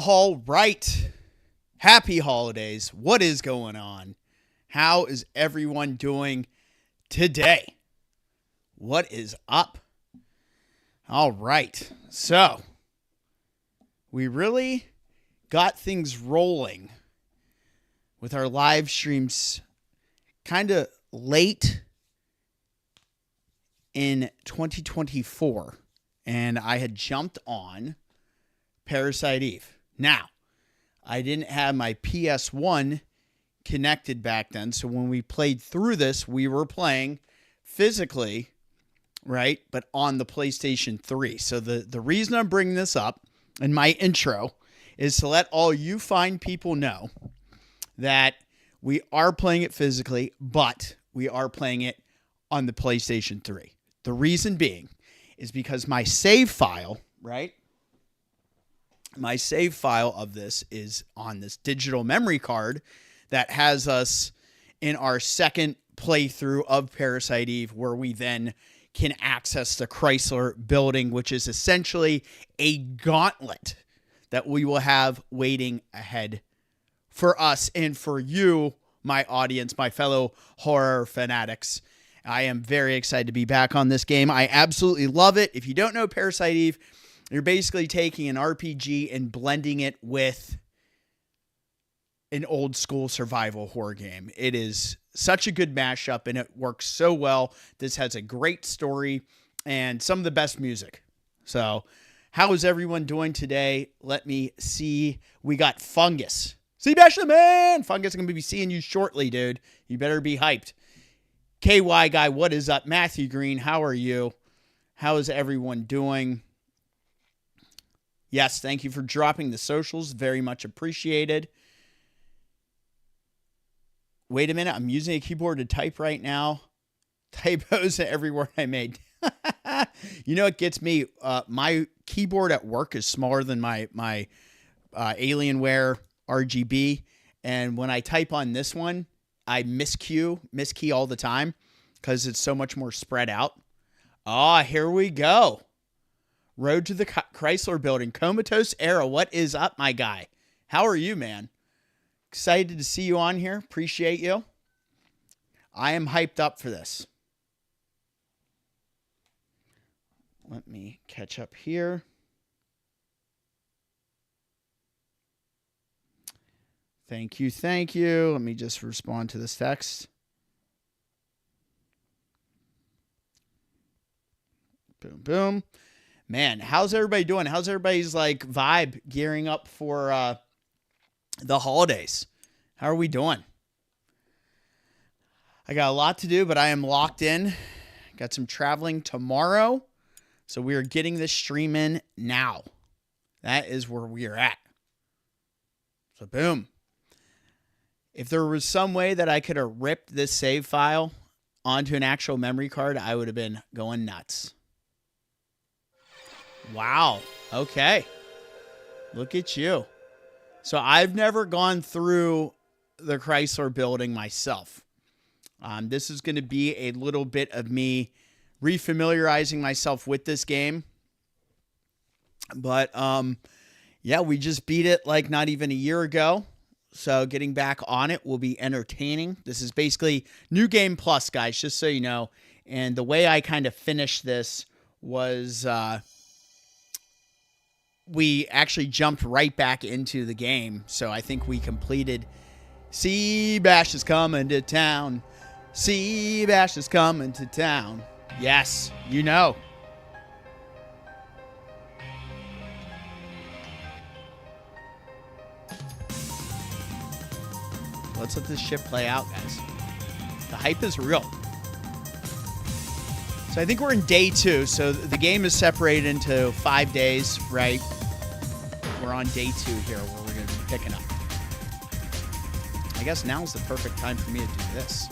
All right. Happy holidays. What is going on? How is everyone doing today? What is up? All right. So, we really got things rolling with our live streams kind of late in 2024. And I had jumped on Parasite Eve. Now, I didn't have my PS1 connected back then, so when we played through this, we were playing physically, right, but on the PlayStation 3. So the reason I'm bringing this up in my intro is to let all you fine people know that we are playing it physically, but we are playing it on the PlayStation 3. The reason being is because my save file, right? My save file of this is on this digital memory card that has us in our second playthrough of Parasite Eve, where we then can access the Chrysler building, which is essentially a gauntlet that we will have waiting ahead for us and for you, my audience, my fellow horror fanatics. I am very excited to be back on this game. I absolutely love it. If you don't know Parasite Eve, you're basically taking an RPG and blending it with an old school survival horror game. It is such a good mashup and it works so well. This has a great story and some of the best music. So, how is everyone doing today? Let me see. We got Fungus. Sebastian, man! Fungus, I'm going to be seeing you shortly, dude. You better be hyped. KY Guy, what is up? Matthew Green, how are you? How is everyone doing? Yes, thank you for dropping the socials. Very much appreciated. Wait a minute. I'm using a keyboard to type right now. Typos at every word I made. You know what gets me? My keyboard at work is smaller than my Alienware RGB. And when I type on this one, I miskey all the time because it's so much more spread out. Ah, here we go. Road to the Chrysler building. Comatose Era, what is up, my guy? How are you, man? Excited to see you on here. Appreciate you. I am hyped up for this. Let me catch up here. Thank you, thank you. Let me just respond to this text. Boom, boom. Man, how's everybody doing? How's everybody's like vibe gearing up for the holidays? How are we doing? I got a lot to do, but I am locked in. Got some traveling tomorrow. So we are getting this stream in now. That is where we are at. So boom. If there was some way that I could have ripped this save file onto an actual memory card, I would have been going nuts. Wow. Okay. Look at you. So I've never gone through the Chrysler building myself. This is going to be a little bit of me refamiliarizing myself with this game. But, yeah, we just beat it like not even a year ago. So getting back on it will be entertaining. This is basically New Game Plus, guys, just so you know. And the way I kind of finished this was we actually jumped right back into the game. So I think we completed Seabash is coming to town. Seabash is coming to town. Yes, you know. Let's let this shit play out, guys. The hype is real. So I think we're in day 2. So the game is separated into 5 days, right? We're on day 2 here where we're going to be picking up. I guess now's the perfect time for me to do this.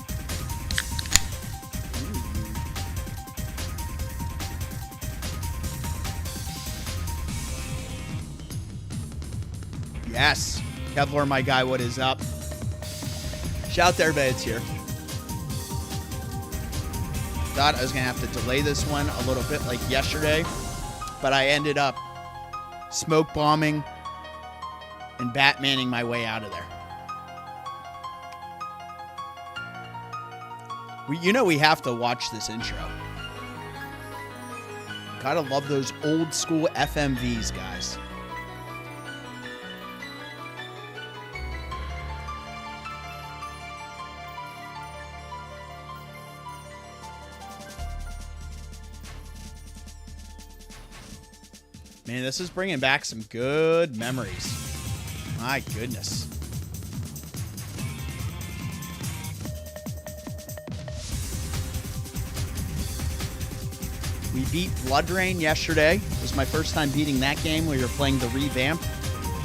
Yes. Kevlar, my guy, what is up? Shout out to everybody that's here. Thought I was going to have to delay this one a little bit like yesterday, but I ended up smoke bombing and Batmaning my way out of there. We have to watch this intro. Gotta love those old school FMVs, guys. Man, this is bringing back some good memories. My goodness. We beat Blood Rain yesterday. It was my first time beating that game. We were playing the revamped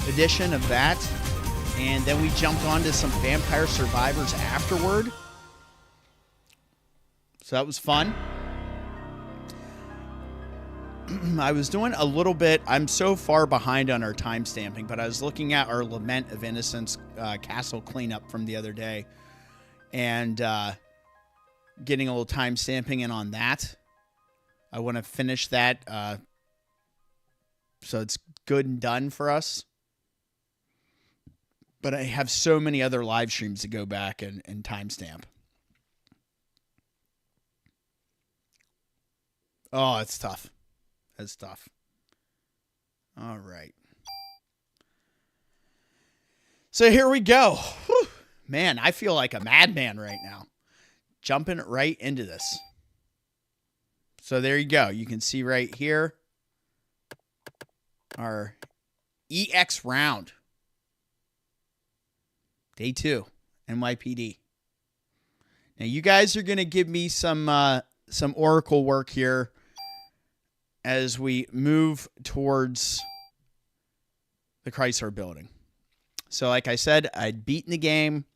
edition of that. And then we jumped onto some Vampire Survivors afterward. So that was fun. I was doing a little bit. I'm so far behind on our time stamping, but I was looking at our Lament of Innocence castle cleanup from the other day and getting a little time stamping in on that. I want to finish that so it's good and done for us. But I have so many other live streams to go back and timestamp. Oh, it's tough. It's tough. All right. So here we go. Whew. Man, I feel like a madman right now. Jumping right into this. So there you go. You can see right here our EX round. Day 2, NYPD. Now you guys are going to give me some Oracle work here as we move towards the Chrysler building. So like I said, I'd beaten the game,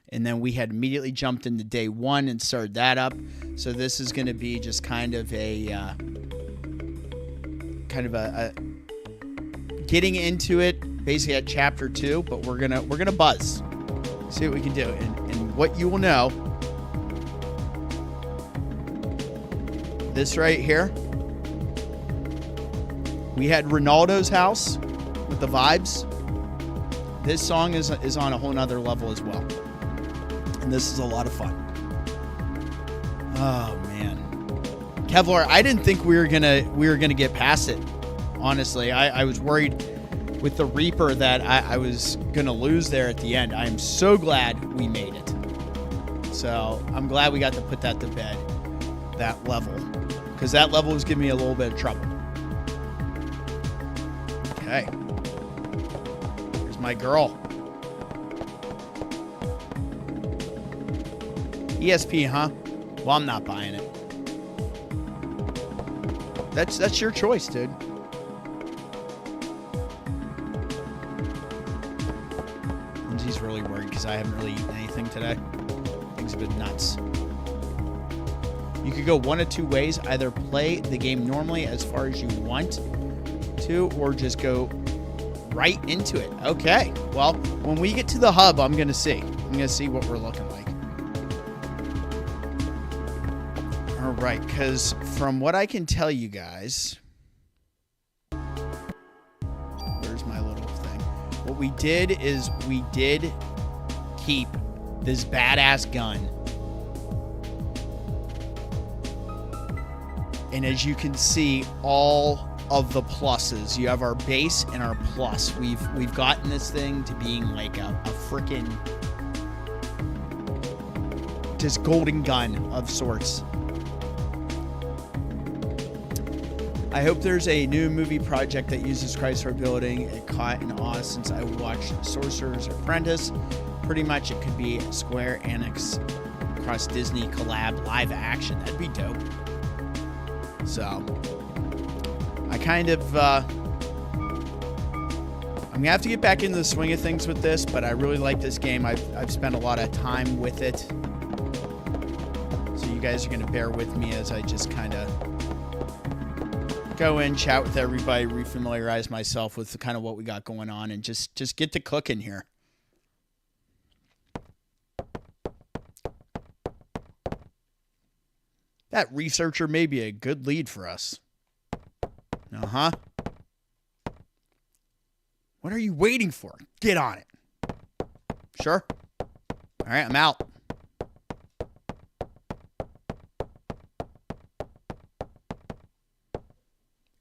and then we had immediately jumped into day 1 and started that up. So this is going to be just kind of a getting into it, basically at chapter 2. But we're gonna buzz, see what we can do, and what you will know. This right here. We had Ronaldo's house with the vibes. This song is on a whole nother level as well. And this is a lot of fun. Oh man. Kevlar, I didn't think we were gonna get past it. Honestly, I was worried with the Reaper that I was gonna lose there at the end. I am so glad we made it. So I'm glad we got to put that to bed, that level. Because that level was giving me a little bit of trouble. Okay. Here's my girl. ESP, huh? Well, I'm not buying it. That's your choice, dude. Lindsay's really worried because I haven't really eaten anything today. Things have been nuts. You could go one of two ways. Either play the game normally as far as you want to, or just go right into it. Okay. Well, when we get to the hub, I'm going to see. I'm going to see what we're looking like. All right. Because from what I can tell you guys, where's my little thing? What we did is we did keep this badass gun. And as you can see, all of the pluses. You have our base and our plus. We've gotten this thing to being like a freaking just golden gun of sorts. I hope there's a new movie project that uses Chrysler building. It caught in awe since I watched Sorcerer's Apprentice. Pretty much it could be Square Enix cross Disney collab live action. That'd be dope. So I kind of, I'm going to have to get back into the swing of things with this, but I really like this game. I've spent a lot of time with it. So you guys are going to bear with me as I just kind of go in, chat with everybody, refamiliarize myself with kind of what we got going on, and just get to cooking here. That researcher may be a good lead for us. Uh-huh. What are you waiting for? Get on it. Sure. All right, I'm out.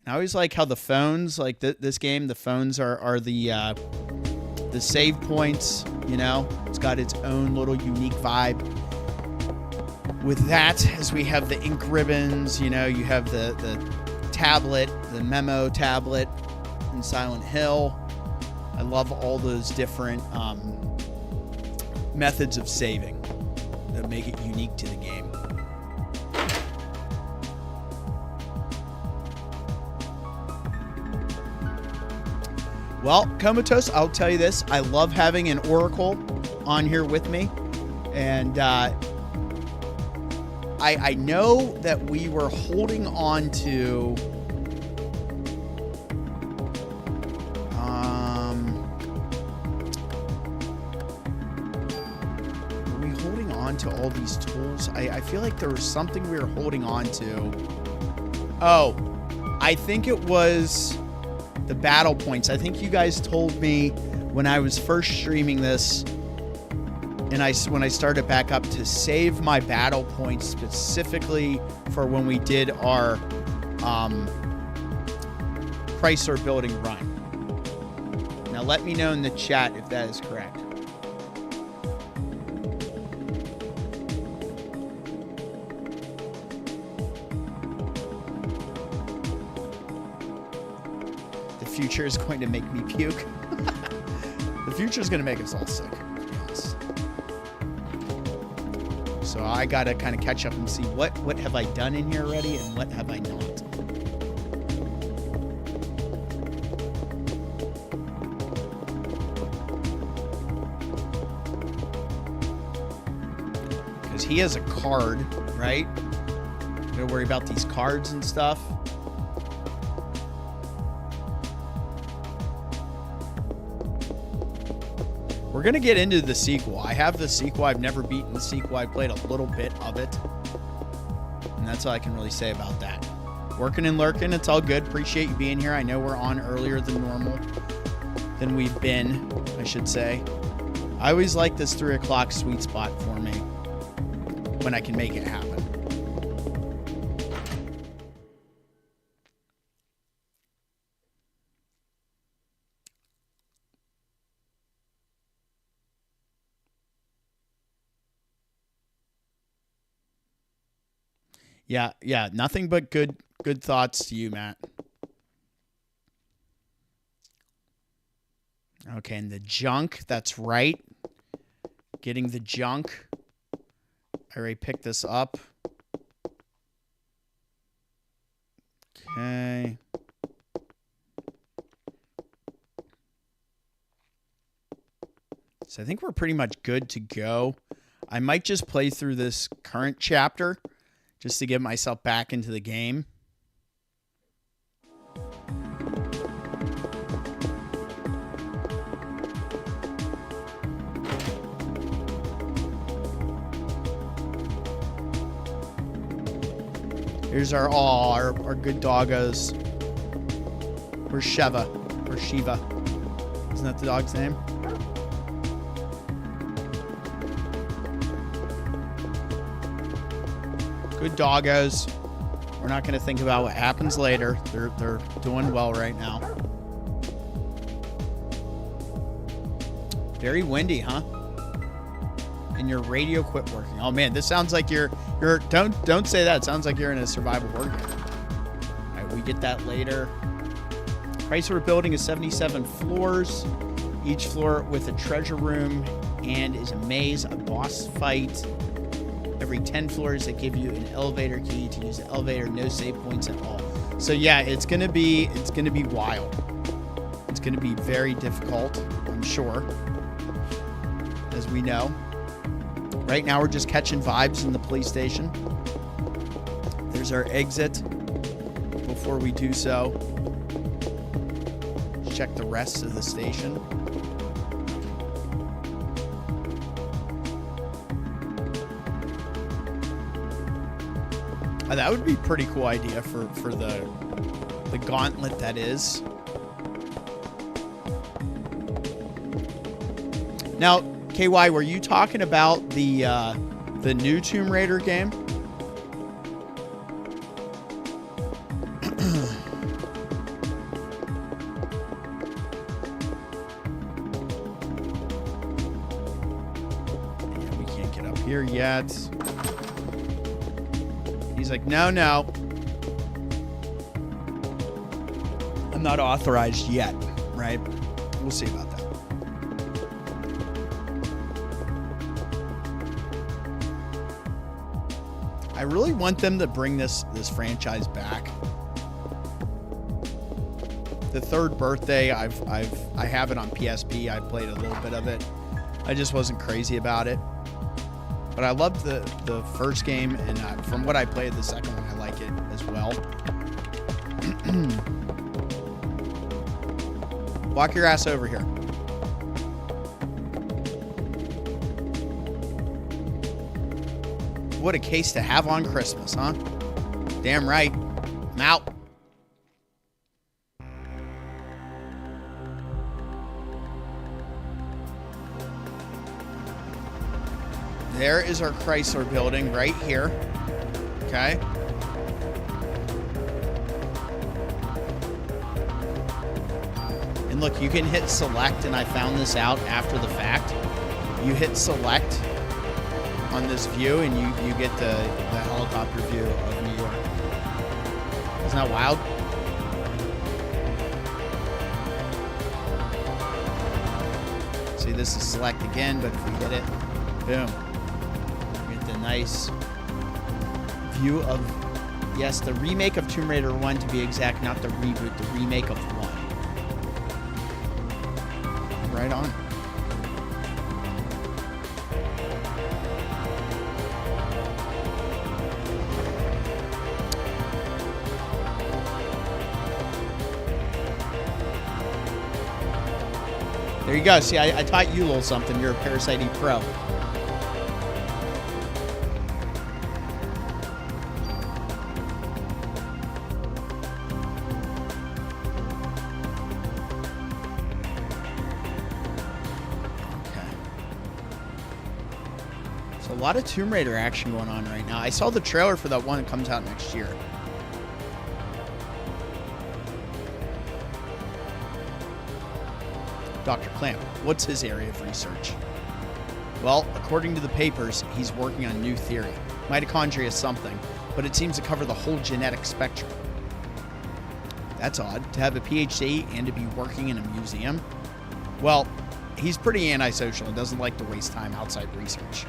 I always like how the phones, like this game, the phones are the save points, you know. It's got its own little unique vibe. With that, as we have the ink ribbons, you know, you have the tablet, the memo tablet in Silent Hill. I love all those different methods of saving that make it unique to the game. Well, Comatose, I'll tell you this. I love having an Oracle on here with me. And I know that we were holding on to... were we holding on to all these tools? I feel like there was something we were holding on to. Oh, I think it was... the battle points. I think you guys told me when I was first streaming this, and when I started back up, to save my battle points specifically for when we did our Chrysler building run. Now let me know in the chat if that is correct. The future is going to make me puke. The future is going to make us all sick, to be honest. So I got to kind of catch up and see what have I done in here already and what have I not. Because he has a card, right? Got to worry about these cards and stuff. We're going to get into the sequel. I have the sequel. I've never beaten the sequel. I played a little bit of it. And that's all I can really say about that. Working and lurking. It's all good. Appreciate you being here. I know we're on earlier than normal. Than we've been, I should say. I always like this 3 o'clock sweet spot for me. When I can make it happen. Yeah, nothing but good thoughts to you, Matt. Okay, and the junk, that's right. Getting the junk. I already picked this up. Okay. So I think we're pretty much good to go. I might just play through this current chapter just to get myself back into the game. Here's our good doggos. Where's Sheva? Or Shiva? Isn't that the dog's name? Good doggos. We're not going to think about what happens later. They're doing well right now. Very windy, huh? And your radio quit working. Oh man, this sounds like you're don't say that. It sounds like you're in a survival war game. All right, we get that later. Chrysler building is 77 floors. Each floor with a treasure room and is a maze, a boss fight. Every 10 floors that give you an elevator key to use the elevator, no save points at all. So yeah, it's gonna be wild. It's gonna be very difficult, I'm sure. As we know. Right now we're just catching vibes in the police station. There's our exit. Before we do so, check the rest of the station. That would be a pretty cool idea for the gauntlet that is. Now, KY, were you talking about the new Tomb Raider game? Yeah, we can't get up here yet. He's like, no. I'm not authorized yet, right? We'll see about that. I really want them to bring this franchise back. The Third Birthday, I have it on PSP. I played a little bit of it. I just wasn't crazy about it. But I loved the first game, and from what I played, the second one, I like it as well. Walk your ass over here. What a case to have on Christmas, huh? Damn right. I'm out. There is our Chrysler building right here. Okay. And look, you can hit select, and I found this out after the fact. You hit select on this view, and you get the helicopter view of New York. Isn't that wild? See, this is select again, but if we hit it, boom. We get the nice view of, yes, the remake of Tomb Raider 1 to be exact, not the reboot, the remake of 1. Right on. There you go. See, I taught you a little something. You're a Parasite Eve pro. Okay. So a lot of Tomb Raider action going on right now. I saw the trailer for that one that comes out next year. Dr. Clamp, what's his area of research? Well, according to the papers, he's working on a new theory. Mitochondria is something, but it seems to cover the whole genetic spectrum. That's odd, to have a PhD and to be working in a museum. Well, he's pretty antisocial and doesn't like to waste time outside research.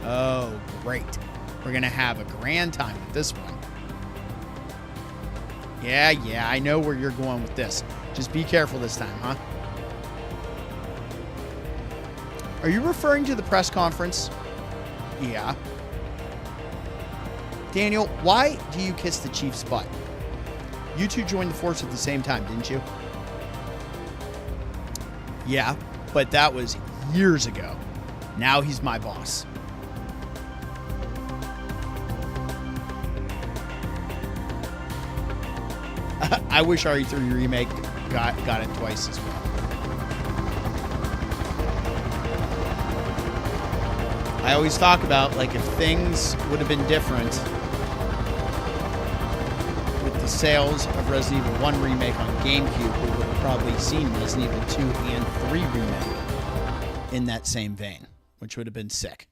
Oh, great. We're going to have a grand time with this one. Yeah, I know where you're going with this. Just be careful this time, huh? Are you referring to the press conference? Yeah. Daniel, why do you kiss the Chief's butt? You two joined the force at the same time, didn't you? Yeah, but that was years ago. Now he's my boss. I wish RE3 Remake got it twice as well. I always talk about, like, if things would have been different with the sales of Resident Evil 1 Remake on GameCube, we would have probably seen Resident Evil 2 and 3 Remake in that same vein, which would have been sick.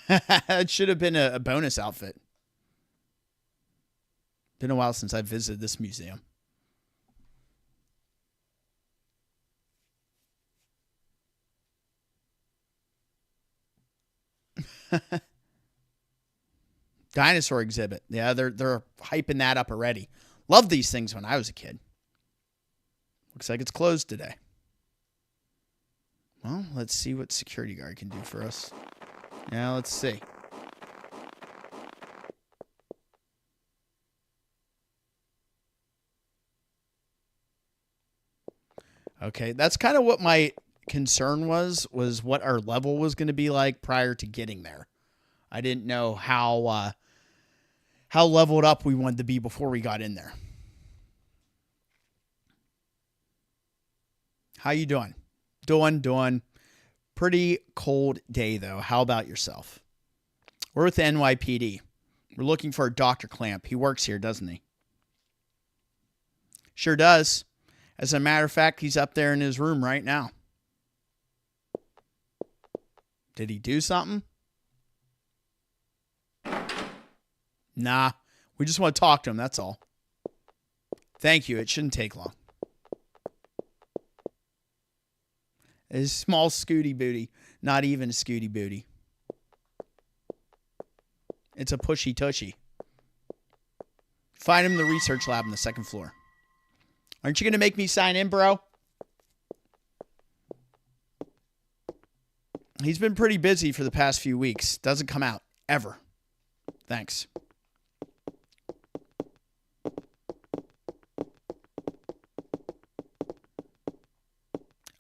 It should have been a bonus outfit. Been a while since I visited this museum. Dinosaur exhibit. Yeah, they're hyping that up already. Loved these things when I was a kid. Looks like it's closed today. Well, let's see what security guard can do for us. Yeah, let's see. Okay, that's kind of what my concern was what our level was going to be like prior to getting there. I didn't know how how leveled up we wanted to be before we got in there. How you doing? Doing. Pretty cold day, though. How about yourself? We're with the NYPD. We're looking for a Dr. Clamp. He works here, doesn't he? Sure does. As a matter of fact, he's up there in his room right now. Did he do something? Nah. We just want to talk to him, that's all. Thank you. It shouldn't take long. It's a small scooty booty. Not even a scooty booty. It's a pushy tushy. Find him in the research lab on the second floor. Aren't you going to make me sign in, bro? He's been pretty busy for the past few weeks. Doesn't come out. Ever. Thanks.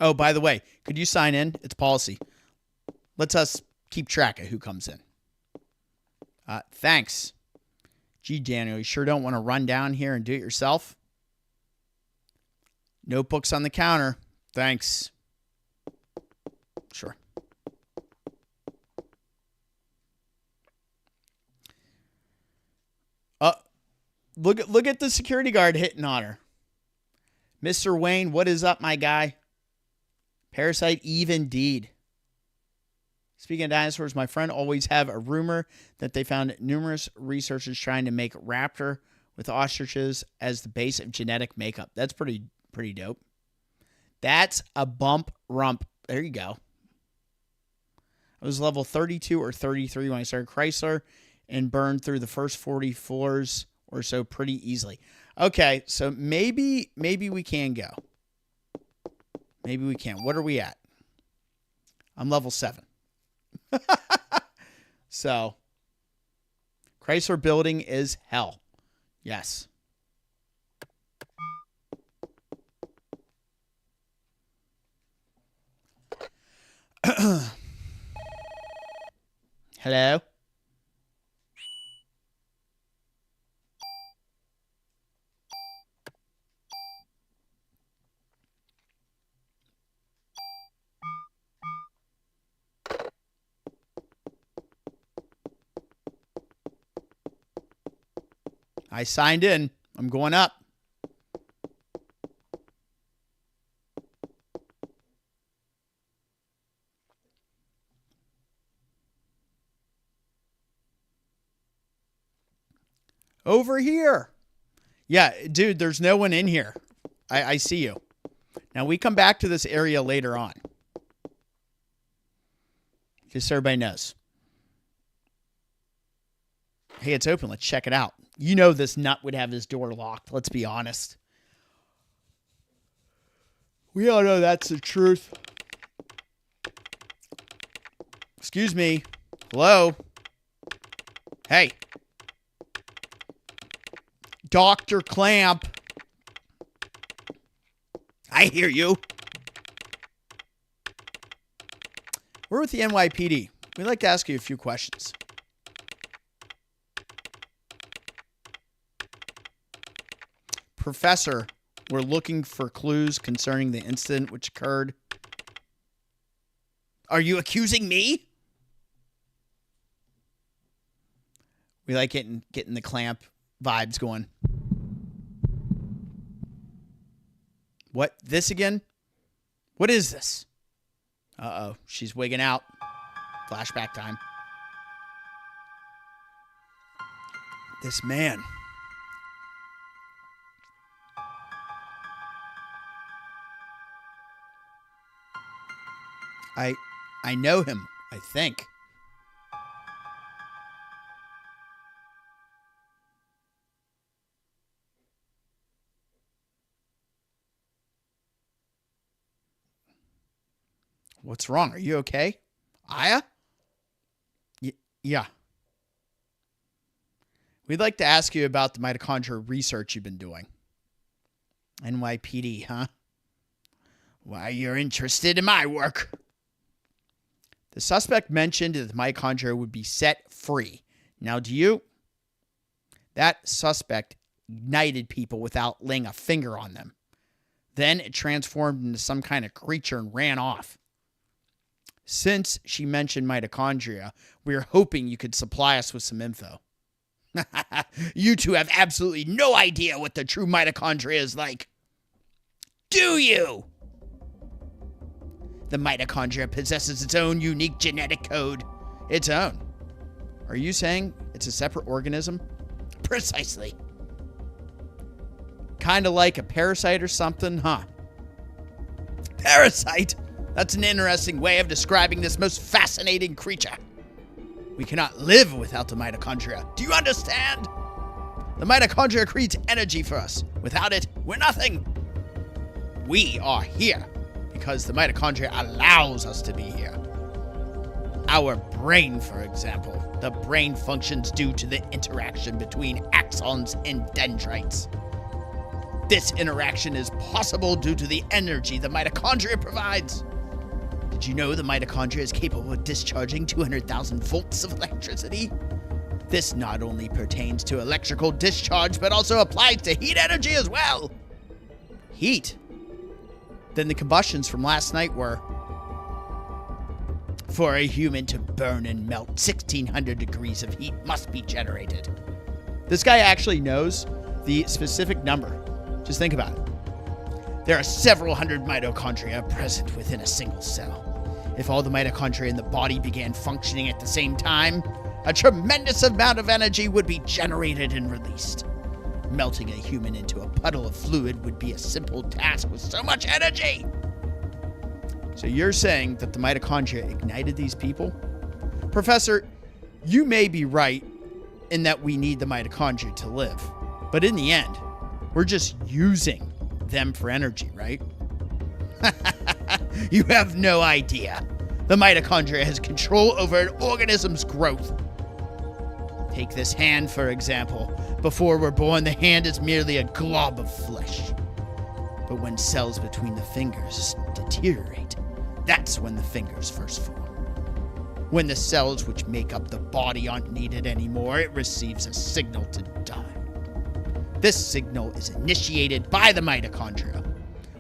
Oh, by the way, could you sign in? It's policy. Lets us keep track of who comes in. Thanks. Gee, Daniel, you sure don't want to run down here and do it yourself? Notebooks on the counter. Thanks. Sure. Look at the security guard hitting on her. Mr. Wayne, what is up, my guy? Parasite Eve indeed. Speaking of dinosaurs, my friend always have a rumor that they found numerous researchers trying to make raptor with ostriches as the base of genetic makeup. That's pretty dope. That's a bump rump. There you go. I was level 32 or 33 when I started Chrysler and burned through the first 40 floors or so pretty easily. Okay, so maybe we can go. Maybe we can. What are we at? I'm level 7. So, Chrysler building is hell. Yes. Hello? I signed in. I'm going up. Over here. Yeah, dude, there's no one in here. I see you. Now, we come back to this area later on. Just so everybody knows. Hey, it's open. Let's check it out. You know this nut would have his door locked. Let's be honest. We all know that's the truth. Excuse me. Hello? Hey. Dr. Clamp. I hear you. We're with the NYPD. We'd like to ask you a few questions. Professor, we're looking for clues concerning the incident which occurred. Are you accusing me? We like getting the Clamp vibes going. What? This again? What is this? Uh-oh. She's wigging out. Flashback time. This man. I know him, I think. What's wrong? Are you okay? Aya? Yeah. We'd like to ask you about the mitochondria research you've been doing. NYPD, huh? Why, you're interested in my work. The suspect mentioned that the mitochondria would be set free. Now, do you? That suspect ignited people without laying a finger on them. Then it transformed into some kind of creature and ran off. Since she mentioned mitochondria, we're hoping you could supply us with some info. You two have absolutely no idea what the true mitochondria is like. Do you? The mitochondria possesses its own unique genetic code. Its own. Are you saying it's a separate organism? Precisely. Kind of like a parasite or something, huh? Parasite? That's an interesting way of describing this most fascinating creature. We cannot live without the mitochondria. Do you understand? The mitochondria creates energy for us. Without it, we're nothing. We are here because the mitochondria allows us to be here. Our brain, for example. The brain functions due to the interaction between axons and dendrites. This interaction is possible due to the energy the mitochondria provides. Did you know the mitochondria is capable of discharging 200,000 volts of electricity? This not only pertains to electrical discharge, but also applies to heat energy as well. Heat? Then the combustions from last night were... For a human to burn and melt, 1,600 degrees of heat must be generated. This guy actually knows the specific number. Just think about it. There are several hundred mitochondria present within a single cell. If all the mitochondria in the body began functioning at the same time, a tremendous amount of energy would be generated and released. Melting a human into a puddle of fluid would be a simple task with so much energy. So you're saying that the mitochondria ignited these people? Professor, you may be right in that we need the mitochondria to live. But in the end, we're just using them for energy, right? You have no idea. The mitochondria has control over an organism's growth. Take this hand, for example. Before we're born, the hand is merely a glob of flesh. But when cells between the fingers deteriorate, that's when the fingers first form. When the cells which make up the body aren't needed anymore, it receives a signal to die. This signal is initiated by the mitochondria.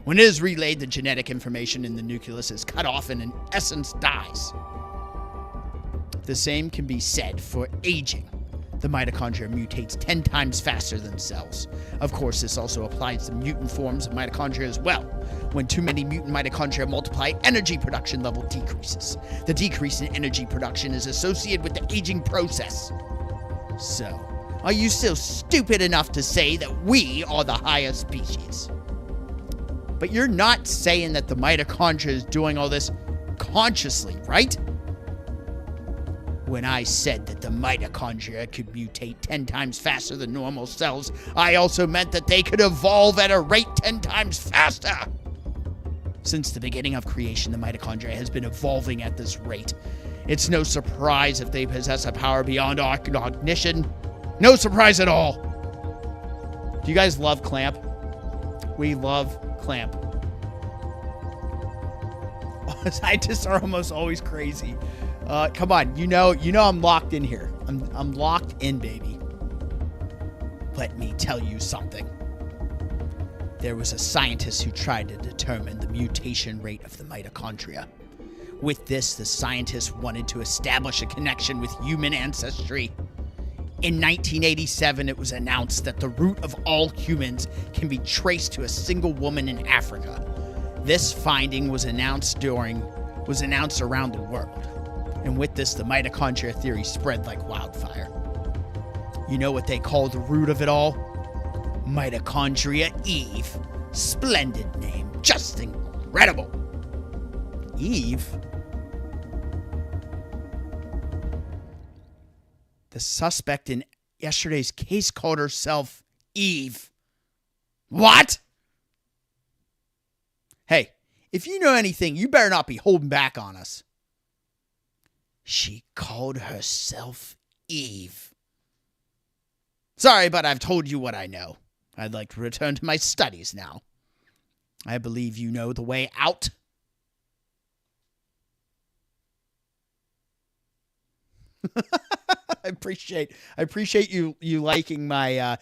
When it is relayed, the genetic information in the nucleus is cut off and in essence dies. The same can be said for aging. The mitochondria mutates 10 times faster than cells. Of course, this also applies to mutant forms of mitochondria as well. When too many mutant mitochondria multiply, energy production level decreases. The decrease in energy production is associated with the aging process. So, are you still stupid enough to say that we are the higher species? But you're not saying that the mitochondria is doing all this consciously, right? When I said that the mitochondria could mutate 10 times faster than normal cells, I also meant that they could evolve at a rate 10 times faster. Since the beginning of creation, the mitochondria has been evolving at this rate. It's no surprise if they possess a power beyond our cognition. No surprise at all. Do you guys love Clamp? We love Clamp. Scientists are almost always crazy. Come on, you know I'm locked in here. I'm locked in, baby. Let me tell you something. There was a scientist who tried to determine the mutation rate of the mitochondria. With this, the scientist wanted to establish a connection with human ancestry. In 1987, it was announced that the root of all humans can be traced to a single woman in Africa. This finding was announced around the world. And with this, the mitochondria theory spread like wildfire. You know what they call the root of it all? Mitochondria Eve. Splendid name. Just incredible. Eve? The suspect in yesterday's case called herself Eve. What? Hey, if you know anything, you better not be holding back on us. She called herself Eve. Sorry, but I've told you what I know. I'd like to return to my studies now. I believe you know the way out. I appreciate you liking my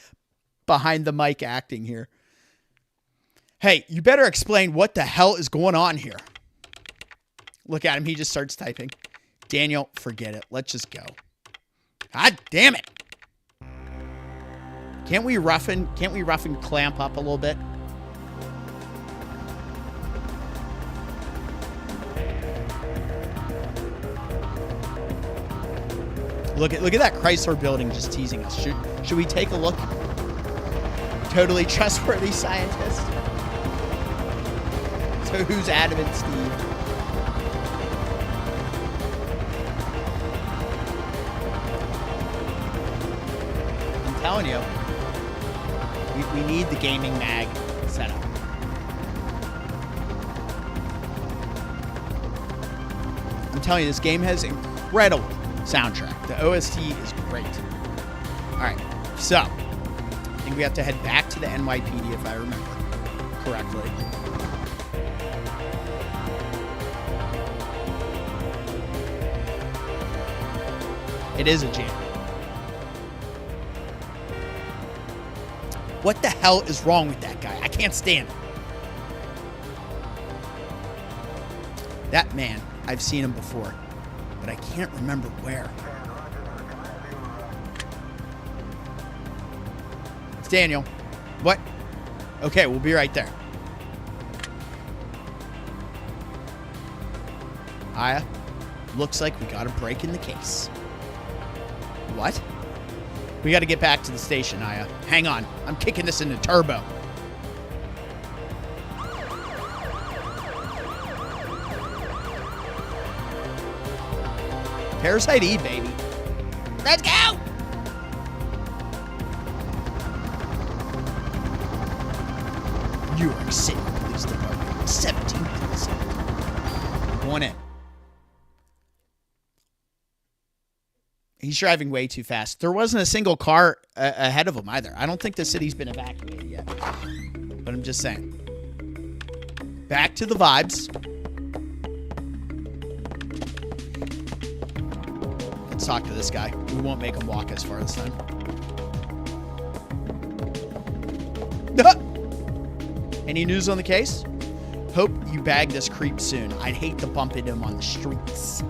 behind the mic acting here. Hey, you better explain what the hell is going on here. Look at him. He just starts typing. Daniel, forget it. Let's just go. God damn it. Can't we rough and clamp up a little bit? Look at that Chrysler building just teasing us. Should we take a look? Totally trustworthy scientist. So who's Adam and Steve? I'm telling you, we need the gaming mag setup. I'm telling you, this game has incredible soundtrack. The OST is great. All right, so I think we have to head back to the NYPD if I remember correctly. It is a jam. What the hell is wrong with that guy? I can't stand him. That man, I've seen him before, but I can't remember where. It's Daniel. What? Okay, we'll be right there. Aya, looks like we got a break in the case. What? We got to get back to the station, Aya. Hang on. I'm kicking this into turbo. Parasite Eve, baby. Let's go! New York City Police Department, 17th precinct. Going in. He's driving way too fast. There wasn't a single car ahead of him either. I don't think the city's been evacuated yet. But I'm just saying. Back to the vibes. Let's talk to this guy. We won't make him walk as far this time. Any news on the case? Hope you bag this creep soon. I'd hate to bump into him on the streets.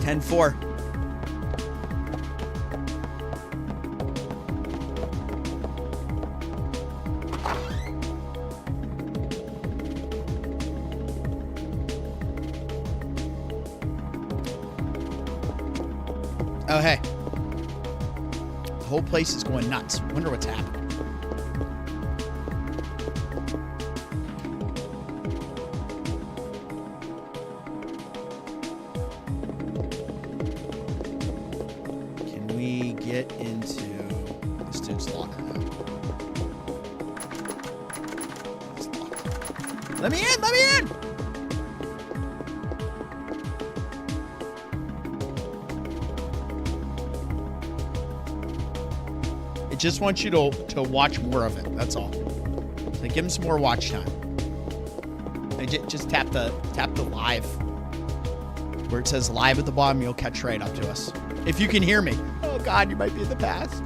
10-4. Oh, hey. The whole place is going nuts. Wonder what's happening. Get into this dude's locker now. Let me in! Let me in! It just wants you to watch more of it. That's all. Like, give him some more watch time. Just tap the live where it says live at the bottom. You'll catch right up to us. If you can hear me. Oh, God, you might be in the past.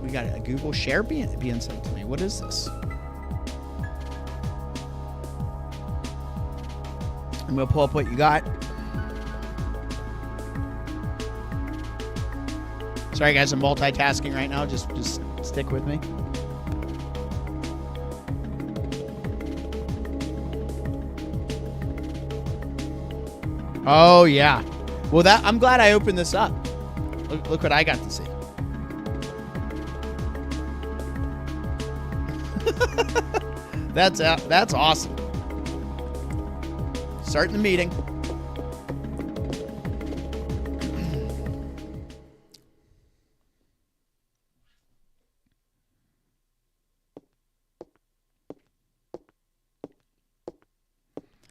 We got a Google share being sent to me. What is this? I'm going to pull up what you got. Sorry, guys, I'm multitasking right now. Just stick with me. Oh, yeah. Well, I'm glad I opened this up. Look what I got to see. That's awesome. Starting the meeting.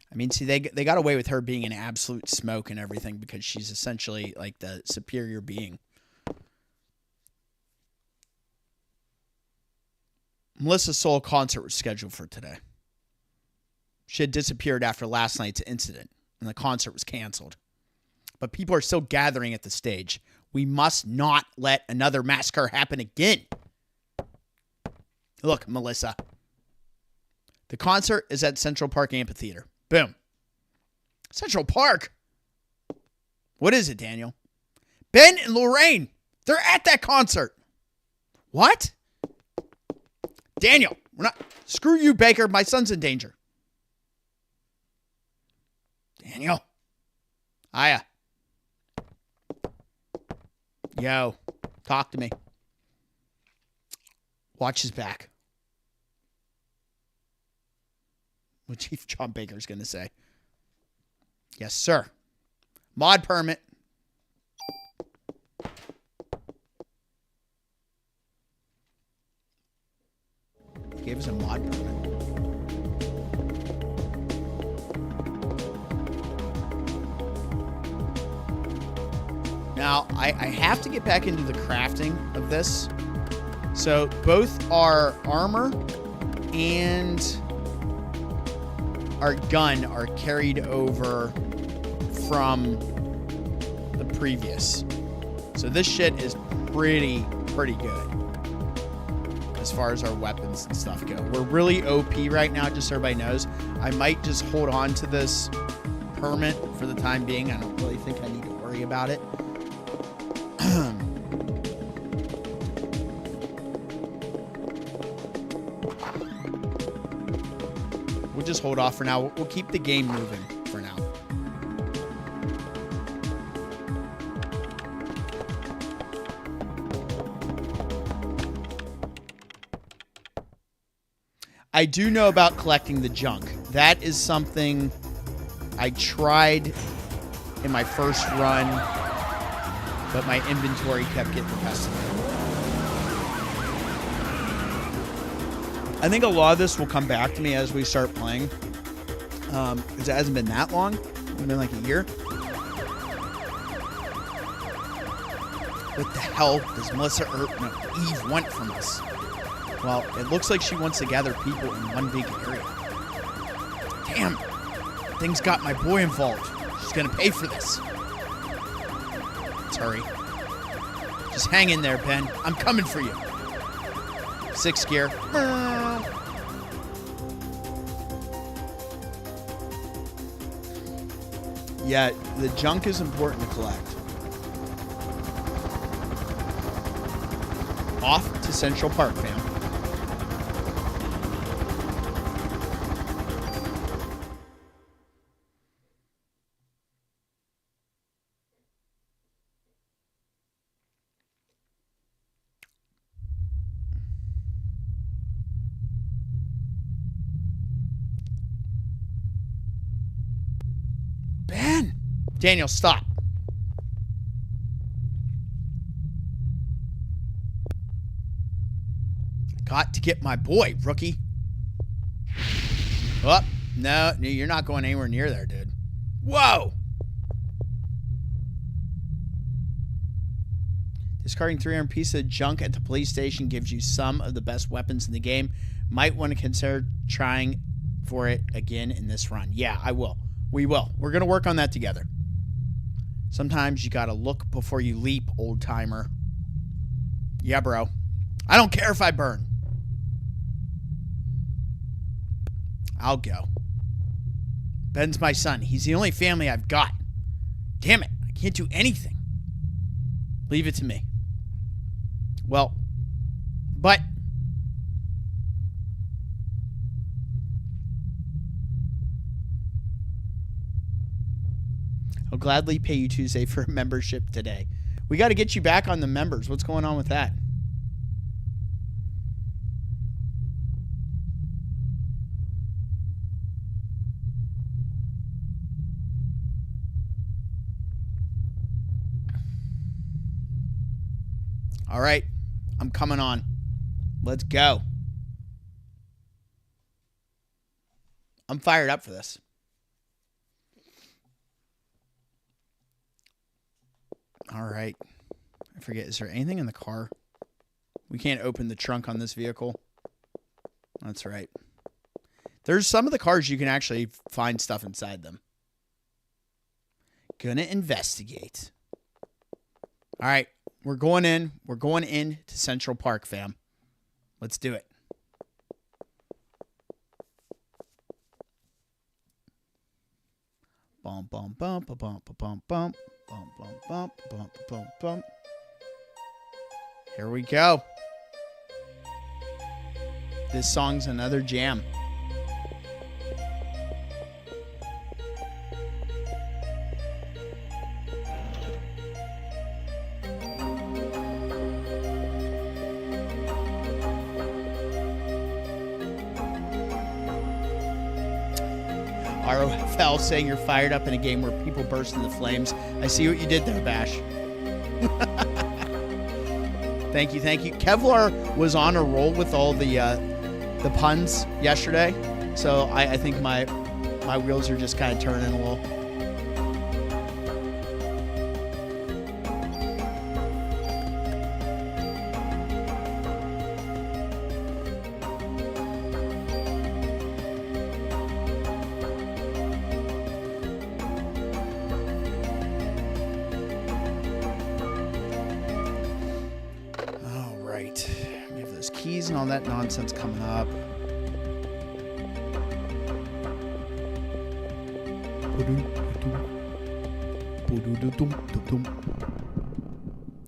I mean, see, they got away with her being an absolute smoke and everything because she's essentially like the superior being. Melissa's soul concert was scheduled for today. She had disappeared after last night's incident, and the concert was canceled. But people are still gathering at the stage. We must not let another massacre happen again. Look, Melissa. The concert is at Central Park Amphitheater. Boom. Central Park? What is it, Daniel? Ben and Lorraine, they're at that concert. What? Daniel, we're not. Screw you, Baker. My son's in danger. Daniel. Aya. Yo, talk to me. Watch his back. What Chief John Baker's going to say. Yes, sir. Mod permit. He gave us a mod permit. Now, I have to get back into the crafting of this. So, both our armor and our gun are carried over from the previous. So, this shit is pretty good as far as our weapons and stuff go. We're really OP right now, just so everybody knows. I might just hold on to this permit for the time being. I don't really think I need to worry about it. We'll just hold off for now. We'll keep the game moving for now. I do know about collecting the junk. That is something I tried in my first run, but my inventory kept getting the best of me. I think a lot of this will come back to me as we start playing. Because it hasn't been that long. It's been like a year. What the hell does Eve want from us? Well, it looks like she wants to gather people in one big area. Damn. Things got my boy involved. She's going to pay for this. Let's hurry. Just hang in there, Ben. I'm coming for you. 6th gear. Yeah, the junk is important to collect. Off to Central Park, fam. Daniel, stop. Got to get my boy, rookie. Oh, no, you're not going anywhere near there, dude. Whoa. Discarding 300 pieces of junk at the police station gives you some of the best weapons in the game. Might want to consider trying for it again in this run. Yeah, I will. We will. We're going to work on that together. Sometimes you gotta look before you leap, old timer. Yeah, bro. I don't care if I burn. I'll go. Ben's my son. He's the only family I've got. Damn it. I can't do anything. Leave it to me. Well, but I'll gladly pay you Tuesday for a membership today. We got to get you back on the members. What's going on with that? All right. I'm coming on. Let's go. I'm fired up for this. All right. I forget. Is there anything in the car? We can't open the trunk on this vehicle. That's right. There's some of the cars you can actually find stuff inside them. Gonna investigate. All right. We're going in. We're going in to Central Park, fam. Let's do it. Bum, bum, bum, bum, bum, bum, bum, bum, bum, bum, bum, bum, bum. Here we go. This song's another jam. ROFL saying you're fired up in a game where people burst into flames. I see what you did there, Bash. Thank you, thank you. Kevlar was on a roll with all the puns yesterday, so I think my wheels are just kind of turning a little. And all that nonsense coming up.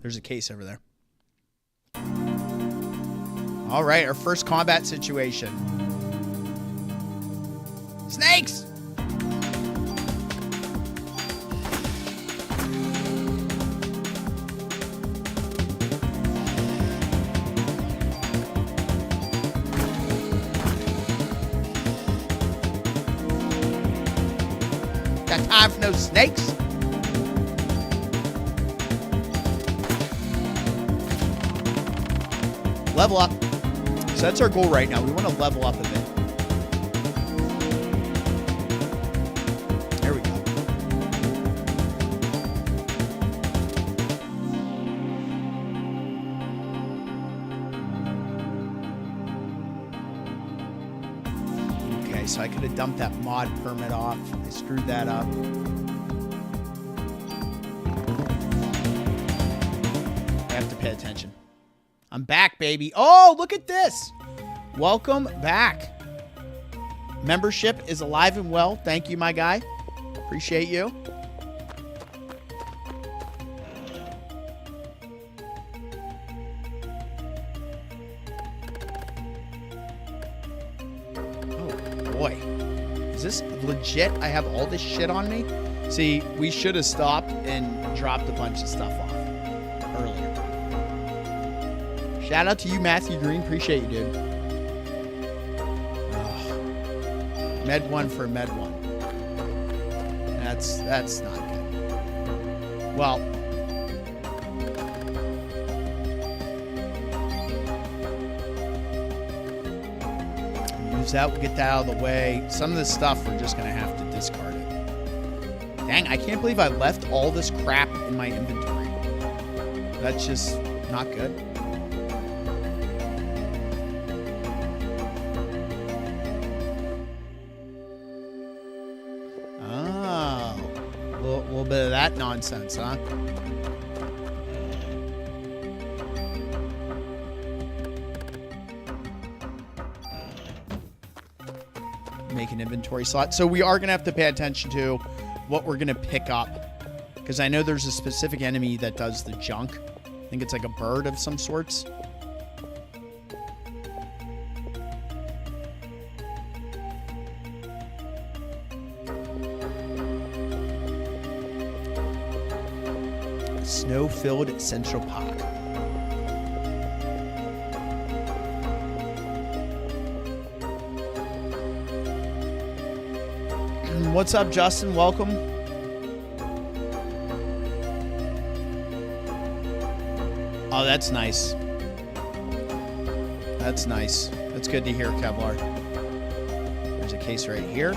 There's a case over there. All right, our first combat situation. Snakes! Time for no snakes. Level up. So that's our goal right now. We want to level up a bit. There we go. Okay, so I could have dumped that mod permit off. I screwed that up. I have to pay attention. I'm back, baby. Oh, look at this. Welcome back. Membership is alive and well. Thank you, my guy. Appreciate you. Oh, boy. Is this legit? I have all this shit on me? See, we should have stopped and dropped a bunch of stuff off earlier. Shout out to you, Matthew Green. Appreciate you, dude. Ugh. Med 1 for Med 1. That's not good. Well, use that. We'll get that out of the way. Some of this stuff we're just going to have to discard it. Dang, I can't believe I left all this crap in my inventory. That's just not good. A little bit of that nonsense, huh? Make an inventory slot. So we are going to have to pay attention to what we're going to pick up, because I know there's a specific enemy that does the junk. I think it's like a bird of some sorts. Snow-filled Central Park. What's up, Justin? Welcome. Oh, that's nice. That's nice. That's good to hear, Kevlar. There's a case right here.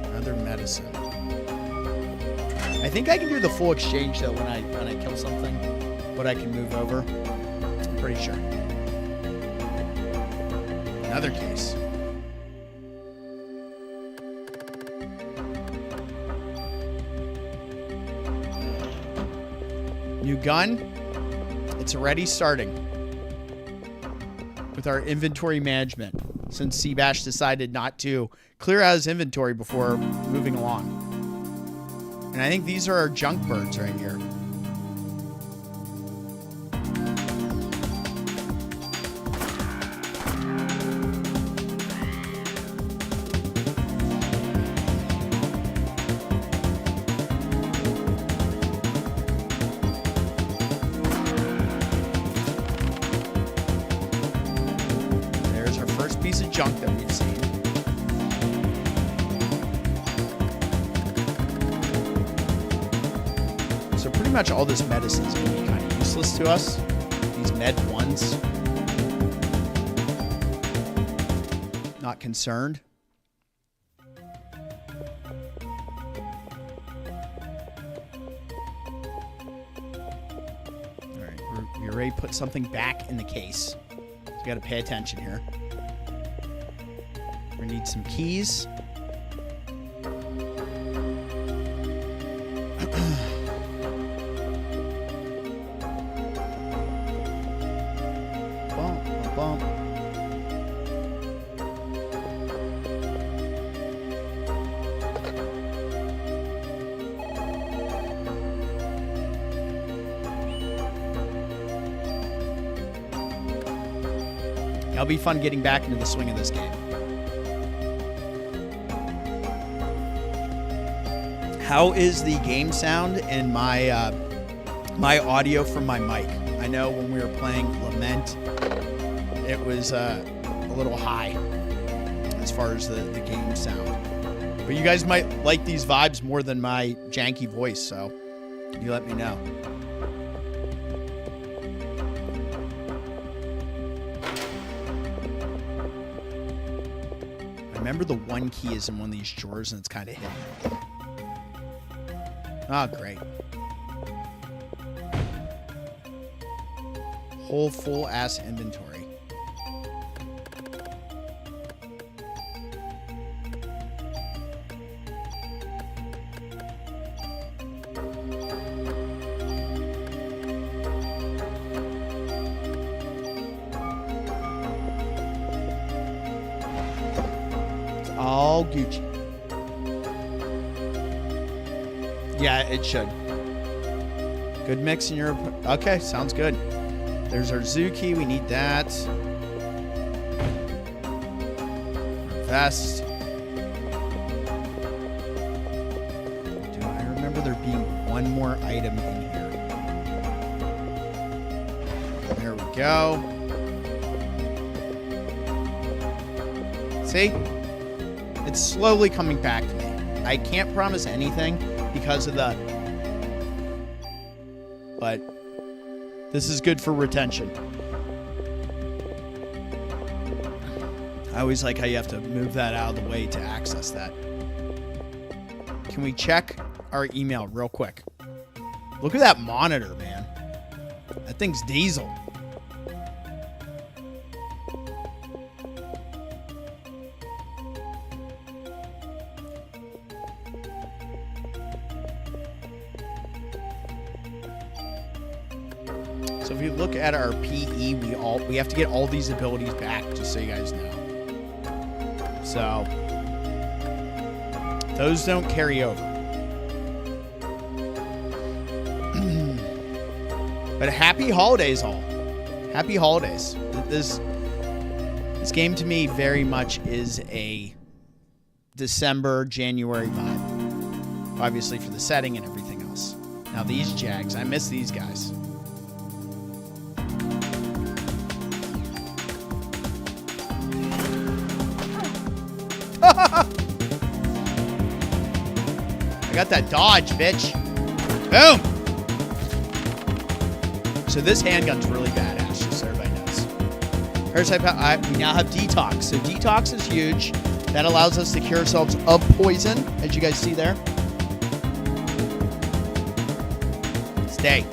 Another medicine. I think I can do the full exchange though when I kill something, but I can move over. Pretty sure. Another case. New gun. It's already starting with our inventory management since Seabash decided not to clear out his inventory before moving along. And I think these are our junk birds right here. Piece of junk that we've seen. So pretty much all this medicine is going to be kind of useless to us. These med ones. Not concerned. All right, we already put something back in the case. So we got to pay attention here. We need some keys. Bump, bump. It'll be fun getting back into the swing of this game. How is the game sound and my my audio from my mic? I know when we were playing Lament, it was a little high as far as the game sound. But you guys might like these vibes more than my janky voice, so you let me know. I remember the one key is in one of these drawers and it's kind of hidden. Oh, great. Whole full-ass inventory. It's all Gucci. Yeah, it should. Good mix in your... Okay, sounds good. There's our zoo key. We need that. Our vest. Do I remember there being one more item in here? There we go. See? It's slowly coming back to me. I can't promise anything because of the... But this is good for retention. I always like how you have to move that out of the way to access that. Can we check our email real quick? Look at that monitor, man. That thing's diesel. So if you look at our PE, we have to get all these abilities back, just so you guys know. So those don't carry over. But happy holidays, all. Happy holidays. This game to me very much is a December, January vibe. Obviously for the setting and everything else. Now these Jags, I miss these guys. I got that dodge, bitch. Boom. So this handgun's really badass, just so everybody knows. Parasite, we now have detox. So detox is huge. That allows us to cure ourselves of poison, as you guys see there. Stay.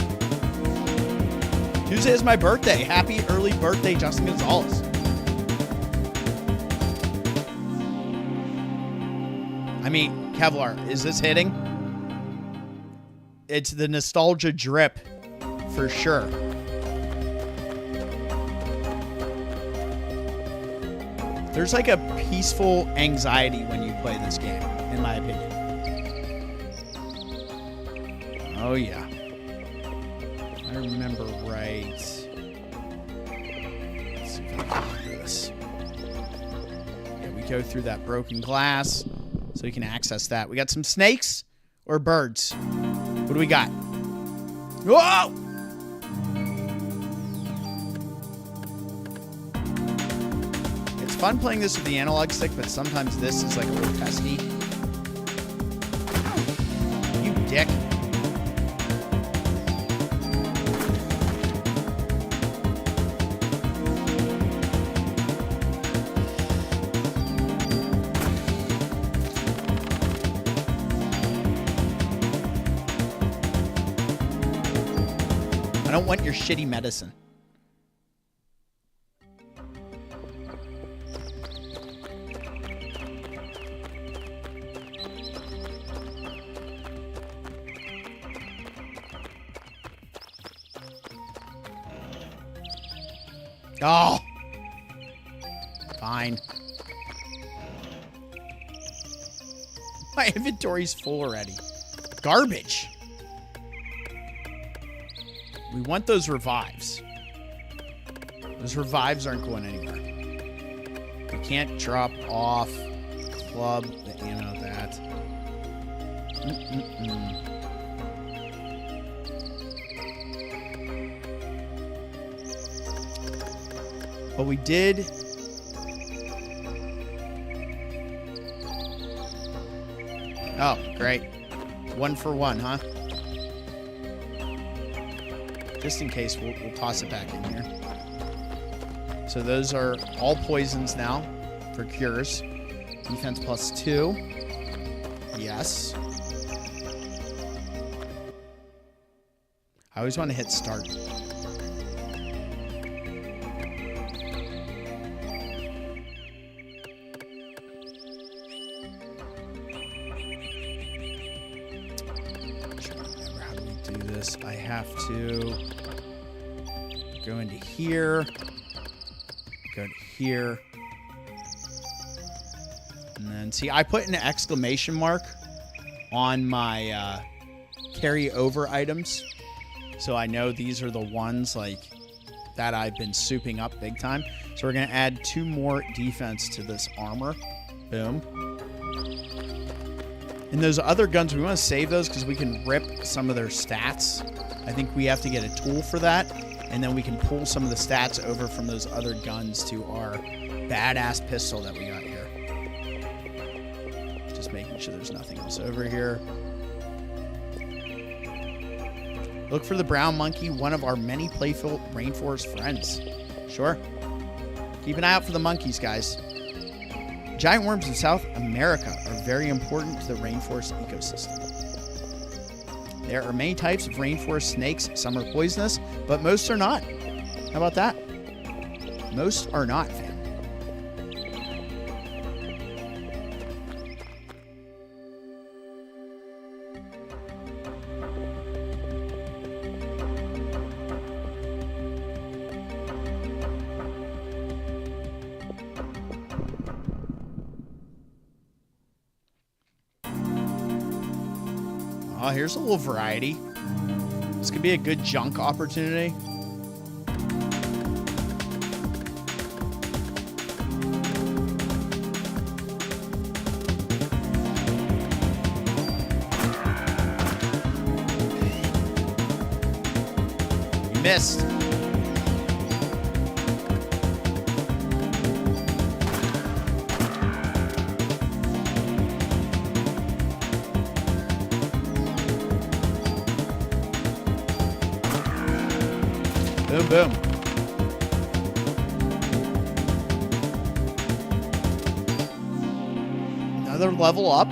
Tuesday is my birthday. Happy early birthday, Justin Gonzalez. I mean, Kevlar, is this hitting? It's the nostalgia drip, for sure. There's like a peaceful anxiety when you play this game, in my opinion. Oh, yeah. I remember right. Let's see if I can do this. Yeah, we go through that broken glass so we can access that. We got some snakes or birds? What do we got? Whoa! It's fun playing this with the analog stick, but sometimes this is like a little testy. You dick. I don't want your shitty medicine. Oh. Fine. My inventory's full already. Garbage. We want those revives. Those revives aren't going anywhere. We can't drop off club, the ammo, that. But we did. Oh, great. 1 for 1, huh? Just in case, we'll toss it back in here. So those are all poisons now for cures. Defense +2. Yes. I always want to hit start. I have to go into here, go to here, and then see, I put an exclamation mark on my carry over items, so I know these are the ones like that I've been souping up big time. So we're gonna add 2 more defense to this armor. Boom. And those other guns, we want to save those because we can rip some of their stats. I think we have to get a tool for that, and then we can pull some of the stats over from those other guns to our badass pistol that we got here. Just making sure there's nothing else over here. Look for the brown monkey, one of our many playful rainforest friends. Sure. Keep an eye out for the monkeys, guys. Giant worms in South America are very important to the rainforest ecosystem. There are many types of rainforest snakes. Some are poisonous, but most are not. How about that? Most are not, fam. Oh, here's a little variety. This could be a good junk opportunity. You missed. Boom, boom. Another level up.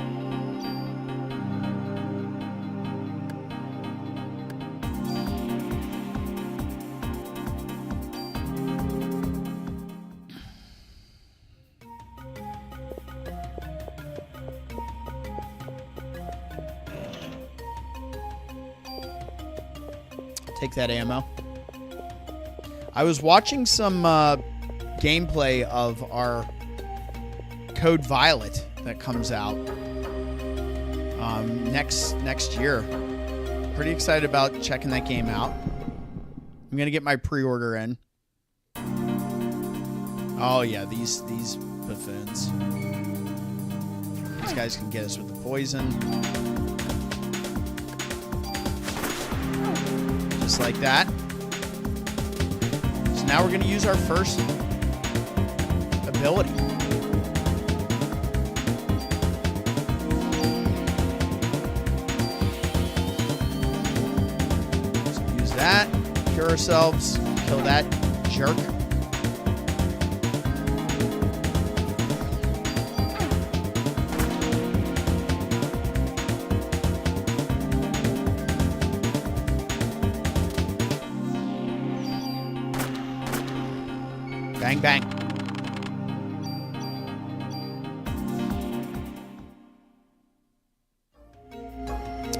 Take that ammo. I was watching some gameplay of our Code Violet that comes out next year. Pretty excited about checking that game out. I'm gonna get my pre-order in. Oh yeah, these buffoons. These guys can get us with the poison. Just like that. So now we're gonna use our first ability. So use that, cure ourselves, kill that jerk. Bang, bang.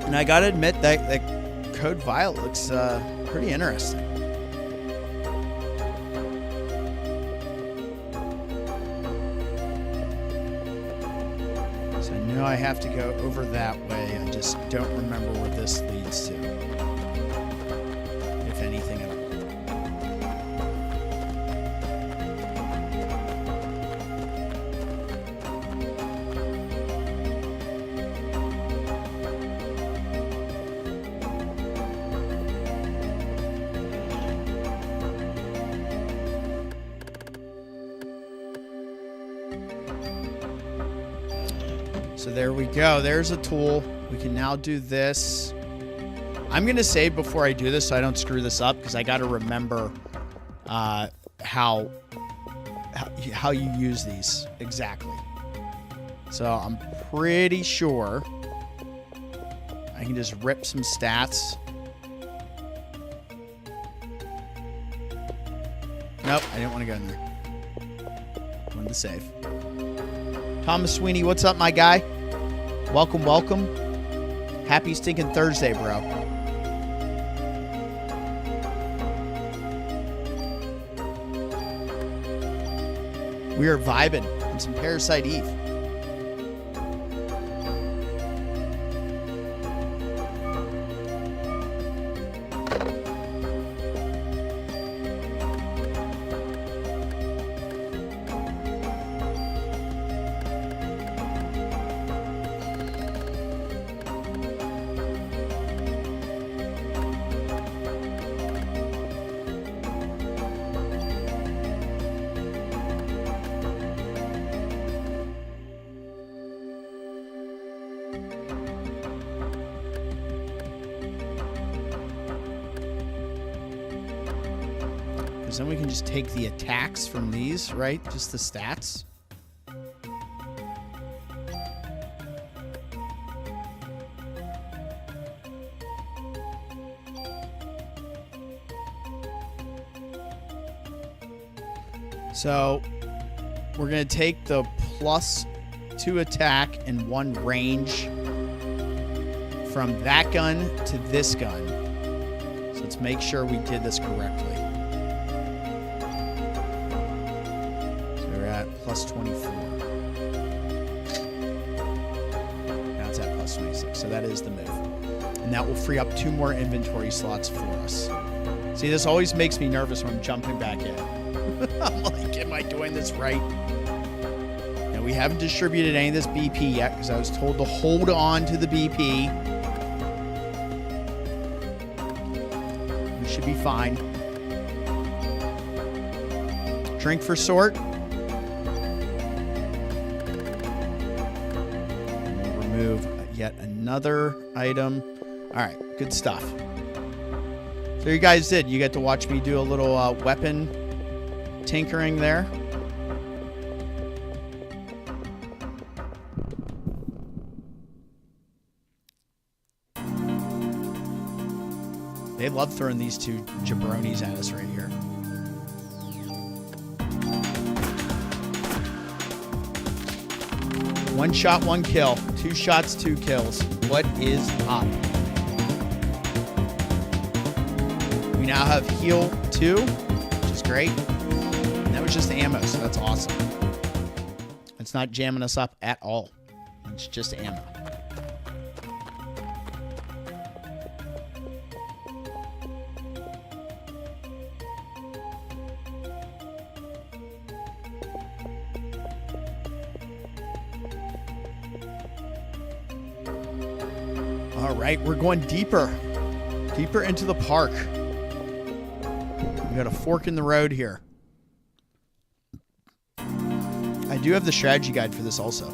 And I gotta admit that Code Violet looks pretty interesting. So I know I have to go over that way. I just don't remember where this leads to. If anything at all. So there we go. There's a tool. We can now do this. I'm going to save before I do this so I don't screw this up because I got to remember how you use these exactly. So I'm pretty sure I can just rip some stats. Nope, I didn't want to go in there. I wanted to save. Thomas Sweeney, what's up, my guy? Welcome, welcome. Happy stinking Thursday, bro. We are vibing on some Parasite Eve. Because then we can just take the attacks from these, right? Just the stats. So we're going to take the +2 attack and 1 range from that gun to this gun. So let's make sure we did this correctly. So we're at +24. Now it's at +26. So that is the move. And that will free up 2 more inventory slots for us. See, this always makes me nervous when I'm jumping back in. I'm like, am I doing this right? Now, we haven't distributed any of this BP yet because I was told to hold on to the BP. We should be fine. Drink for sort. And we'll remove yet another item. All right, good stuff. So you guys did. You get to watch me do a little weapon tinkering there. They love throwing these 2 jabronis at us right here. One shot, 1 kill. 2 shots, 2 kills. What is up? now have heal 2, which is great. And that was just ammo, so that's awesome. It's not jamming us up at all. It's just ammo. All right, we're going deeper into the park. We got a fork in the road here. I do have the strategy guide for this also.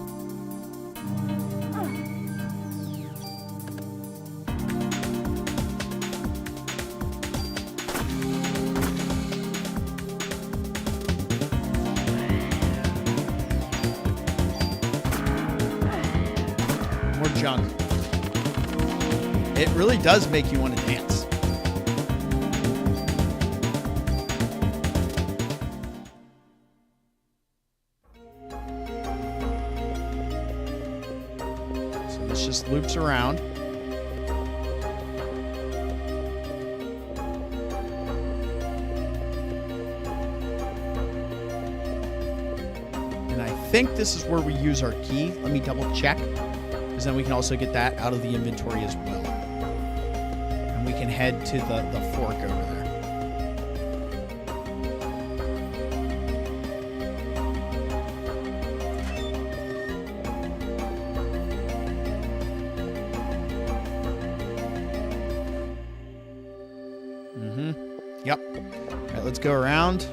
More junk. It really does make you want to dance. So this just loops around. And I think this is where we use our key. Let me double check, because then we can also get that out of the inventory as well. We can head to the fork over there. Yep. All right, let's go around.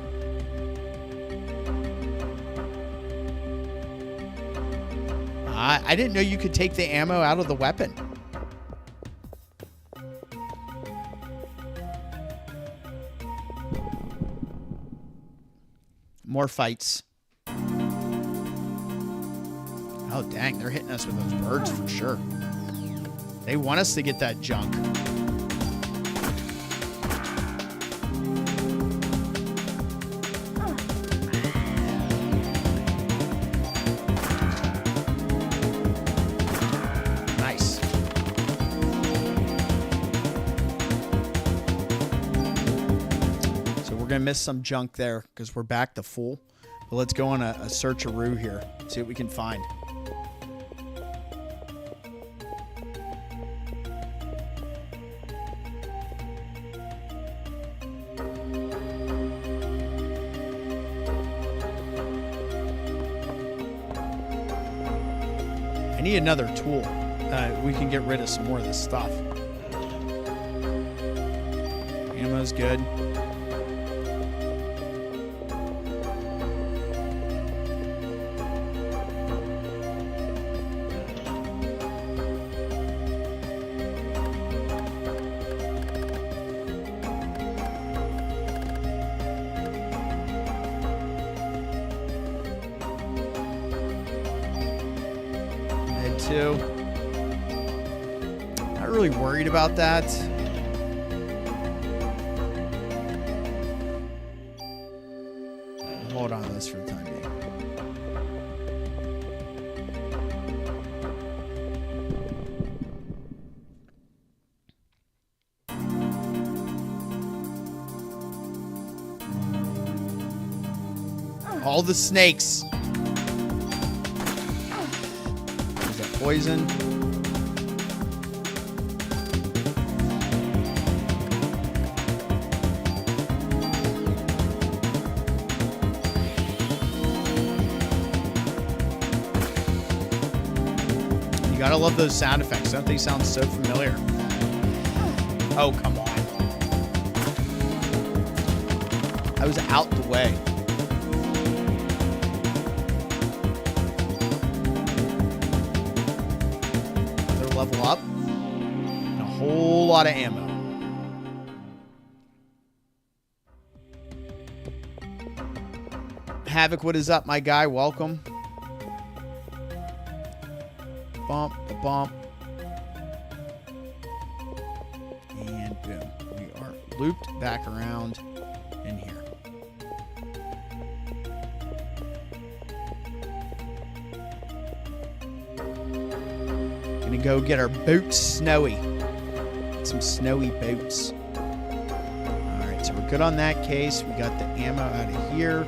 I didn't know you could take the ammo out of the weapon. More fights. Oh, dang. They're hitting us with those birds for sure. They want us to get that junk. Nice. So we're going to miss some junk there because we're back to full. But let's go on a search-a-roo here. See what we can find. I need another tool. We can get rid of some more of this stuff. Ammo's good. Too. Not really worried about that. Hold on to this for the time being. All the snakes. Poison. You gotta love those sound effects. Don't they sound so familiar? Oh, come on. I was out the way. Level up and a whole lot of ammo. Havoc, what is up, my guy? Welcome. Bump, bump. And boom. We are looped back around in here. Gonna go get our boots snowy. Some snowy boots. Good on that case. We got the ammo out of here.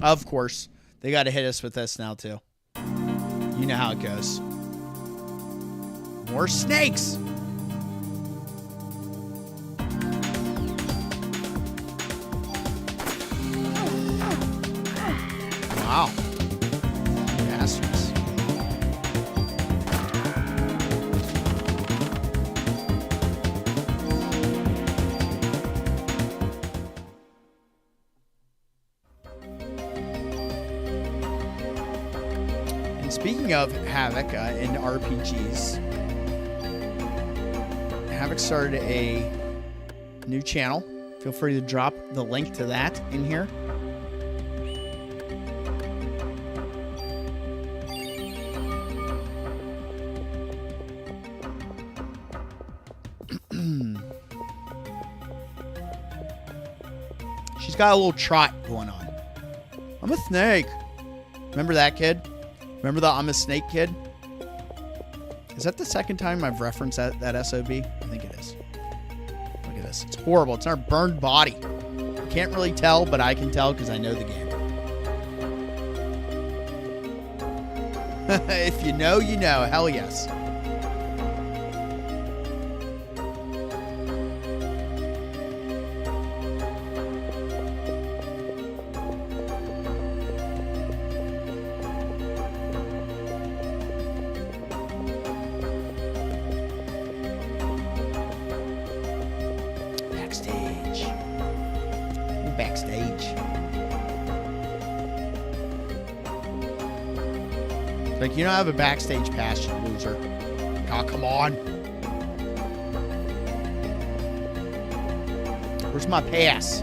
Of course, they got to hit us with this now, too. You know how it goes. More snakes! Wow. Bastards. Speaking of Havoc in RPGs, Havoc started a new channel. Feel free to drop the link to that in here. She's got a little trot going on. I'm a snake. Remember that kid? Remember the I'm a snake kid? Is that the second time I've referenced that SOB? I think it is. Look at this. It's horrible. It's our burned body. I can't really tell, but I can tell because I know the game. If you know, you know. Hell yes. Like, you don't have a backstage pass, you loser. Oh, come on. Where's my pass?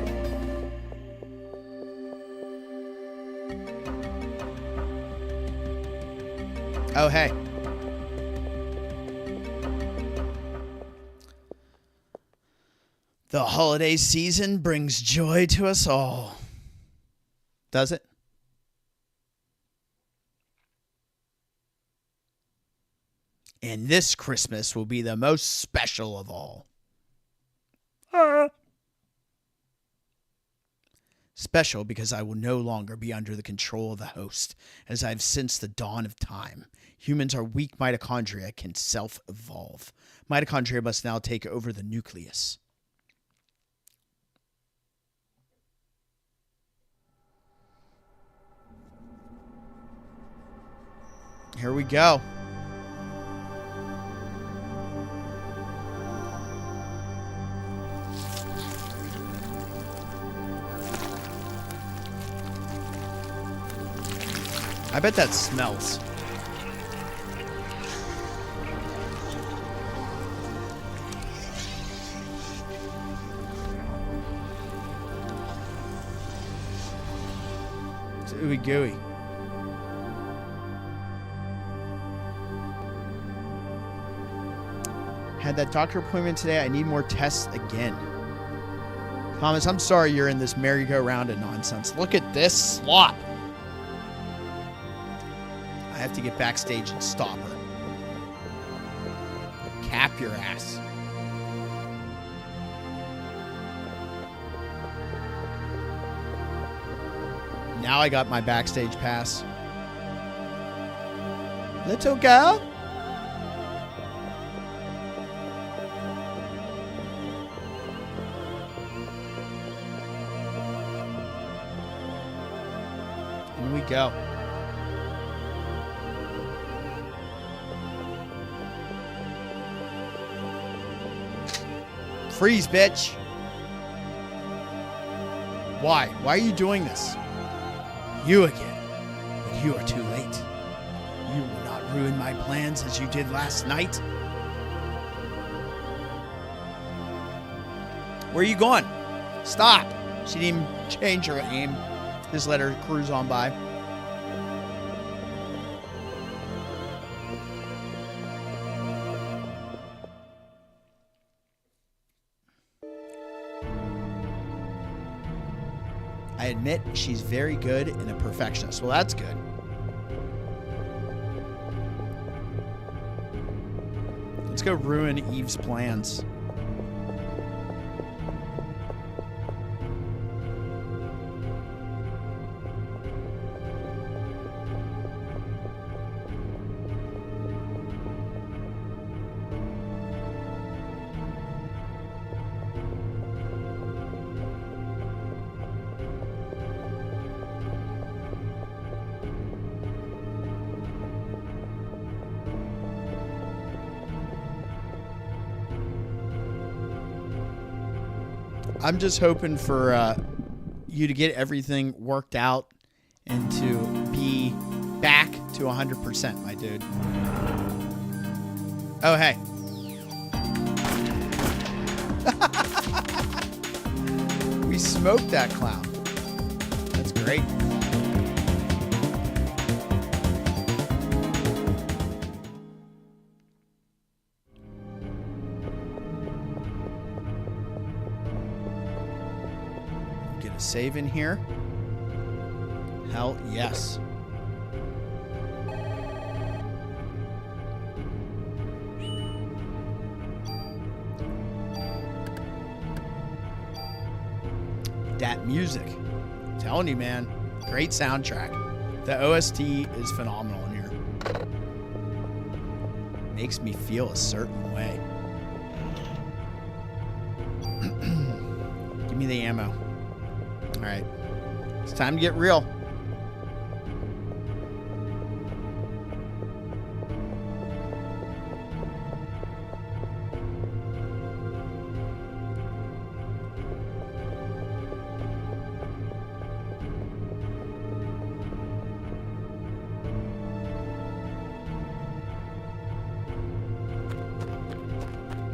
Oh, hey. The holiday season brings joy to us all. Does it? And this Christmas will be the most special of all. Special because I will no longer be under the control of the host, as I've since the dawn of time. Humans are weak mitochondria can self-evolve. Mitochondria must now take over the nucleus. Here we go. I bet that smells. It's ooey gooey. Had that doctor appointment today. I need more tests again. Thomas, I'm sorry you're in this merry-go-round of nonsense. Look at this slop. I have to get backstage and stop her. Cap your ass. Now I got my backstage pass. Little girl. Here we go. Freeze, bitch. Why? Why are you doing this? You again. But you are too late. You will not ruin my plans as you did last night. Where are you going? Stop. She didn't even change her aim. Just let her cruise on by. I admit she's very good and a perfectionist. Well, that's good. Let's go ruin Eve's plans. I'm just hoping for you to get everything worked out and to be back to 100%, my dude. Oh, hey. We smoked that clown. That's great. Save in here. Hell yes. That music. I'm telling you, man. Great soundtrack. The OST is phenomenal in here. Makes me feel a certain way. Give me the ammo. All right, it's time to get real.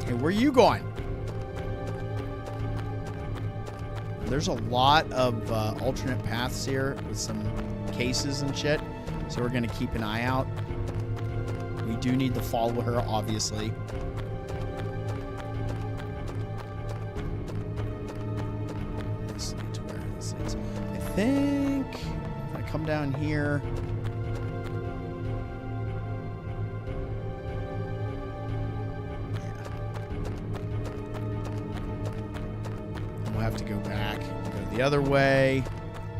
Hey, where are you going? There's a lot of alternate paths here with some cases and shit, so we're going to keep an eye out. We do need to follow her, obviously. This leads to where this leads. I think if I come down here... have to go back, go the other way,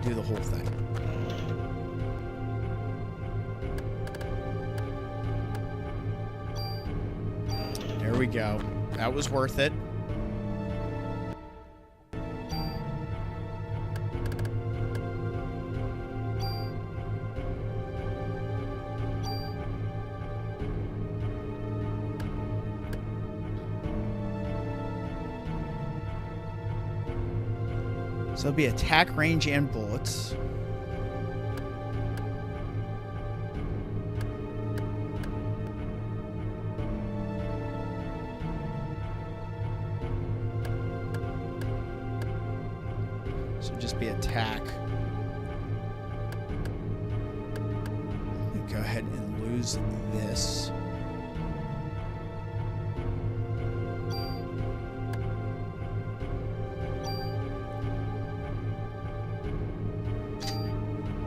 do the whole thing. There we go. That was worth it. So it'll be attack range and bullets. So just be attack. Go ahead and lose this.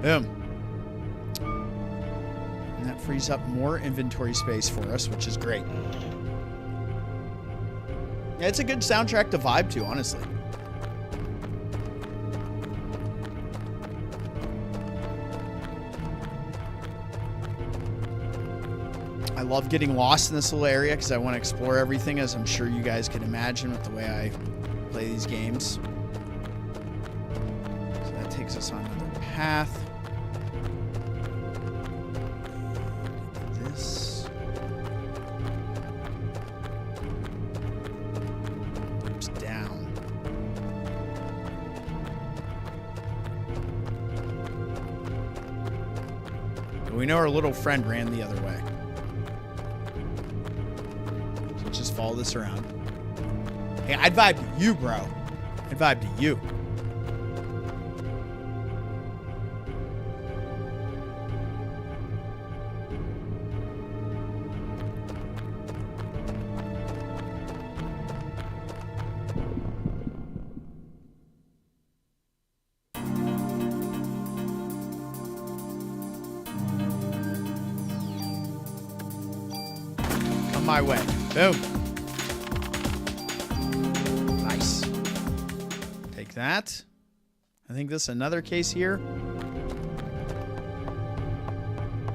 Boom. And that frees up more inventory space for us, which is great. Yeah, it's a good soundtrack to vibe to, honestly. I love getting lost in this little area because I want to explore everything, as I'm sure you guys can imagine with the way I play these games. So that takes us on another path. We know our little friend ran the other way. So let's just follow this around. Hey, I'd vibe to you, bro. I'd vibe to you. my way. Boom. Nice. Take that. I think this is another case here.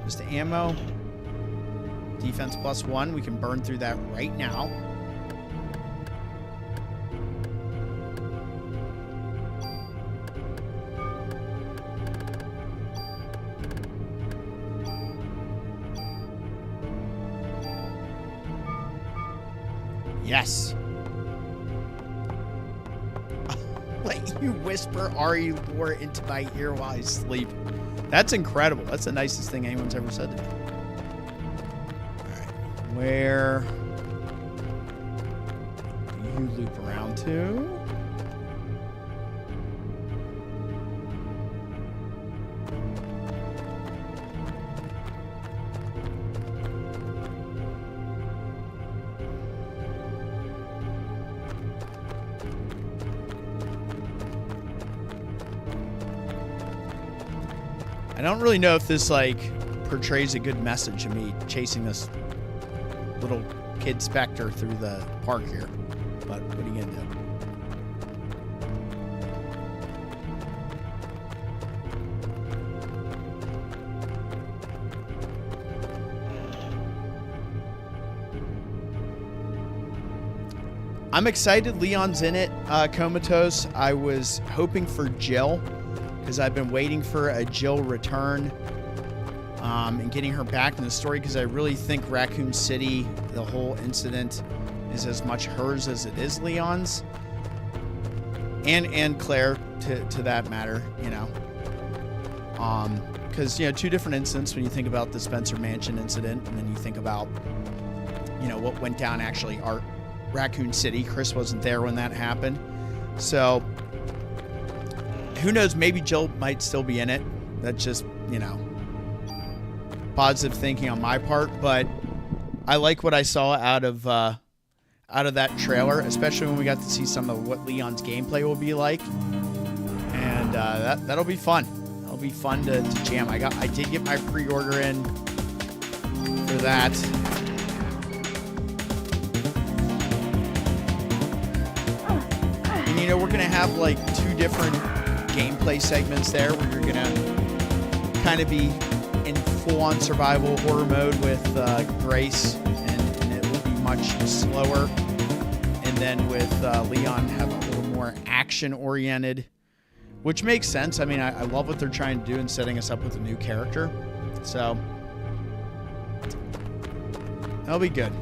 Just ammo. Defense +1. We can burn through that right now. Yes. Let you whisper Ari lore into my ear while I sleep. That's incredible. That's the nicest thing anyone's ever said to me. Alright. Where do you loop around to? I don't really know if this, like, portrays a good message of me chasing this little kid specter through the park here. But what are you going to do? I'm excited Leon's in it, Comatose. I was hoping for Jill, because I've been waiting for a Jill return and getting her back in the story, because I really think Raccoon City, the whole incident, is as much hers as it is Leon's. And Claire, to that matter, you know. Because, you know, two different incidents when you think about the Spencer Mansion incident, and then you think about, you know, what went down actually are Raccoon City. Chris wasn't there when that happened. So who knows, maybe Jill might still be in it. That's just, you know, positive thinking on my part, but I like what I saw out of that trailer, especially when we got to see some of what Leon's gameplay will be like. And that'll be fun. It'll be fun to jam. I did get my pre-order in for that. And you know, we're gonna have like two different gameplay segments there where you're gonna kind of be in full-on survival horror mode with Grace, and it will be much slower, and then with Leon have a little more action-oriented, which makes sense. I mean, I love what they're trying to do in setting us up with a new character, so that'll be good.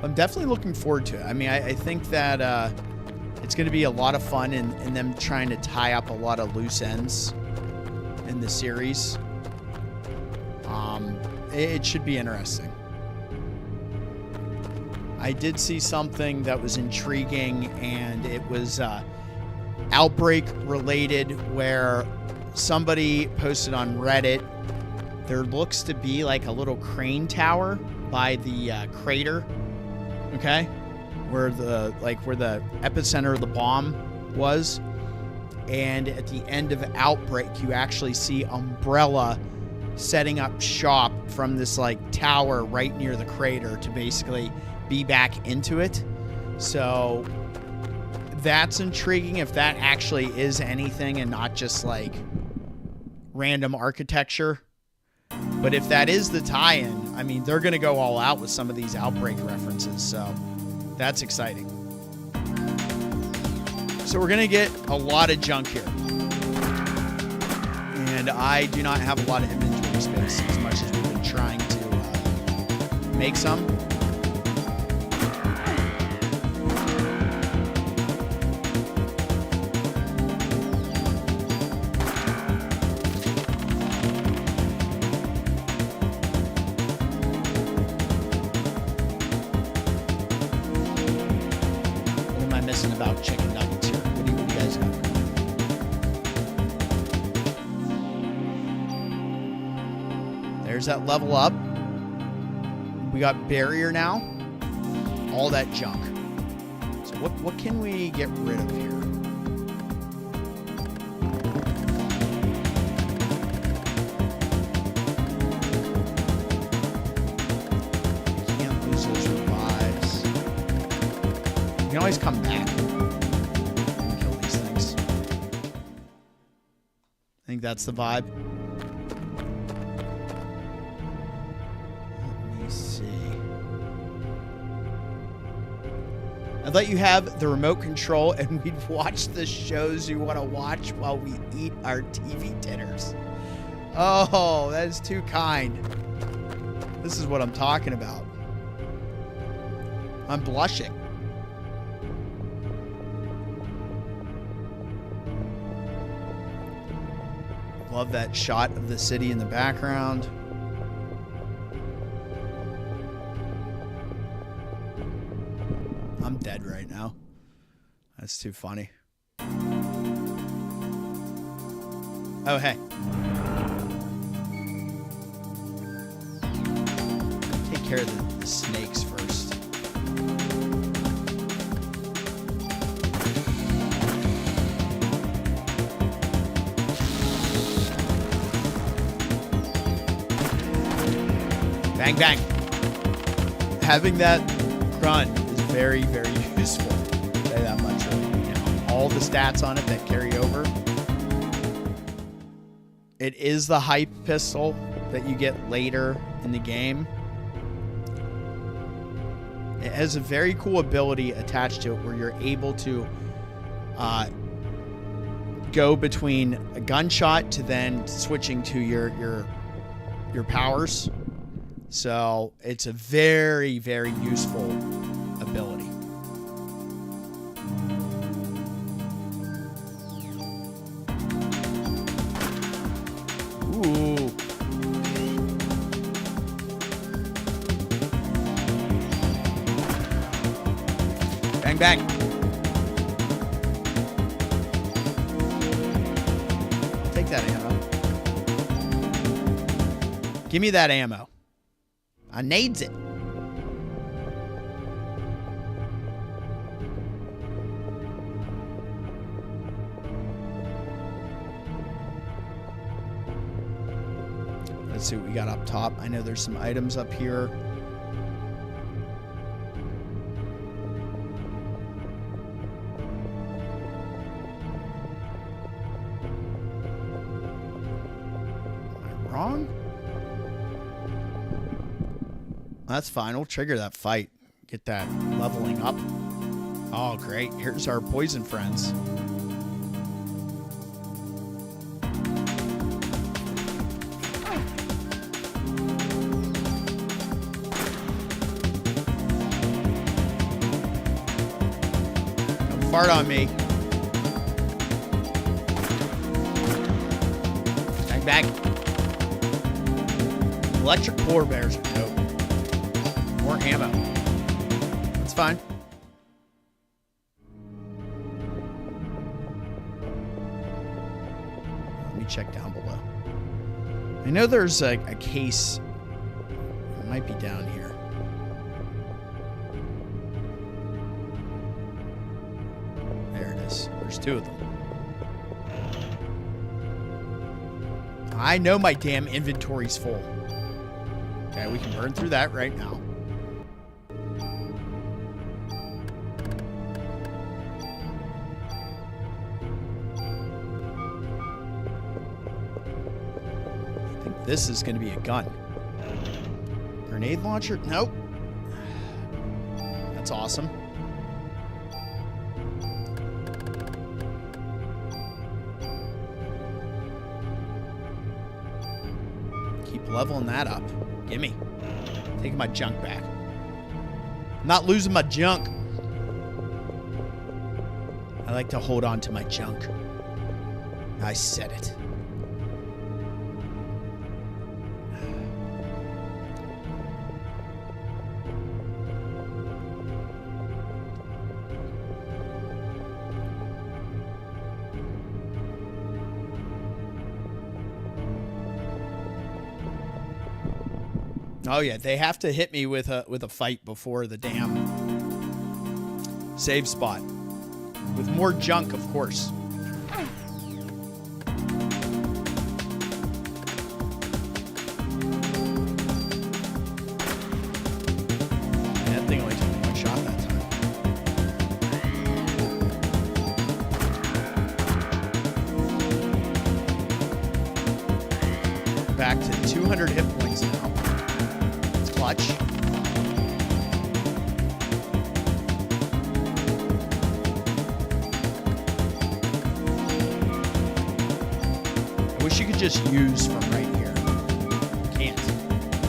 I'm definitely looking forward to it. I mean, I think that it's going to be a lot of fun in them trying to tie up a lot of loose ends in the series. It should be interesting. I did see something that was intriguing, and it was Outbreak related, where somebody posted on Reddit, there looks to be like a little crane tower by the crater. Okay, where the epicenter of the bomb was, and at the end of Outbreak, you actually see Umbrella setting up shop from this like tower right near the crater to basically be back into it. So that's intriguing if that actually is anything and not just like random architecture. But if that is the tie-in, I mean, they're going to go all out with some of these Outbreak references, so that's exciting. So we're going to get a lot of junk here. And I do not have a lot of inventory space as much as we've been trying to make some. About chicken nuggets here. What do you guys have? cars that level up. We got barrier now. All that junk. So what can we get rid of here? Can't lose those revives. You can always come back and kill these things. I think that's the vibe. Let me see. I'd let you have the remote control and we'd watch the shows you want to watch while we eat our TV dinners. Oh, that is too kind. This is what I'm talking about. I'm blushing. Love that shot of the city in the background. I'm dead right now. That's too funny. Oh, hey. Take care of the snakes first. Bang, bang. Having that run is very, very useful. I'll say that much. You know, all the stats on it that carry over. It is the hype pistol that you get later in the game. It has a very cool ability attached to it where you're able to go between a gunshot to then switching to your powers. So it's a very, very useful ability. Ooh. Bang, bang. Take that ammo. Give me that ammo. I needs it. Let's see what we got up top. I know there's some items up here. Am I wrong? That's fine. We'll trigger that fight. Get that leveling up. Oh, great. Here's our poison friends. Don't fart on me. Bang, bang. Electric polar bears are dope. More ammo. That's fine. Let me check down below. I know there's a case. It might be down here. There it is. There's two of them. I know my damn inventory's full. Okay, we can burn through that right now. This is going to be a gun. Grenade launcher? Nope. That's awesome. Keep leveling that up. Gimme. Taking my junk back. I'm not losing my junk. I like to hold on to my junk. I said it. Oh yeah, they have to hit me with a fight before the damn save spot. With more junk, of course. That thing only took one shot that time. Back to 200 hit points now. It's clutch. I wish you could just use from right here.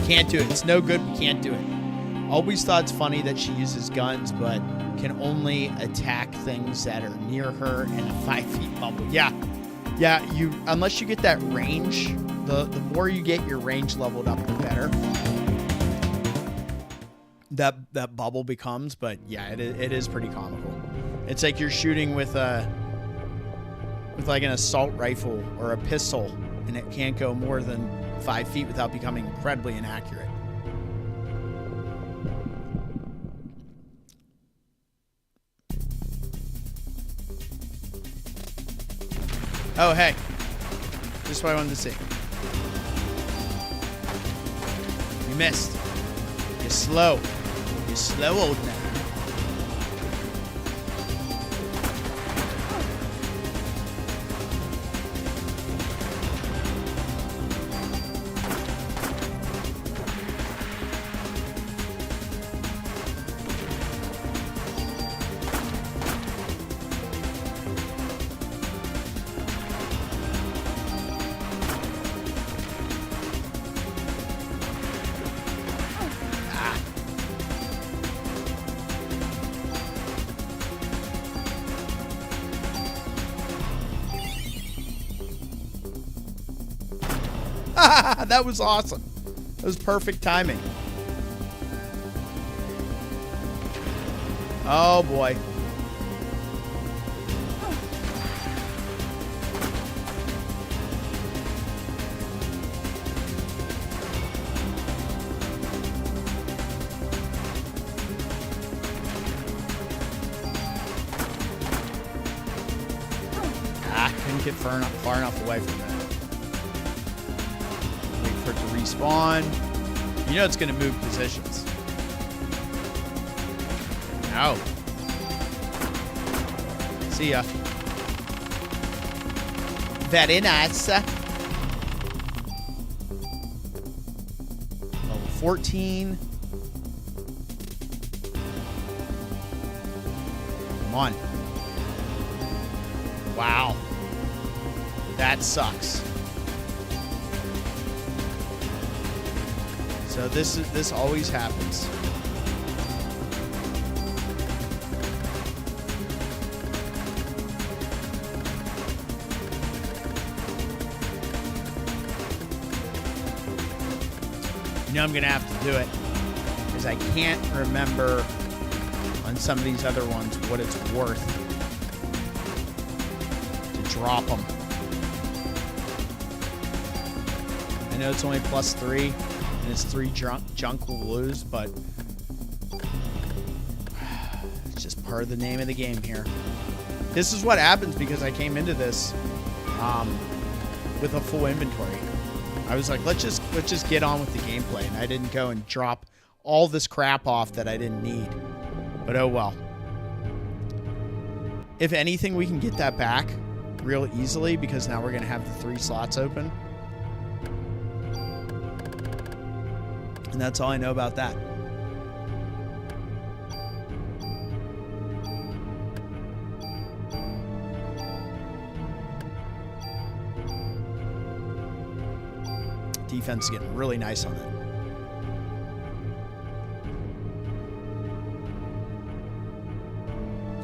Can't do it. It's no good. We can't do it. Always thought it's funny that she uses guns, but can only attack things that are near her in a 5 feet bubble. Yeah. Yeah, unless you get that range, the more you get your range leveled up, the better. That bubble becomes, but yeah, it is pretty comical. It's like you're shooting with like an assault rifle or a pistol, and it can't go more than 5 feet without becoming incredibly inaccurate. Oh, hey. Just what I wanted to see. You missed. You're slow. You're slow, old man. That was awesome. That was perfect timing. Oh boy. Couldn't get far enough away from that. For it to respawn. You know it's going to move positions. No. See ya. Very nice. Level 14. Come on. Wow. That sucks. So this always happens. You know I'm gonna have to do it because I can't remember on some of these other ones what it's worth to drop them. I know it's only +3. It's 3 junk we'll lose, but it's just part of the name of the game here. This is what happens because I came into this with a full inventory. I was like, let's just get on with the gameplay, and I didn't go and drop all this crap off that I didn't need. But oh well. If anything, we can get that back real easily because now we're gonna have the 3 slots open. And that's all I know about that. Defense is getting really nice on it.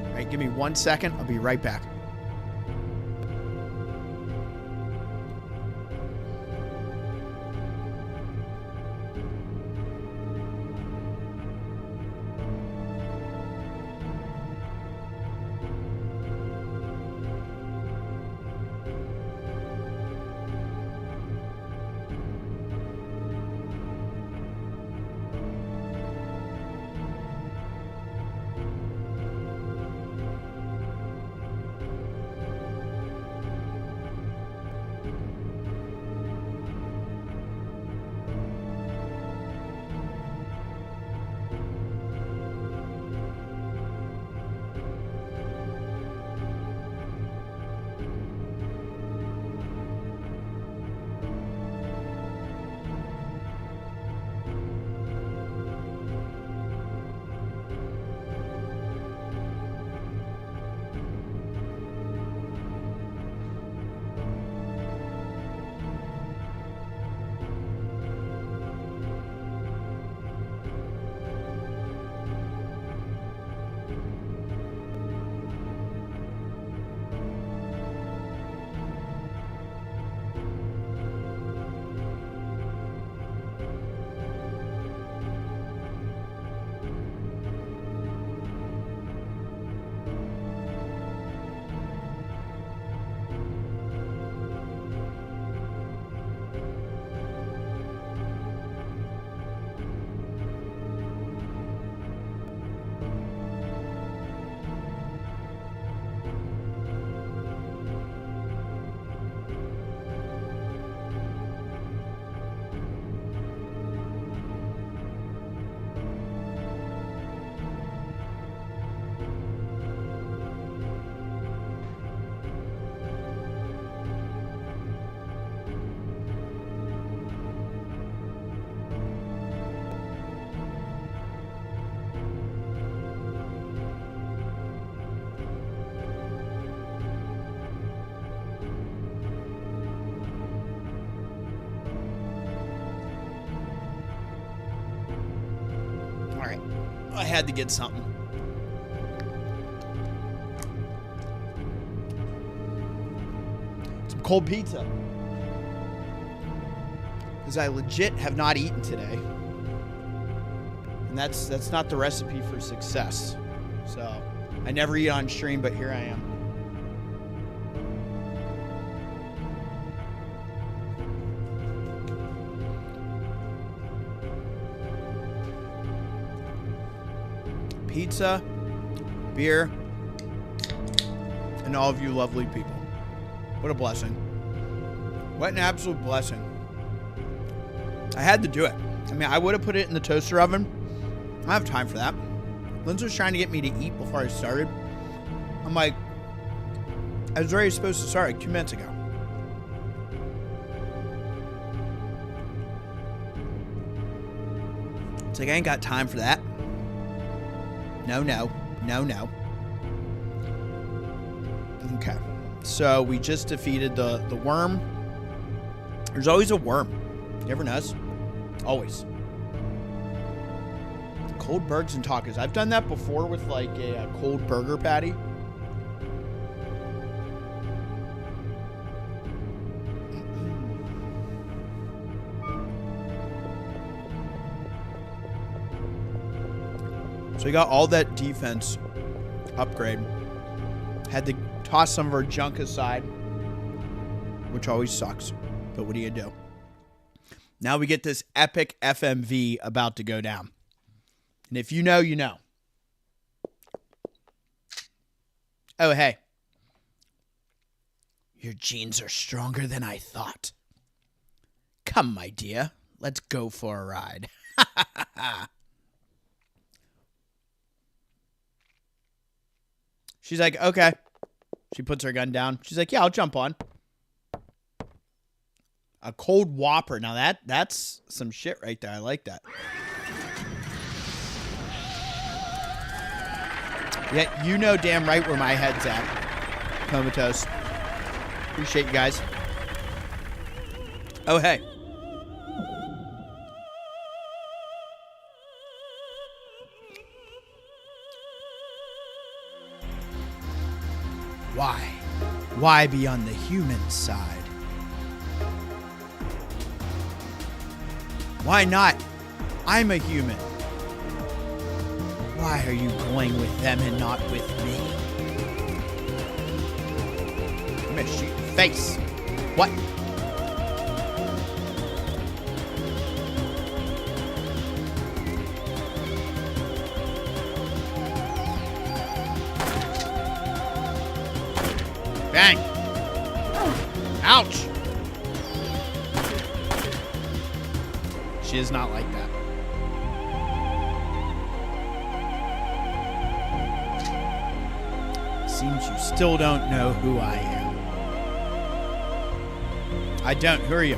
All right, give me 1 second. I'll be right back. right. I had to get something. Some cold pizza. Because I legit have not eaten today. And that's not the recipe for success. So, I never eat on stream, but here I am. Pizza, beer, and all of you lovely people. What a blessing. What an absolute blessing. I had to do it. I mean, I would have put it in the toaster oven. I don't have time for that. Lindsay was trying to get me to eat before I started. I'm like, I was already supposed to start like 2 minutes ago. It's like, I ain't got time for that. No. Okay. So we just defeated the worm. There's always a worm. You ever notice? Always. Cold burgers and tacos. I've done that before with like a cold burger patty. So we got all that defense upgrade. Had to toss some of our junk aside, which always sucks. But what do you do? Now we get this epic FMV about to go down. And if you know, you know. Oh, hey. Your genes are stronger than I thought. Come, my dear. Let's go for a ride. She's like, okay. She puts her gun down. She's like, yeah, I'll jump on. A cold Whopper. Now that's some shit right there. I like that. Yeah, you know damn right where my head's at. Comatose. Appreciate you guys. Oh, hey. Why? Why be on the human side? Why not? I'm a human. Why are you going with them and not with me? I'm gonna shoot your face. What? Bang! Ouch! She is not like that. Seems you still don't know who I am. I don't. Who are you?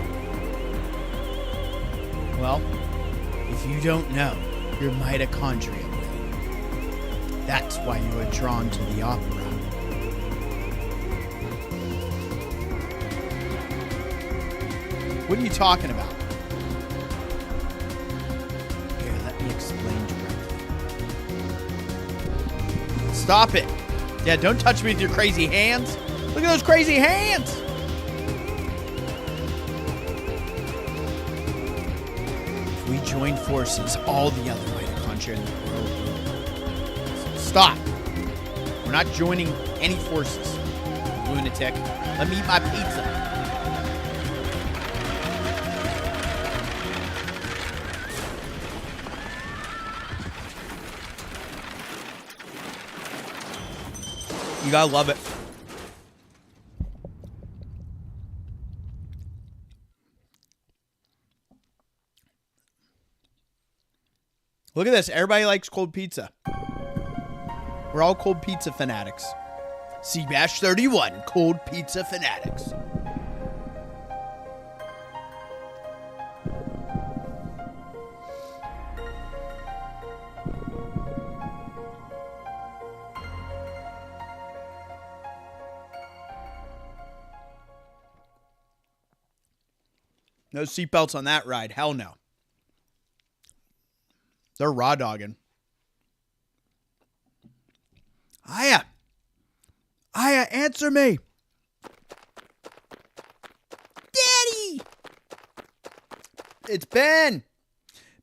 Well, if you don't know, you're mitochondria. That's why you are drawn to the opera. What are you talking about? Here, let me explain directly. Stop it. Yeah, don't touch me with your crazy hands. Look at those crazy hands. If we join forces, all the other mitochondria in the world will. Stop. We're not joining any forces. Lunatic. Let me eat my pizza. You gotta love it. Look at this. Everybody likes cold pizza. We're all cold pizza fanatics. Seabash 31, cold pizza fanatics. No seatbelts on that ride. Hell no. They're raw dogging. Aya, answer me. Daddy. It's Ben.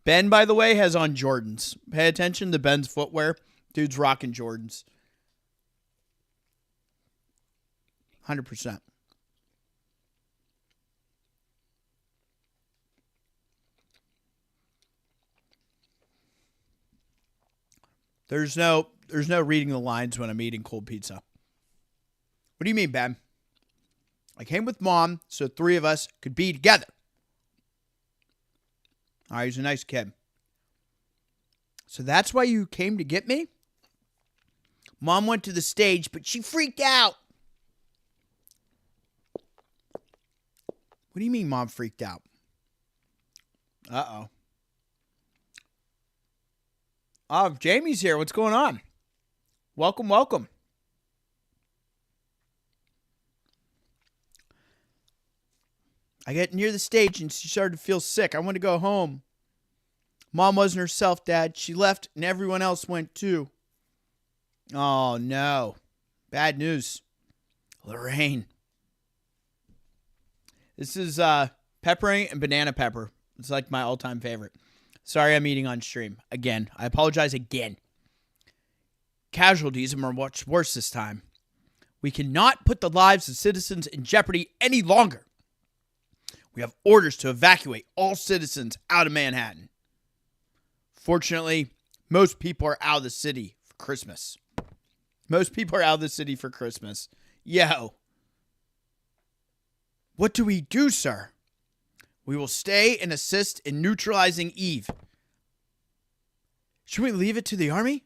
Ben, by the way, has on Jordans. Pay attention to Ben's footwear. Dude's rocking Jordans. 100%. There's no reading the lines when I'm eating cold pizza. What do you mean, Ben? I came with Mom so 3 of us could be together. All right, he's a nice kid. So that's why you came to get me? Mom went to the stage, but she freaked out. What do you mean Mom freaked out? Uh-oh. Oh, Jamie's here. What's going on? Welcome, welcome. I get near the stage and she started to feel sick. I want to go home. Mom wasn't herself, Dad. She left and everyone else went too. Oh, no. Bad news. Lorraine. This is pepperoni and banana pepper. It's like my all-time favorite. Sorry I'm eating on stream. Again. I apologize again. Casualties are much worse this time. We cannot put the lives of citizens in jeopardy any longer. We have orders to evacuate all citizens out of Manhattan. Fortunately, most people are out of the city for Christmas. Yo. What do we do, sir? We will stay and assist in neutralizing Eve. Should we leave it to the army?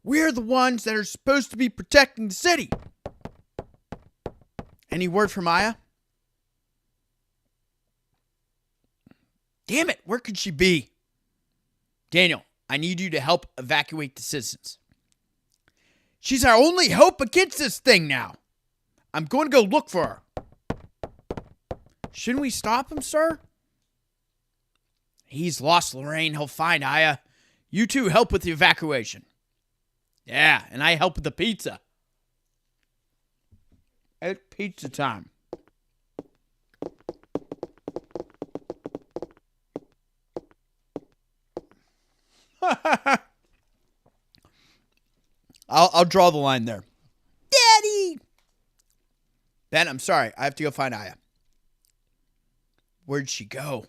We're the ones that are supposed to be protecting the city. Any word from Aya? Damn it, where could she be? Daniel, I need you to help evacuate the citizens. She's our only hope against this thing now. I'm going to go look for her. Shouldn't we stop him, sir? He's lost, Lorraine. He'll find Aya. You two help with the evacuation. Yeah, and I help with the pizza. It's pizza time. I'll draw the line there. Daddy! Ben, I'm sorry. I have to go find Aya. Where'd she go?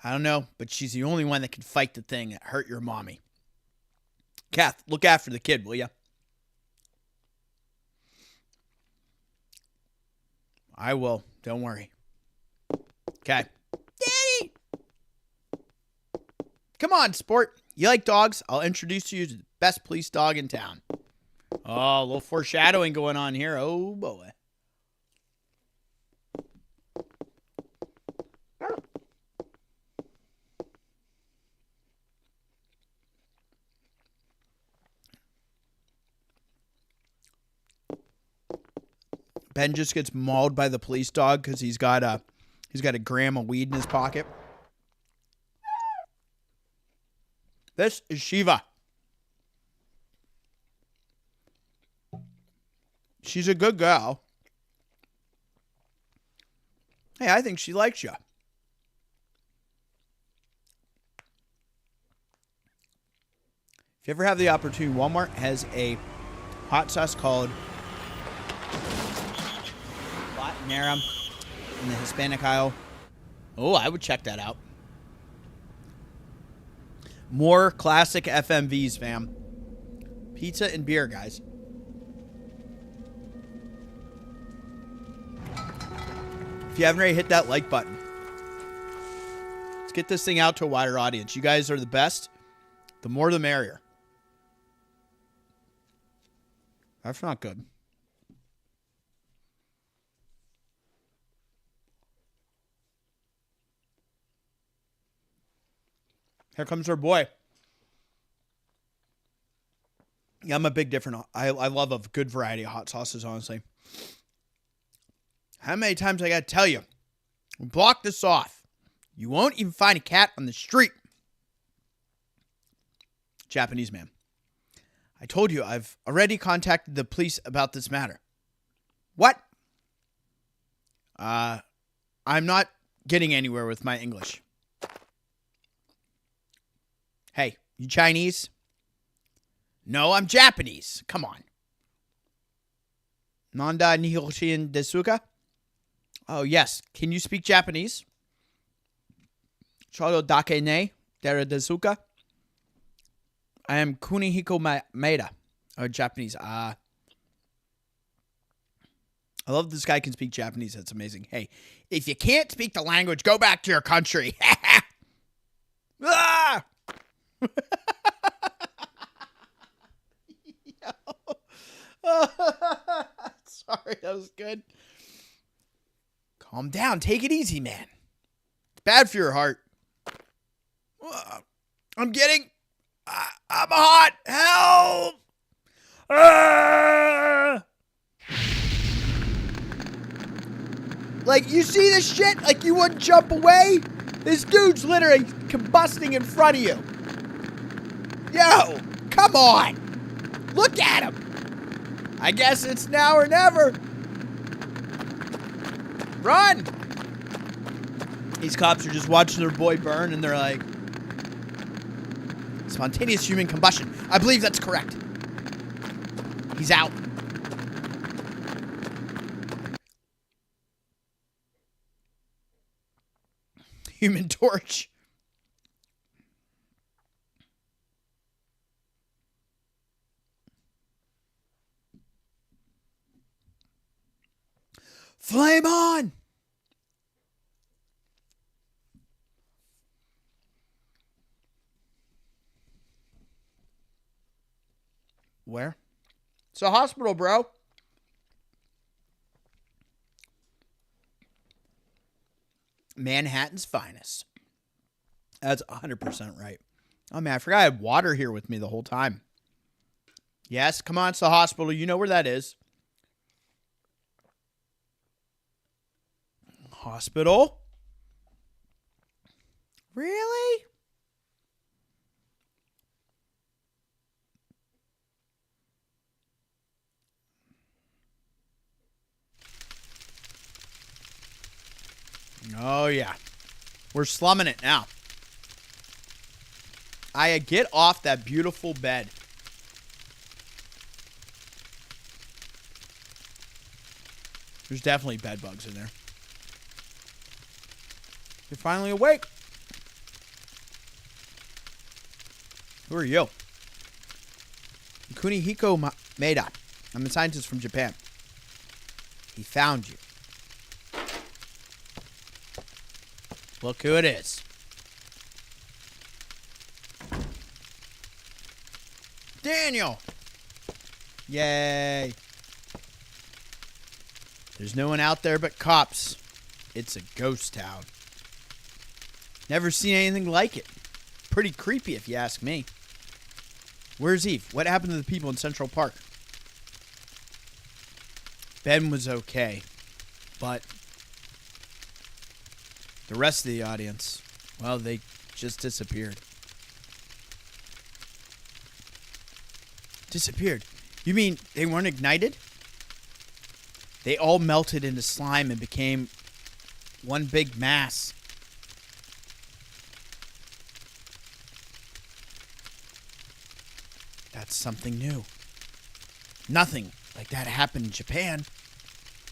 I don't know, but she's the only one that can fight the thing that hurt your mommy. Kath, look after the kid, will ya? I will. Don't worry. Okay. Daddy! Come on, sport. You like dogs? I'll introduce you to the best police dog in town. Oh, a little foreshadowing going on here. Oh, boy. Ben just gets mauled by the police dog because he's got a gram of weed in his pocket. This is Shiva. She's a good girl. Hey, I think she likes you. If you ever have the opportunity, Walmart has a hot sauce called Latinera in the Hispanic aisle. Oh, I would check that out. More classic FMVs, fam. Pizza and beer, guys. If you haven't already, hit that like button. Let's get this thing out to a wider audience. You guys are the best. The more the merrier. That's not good. Here comes our boy. Yeah, I'm a big different. I love a good variety of hot sauces, honestly. How many times I got to tell you? Block this off. You won't even find a cat on the street. Japanese man. I told you I've already contacted the police about this matter. What? I'm not getting anywhere with my English. Hey, you Chinese? No, I'm Japanese. Come on. Nanda Nihonshin Desuka? Oh, yes. Can you speak Japanese? Choro dake ne dera desuka? I am Kunihiko Maeda. Or Japanese. I love this guy can speak Japanese. That's amazing. Hey, if you can't speak the language, go back to your country. Ah! Sorry, that was good. Calm down. Take it easy, man. It's bad for your heart. I'm getting... I'm hot. Help! Like, you see this shit? Like, you wouldn't jump away? This dude's literally combusting in front of you. Yo, come on. Look at him. I guess it's now or never. Run. These cops are just watching their boy burn, and they're like, spontaneous human combustion. I believe that's correct. He's out. Human Torch. Flame on! Where? It's a hospital, bro. Manhattan's finest. That's 100% right. Oh, man, I forgot I had water here with me the whole time. Yes, come on, it's the hospital. You know where that is. Hospital? Really? Oh, yeah. We're slumming it now. Aya, get off that beautiful bed. There's definitely bed bugs in there. You're finally awake. Who are you? Kunihiko Maeda. I'm a scientist from Japan. He found you. Look who it is. Daniel! Yay. There's no one out there but cops. It's a ghost town. Never seen anything like it. Pretty creepy if you ask me. Where's Eve? What happened to the people in Central Park? Ben was okay, but the rest of the audience, well, they just disappeared. Disappeared? You mean they weren't ignited? They all melted into slime and became one big mass. That's something new. Nothing like that happened in Japan.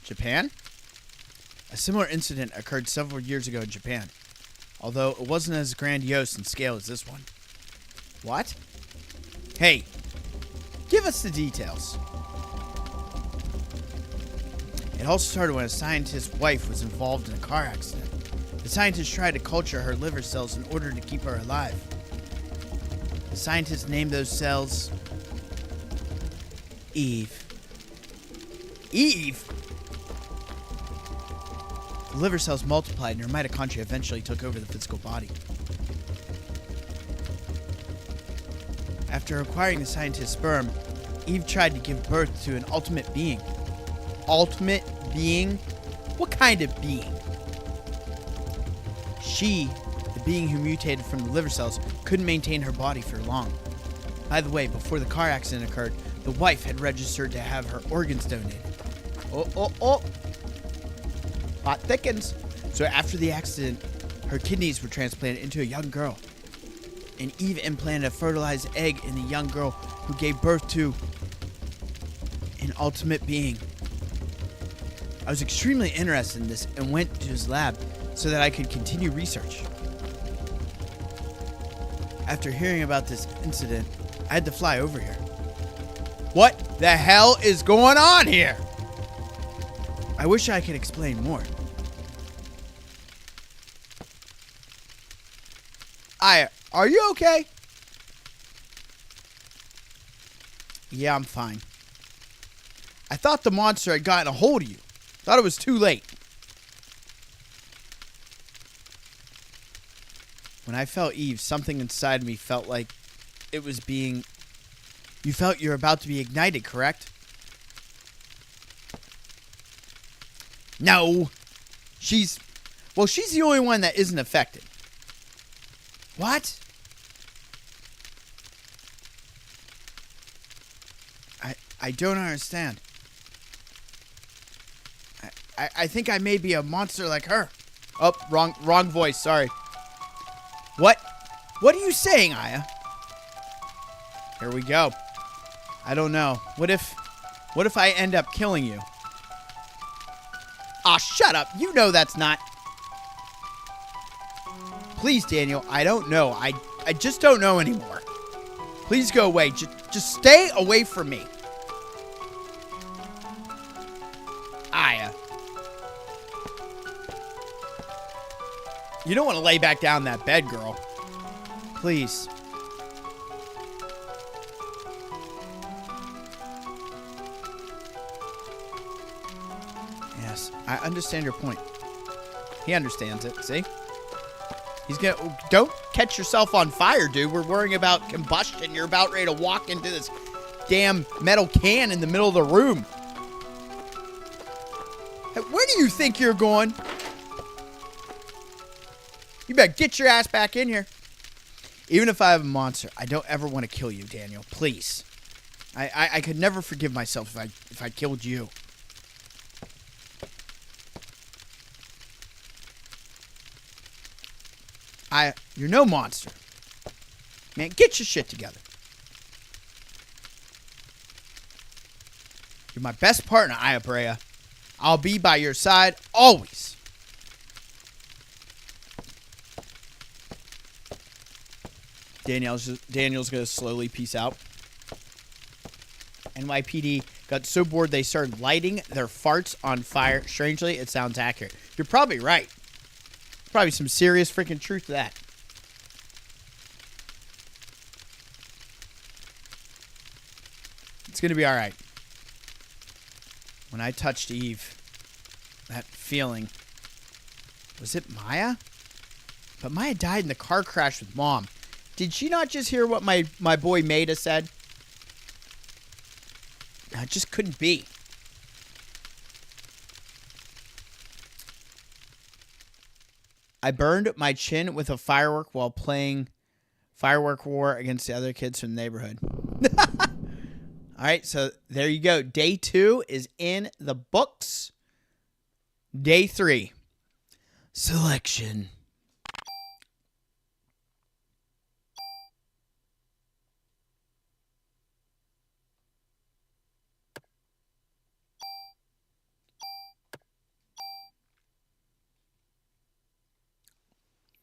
Japan? A similar incident occurred several years ago in Japan, although it wasn't as grandiose in scale as this one. What? Hey, give us the details. It all started when a scientist's wife was involved in a car accident. The scientist tried to culture her liver cells in order to keep her alive. The scientist named those cells Eve. Eve? The liver cells multiplied and her mitochondria eventually took over the physical body. After acquiring the scientist's sperm, Eve tried to give birth to an ultimate being. Ultimate being? What kind of being? She, the being who mutated from the liver cells, couldn't maintain her body for long. By the way, before the car accident occurred, the wife had registered to have her organs donated. Oh. Plot thickens. So after the accident, her kidneys were transplanted into a young girl. And Eve implanted a fertilized egg in the young girl who gave birth to an ultimate being. I was extremely interested in this and went to his lab so that I could continue research. After hearing about this incident, I had to fly over here. What the hell is going on here? I wish I could explain more. Aya, are you okay? Yeah, I'm fine. I thought the monster had gotten a hold of you. Thought it was too late. When I felt Eve, something inside me felt like it was being... You felt you're about to be ignited, correct? No. She's the only one that isn't affected. What? I don't understand. I think I may be a monster like her. Oh, wrong voice, sorry. What are you saying, Aya? Here we go. I don't know. What if I end up killing you? Aw, shut up. You know that's not. Please, Daniel, I don't know. I just don't know anymore. Please go away. Just stay away from me. Aya. You don't want to lay back down that bed, girl. Please. Yes, I understand your point. He understands it, see? He's gonna... Don't catch yourself on fire, dude. We're worrying about combustion. You're about ready to walk into this damn metal can in the middle of the room. Hey, where do you think you're going? You better get your ass back in here. Even if I have a monster, I don't ever want to kill you, Daniel. Please. I could never forgive myself if I killed you. You're no monster. Man, get your shit together. You're my best partner, Aya Brea. I'll be by your side always. Daniel's going to slowly peace out. NYPD got so bored they started lighting their farts on fire. Strangely, it sounds accurate. You're probably right. Probably some serious freaking truth to that. It's going to be all right. When I touched Eve, that feeling, was it Maya? But Maya died in the car crash with Mom. Did she not just hear what my boy Maida said? It just couldn't be. I burned my chin with a firework while playing Firework War against the other kids from the neighborhood. All right, so there you go. Day 2 is in the books. Day 3. Selection.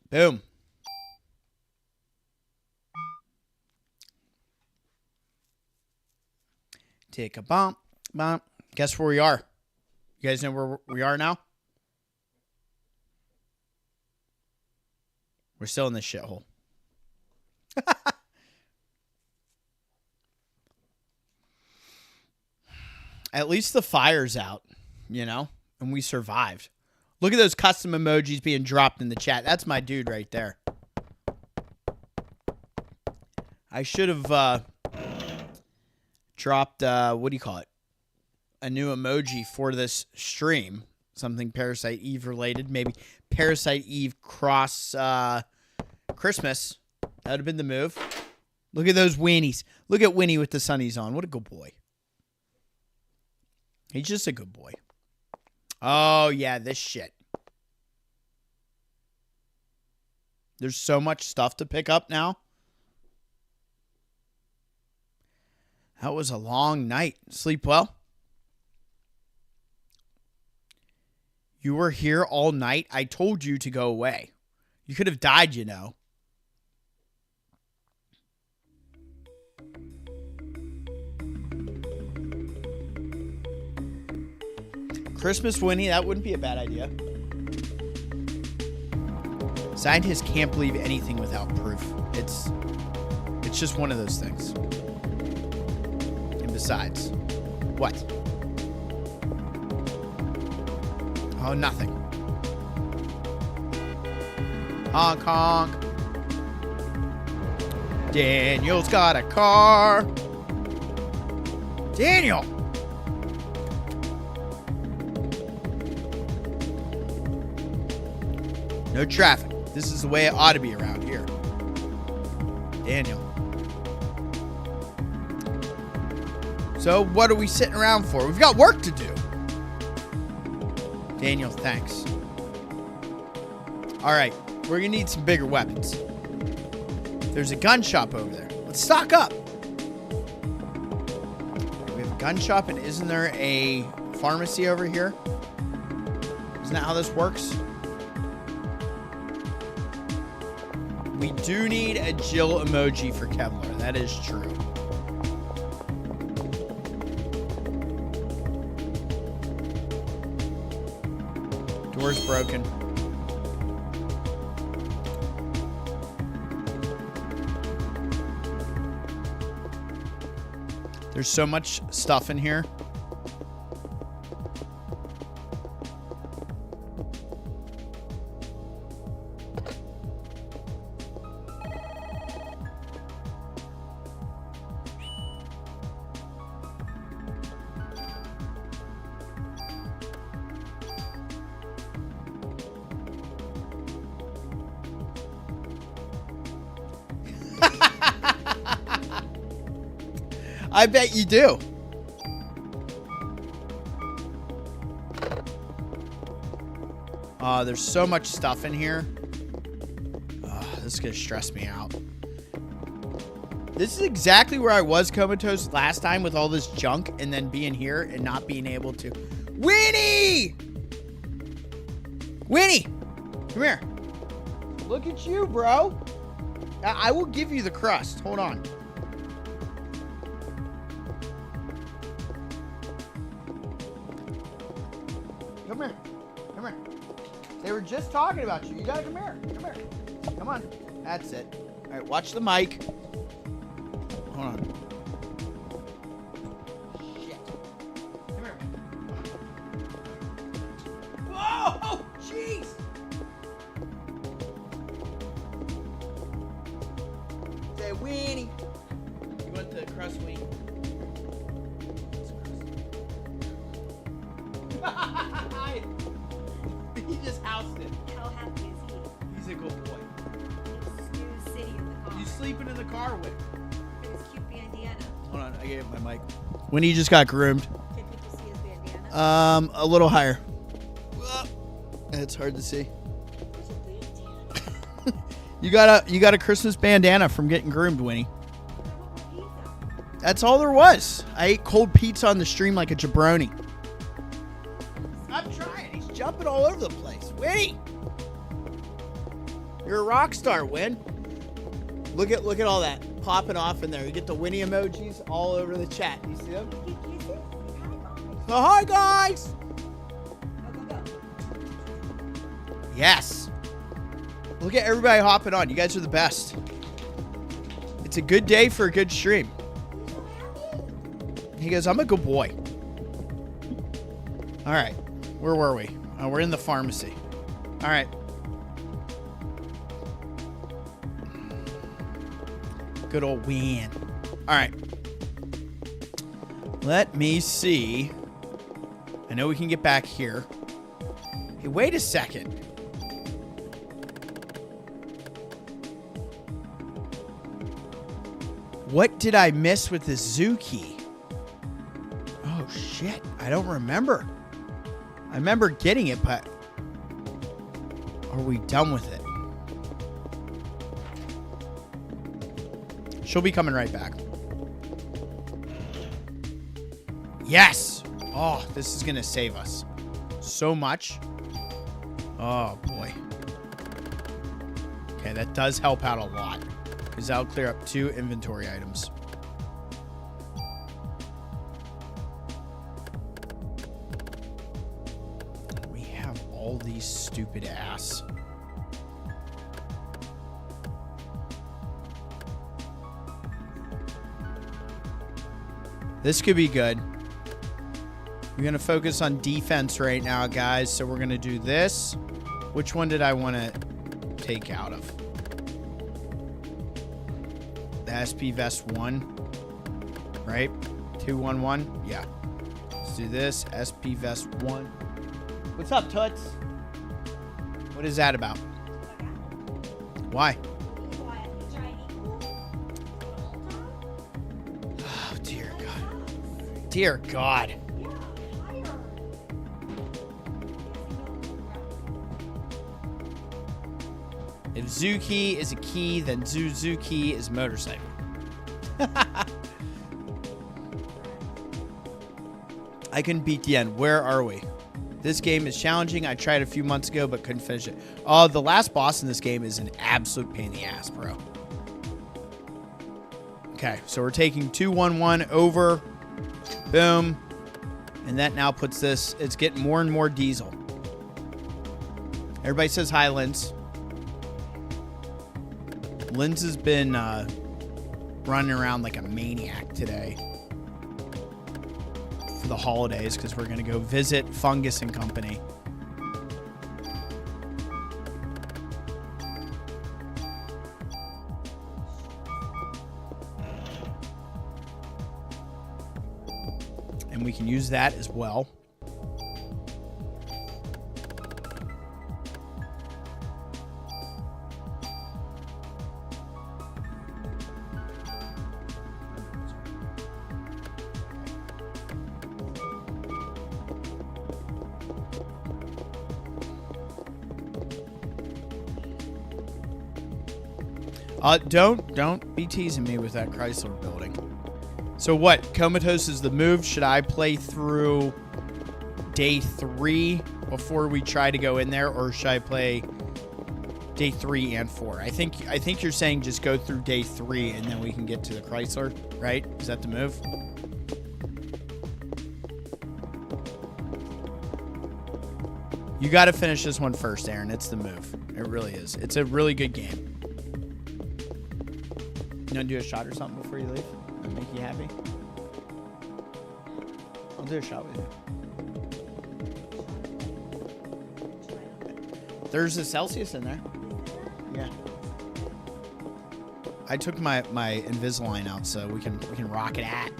Boom. Take a bump. Guess where we are? You guys know where we are now? We're still in this shithole. At least the fire's out, you know? And we survived. Look at those custom emojis being dropped in the chat. That's my dude right there. I should have dropped, what do you call it? A new emoji for this stream. Something Parasite Eve related. Maybe Parasite Eve cross Christmas. That would have been the move. Look at those weenies. Look at Winnie with the sunnies on. What a good boy. He's just a good boy. Oh, yeah, this shit. There's so much stuff to pick up now. That was a long night. Sleep well? You were here all night? I told you to go away. You could have died, you know. Christmas Winnie, that wouldn't be a bad idea. Scientists can't believe anything without proof. It's just one of those things. And besides, what? Oh, nothing. Honk, honk. Daniel's got a car. Daniel! No traffic. This is the way it ought to be around here. Daniel. So, what are we sitting around for? We've got work to do. Daniel, thanks. Alright, we're going to need some bigger weapons. There's a gun shop over there. Let's stock up. We have a gun shop, and isn't there a pharmacy over here? Isn't that how this works? We do need a Jill emoji for Kevlar. That is true. Door's broken. There's so much stuff in here. I bet you do. There's so much stuff in here. This is going to stress me out. This is exactly where I was comatose last time with all this junk and then being here and not being able to. Winnie! Winnie! Come here. Look at you, bro. I will give you the crust. Hold on. Come here. Come here. They were just talking about you. You gotta come here. Come here. Come on. That's it. All right, watch the mic. Hold on. Shit. Come here. Whoa! Jeez! Say, Winnie. You want the crust, Winnie? He just housed it. How happy is he? He's a good boy. Snooze City in the car. You sleeping in the car with? It was cute bandana. Hold on, I gave my mic. When he just got groomed. Can people see his bandana? A little higher. It's hard to see. Where's a bandana? You got a Christmas bandana from getting groomed, Winnie. I want more pizza. That's all there was. I ate cold pizza on the stream like a jabroni. I'm trying. He's jumping all over the place. Winnie! You're a rock star, Win. Look at all that popping off in there. You get the Winnie emojis all over the chat. You see them? Give kisses. So, hi, Hi, guys. guys! Go, go, go. Yes. Look at everybody hopping on. You guys are the best. It's a good day for a good stream. He's so happy. He goes, I'm a good boy. All right. Where were we? Oh, we're in the pharmacy. All right. Good old Win. All right. Let me see. I know we can get back here. Hey, wait a second. What did I miss with the zoo key? Oh, shit. I don't remember. I remember getting it, but are we done with it? She'll be coming right back. Yes! Oh, this is going to save us so much. Oh, boy. Okay, that does help out a lot. Because that'll clear up 2 inventory items. We have all these stupid ass. This could be good. We're going to focus on defense right now, guys. So we're going to do this. Which one did I want to take out of? The SP Vest 1. Right? 211? Yeah. Let's do this. SP Vest 1. What's up, Toots? What is that about? Why? Oh, dear God. Dear God. If Zuki is a key, then Zuzuki is motorcycle. I couldn't beat the end. Where are we? This game is challenging. I tried a few months ago, but couldn't finish it. Oh, the last boss in this game is an absolute pain in the ass, bro. Okay, so we're taking 211 over. Boom. And that now puts this, it's getting more and more diesel. Everybody says hi, Linz. Linz has been running around like a maniac today for the holidays because we're going to go visit Fungus and Company. And we can use that as well. Don't be teasing me with that Chrysler building. So what? Comatose is the move. Should I play through day 3 before we try to go in there, or should I play day 3 and 4? I think you're saying just go through day 3 and then we can get to the Chrysler, right? Is that the move? You got to finish this one first, Aaron. It's the move. It really is. It's a really good game. You want to do a shot or something before you leave? That'll make you happy? I'll do a shot with you. There's a Celsius in there. Yeah. I took my Invisalign out so we can rock it at.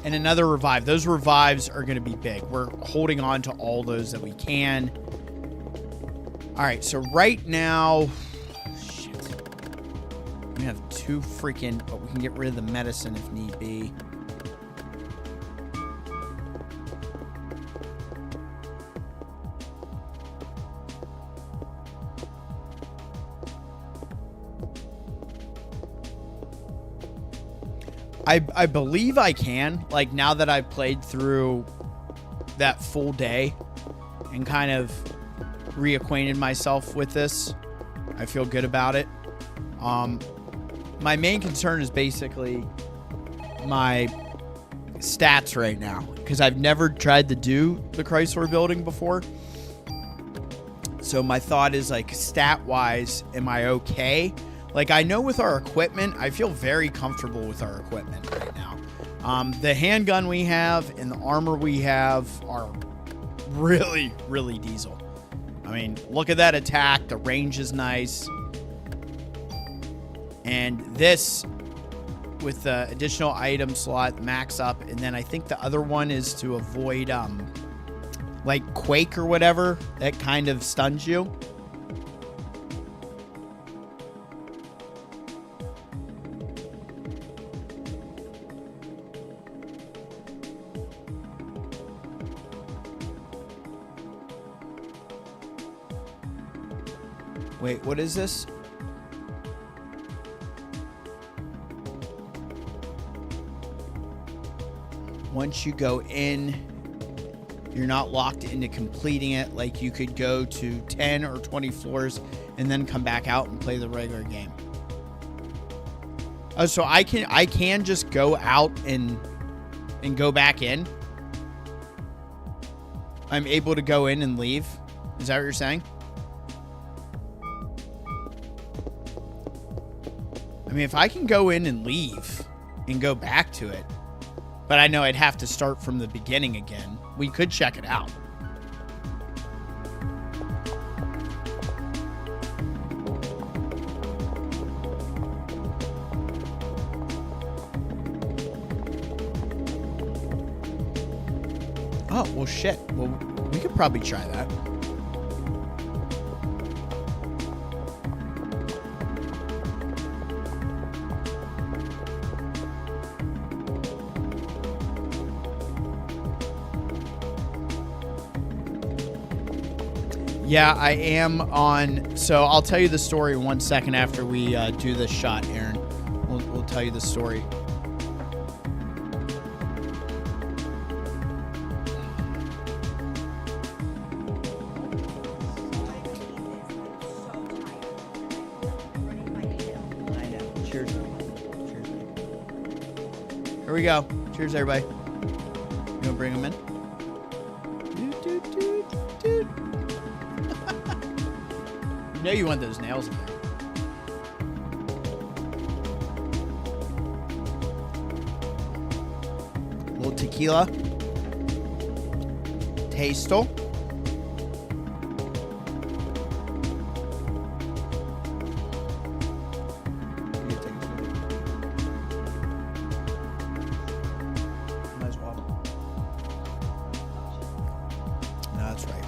And another revive. Those revives are going to be big. We're holding on to all those that we can. All right, so right now, shit. We have 2 freaking, but we can get rid of the medicine if need be. I believe I can, like now that I've played through that full day and kind of reacquainted myself with this. I feel good about it. My main concern is basically my stats right now because I've never tried to do the Chrysler building before. So my thought is like stat wise, am I okay? Like I know with our equipment, I feel very comfortable with our equipment right now. The handgun we have and the armor we have are really, really diesel. I mean, look at that attack. The range is nice. And this, with the additional item slot, max up. And then I think the other one is to avoid, like, Quake or whatever. That kind of stuns you. Wait, what is this? Once you go in, you're not locked into completing it. Like you could go to 10 or 20 floors and then come back out and play the regular game. Oh, so I can just go out and go back in. I'm able to go in and leave. Is that what you're saying? I mean, if I can go in and leave and go back to it, but I know I'd have to start from the beginning again. We could check it out. Oh, well, shit. Well, we could probably try that. Yeah, I am on. So I'll tell you the story in 1 second after we do this shot, Aaron. We'll tell you the story. I know. Cheers. Cheers. Here we go. Cheers, everybody. You gonna bring them in? Dude. You know you want those nails in there. A little tequila. Tastel. Might as well. No, that's right.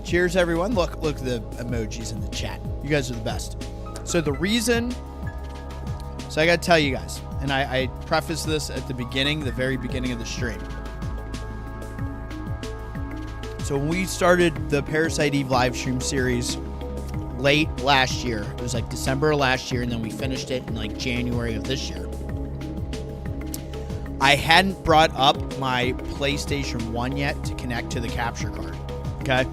Cheers, everyone. Look at the emojis in the chat. You guys are the best. So the reason... So I got to tell you guys, and I prefaced this at the beginning, the very beginning of the stream. So when we started the Parasite Eve live stream series late last year, it was like December of last year, and then we finished it in like January of this year. I hadn't brought up my PlayStation 1 yet to connect to the capture card. Okay?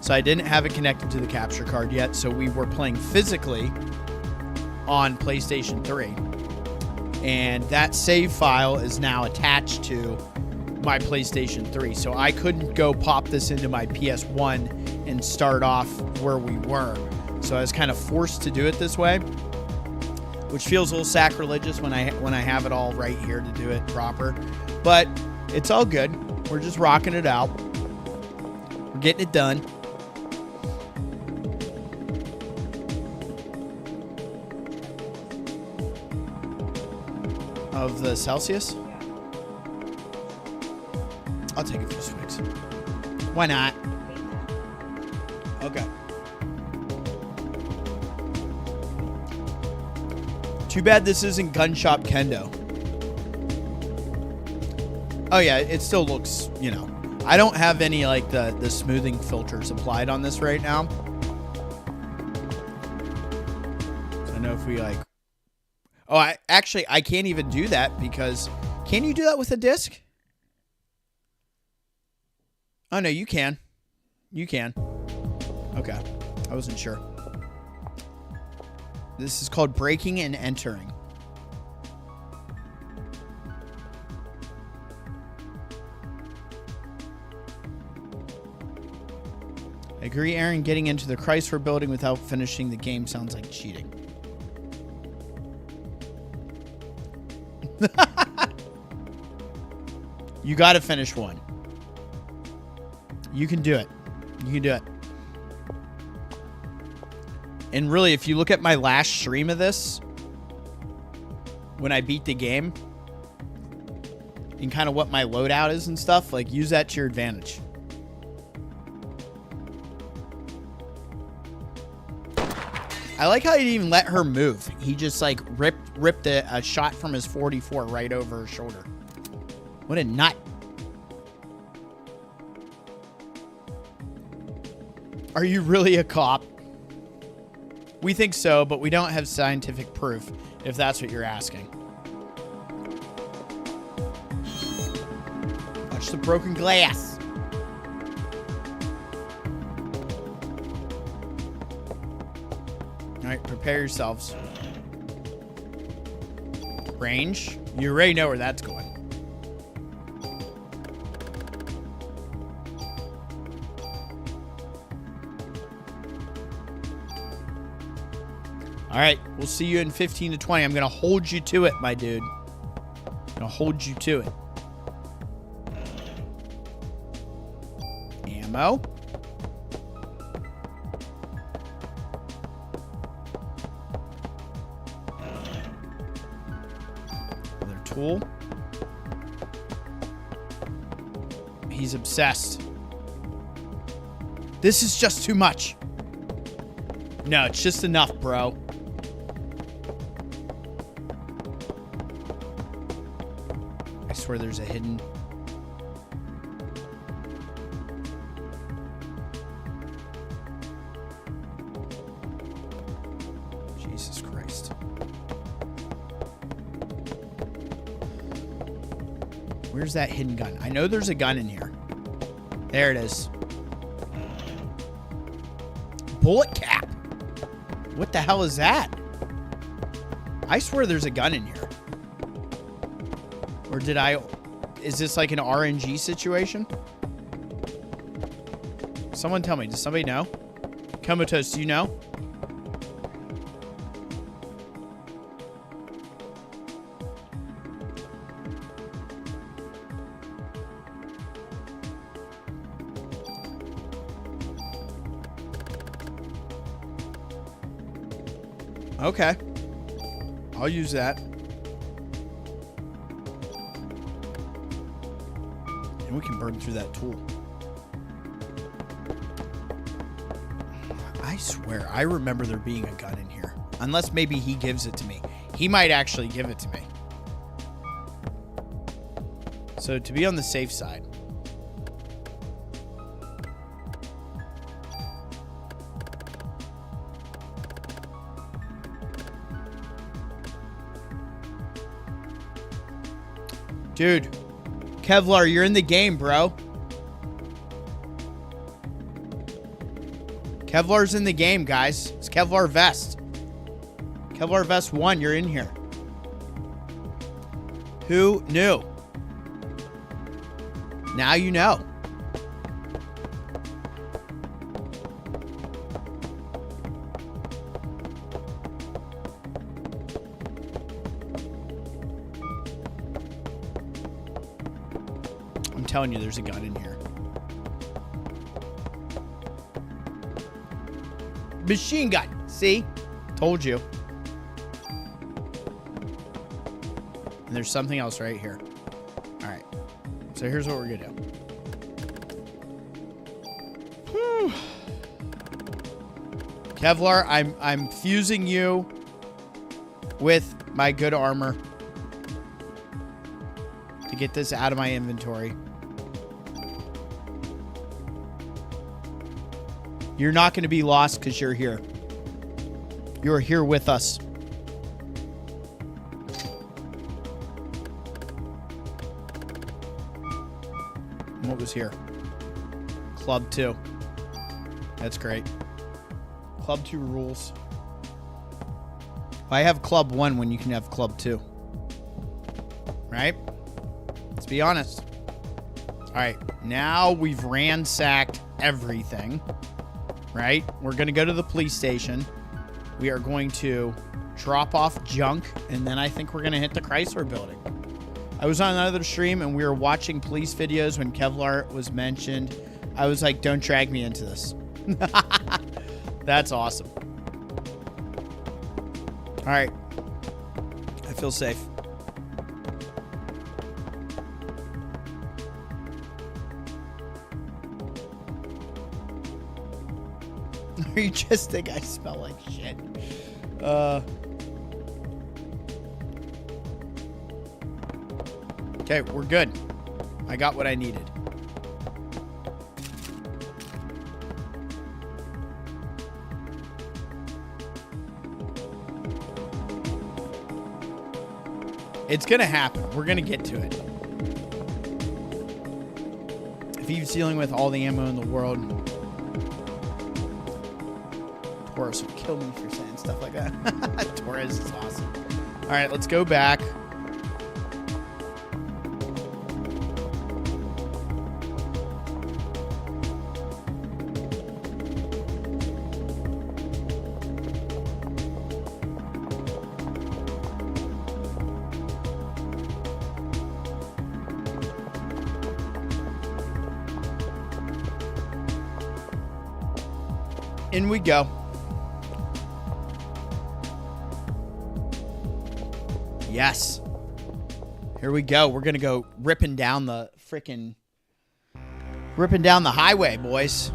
So I didn't have it connected to the capture card yet, so we were playing physically on PlayStation 3. And that save file is now attached to my PlayStation 3. So I couldn't go pop this into my PS1 and start off where we were. So I was kind of forced to do it this way, which feels a little sacrilegious when I have it all right here to do it proper. But it's all good. We're just rocking it out. We're getting it done. Of the Celsius? I'll take a few swigs. Why not? Okay. Too bad this isn't Gun Shop Kendo. Oh yeah, it still looks, you know. I don't have any like the smoothing filters applied on this right now. So I know if we like... Oh, I can't even do that because... Can you do that with a disc? Oh, no, you can. You can. Okay. I wasn't sure. This is called breaking and entering. I agree, Aaron. Getting into the Chrysler building without finishing the game sounds like cheating. You got to finish one. You can do it. You can do it. And really, if you look at my last stream of this, when I beat the game, and kind of what my loadout is and stuff, like, use that to your advantage. I like how he didn't even let her move. He just, like, ripped a shot from his 44 right over her shoulder. What a nut. Are you really a cop? We think so, but we don't have scientific proof, if that's what you're asking. Watch the broken glass. All right, prepare yourselves. Range. You already know where that's going. All right, we'll see you in 15 to 20. I'm going to hold you to it, my dude. I'm going to hold you to it. Ammo. Another tool. He's obsessed. This is just too much. No, it's just enough, bro. I swear there's a hidden... Jesus Christ. Where's that hidden gun? I know there's a gun in here. There it is. Bullet cap. What the hell is that? I swear there's a gun in here. Or did I... Is this like an RNG situation? Someone tell me. Does somebody know? Comatose, do you know? Okay. I'll use that. And we can burn through that tool. I swear, I remember there being a gun in here. Unless maybe he gives it to me. He might actually give it to me. So to be on the safe side. Dude, Kevlar, you're in the game, bro. Kevlar's in the game, guys. It's Kevlar Vest. Kevlar Vest 1, you're in here. Who knew? Now you know. I'm telling you, there's a gun in here. Machine gun. See? Told you. And there's something else right here. All right. So here's what we're gonna do. Whew. Kevlar, I'm fusing you with my good armor to get this out of my inventory. You're not going to be lost because you're here. You're here with us. And what was here? Club 2. That's great. Club 2 rules. Why have Club 1 when you can have Club 2? Right? Let's be honest. All right. Now we've ransacked everything. Right? We're going to go to the police station. We are going to drop off junk, and then I think we're going to hit the Chrysler building. I was on another stream, and we were watching police videos when Kevlar was mentioned. I was like, don't drag me into this. That's awesome. All right. I feel safe. You just think I smell like shit. Okay, we're good. I got what I needed. It's going to happen. We're going to get to it. If he's dealing with all the ammo in the world, Torres will kill me for saying stuff like that. Torres is awesome. All right, let's go back. In we go. Yes. Here we go. We're going to go ripping down the highway, boys.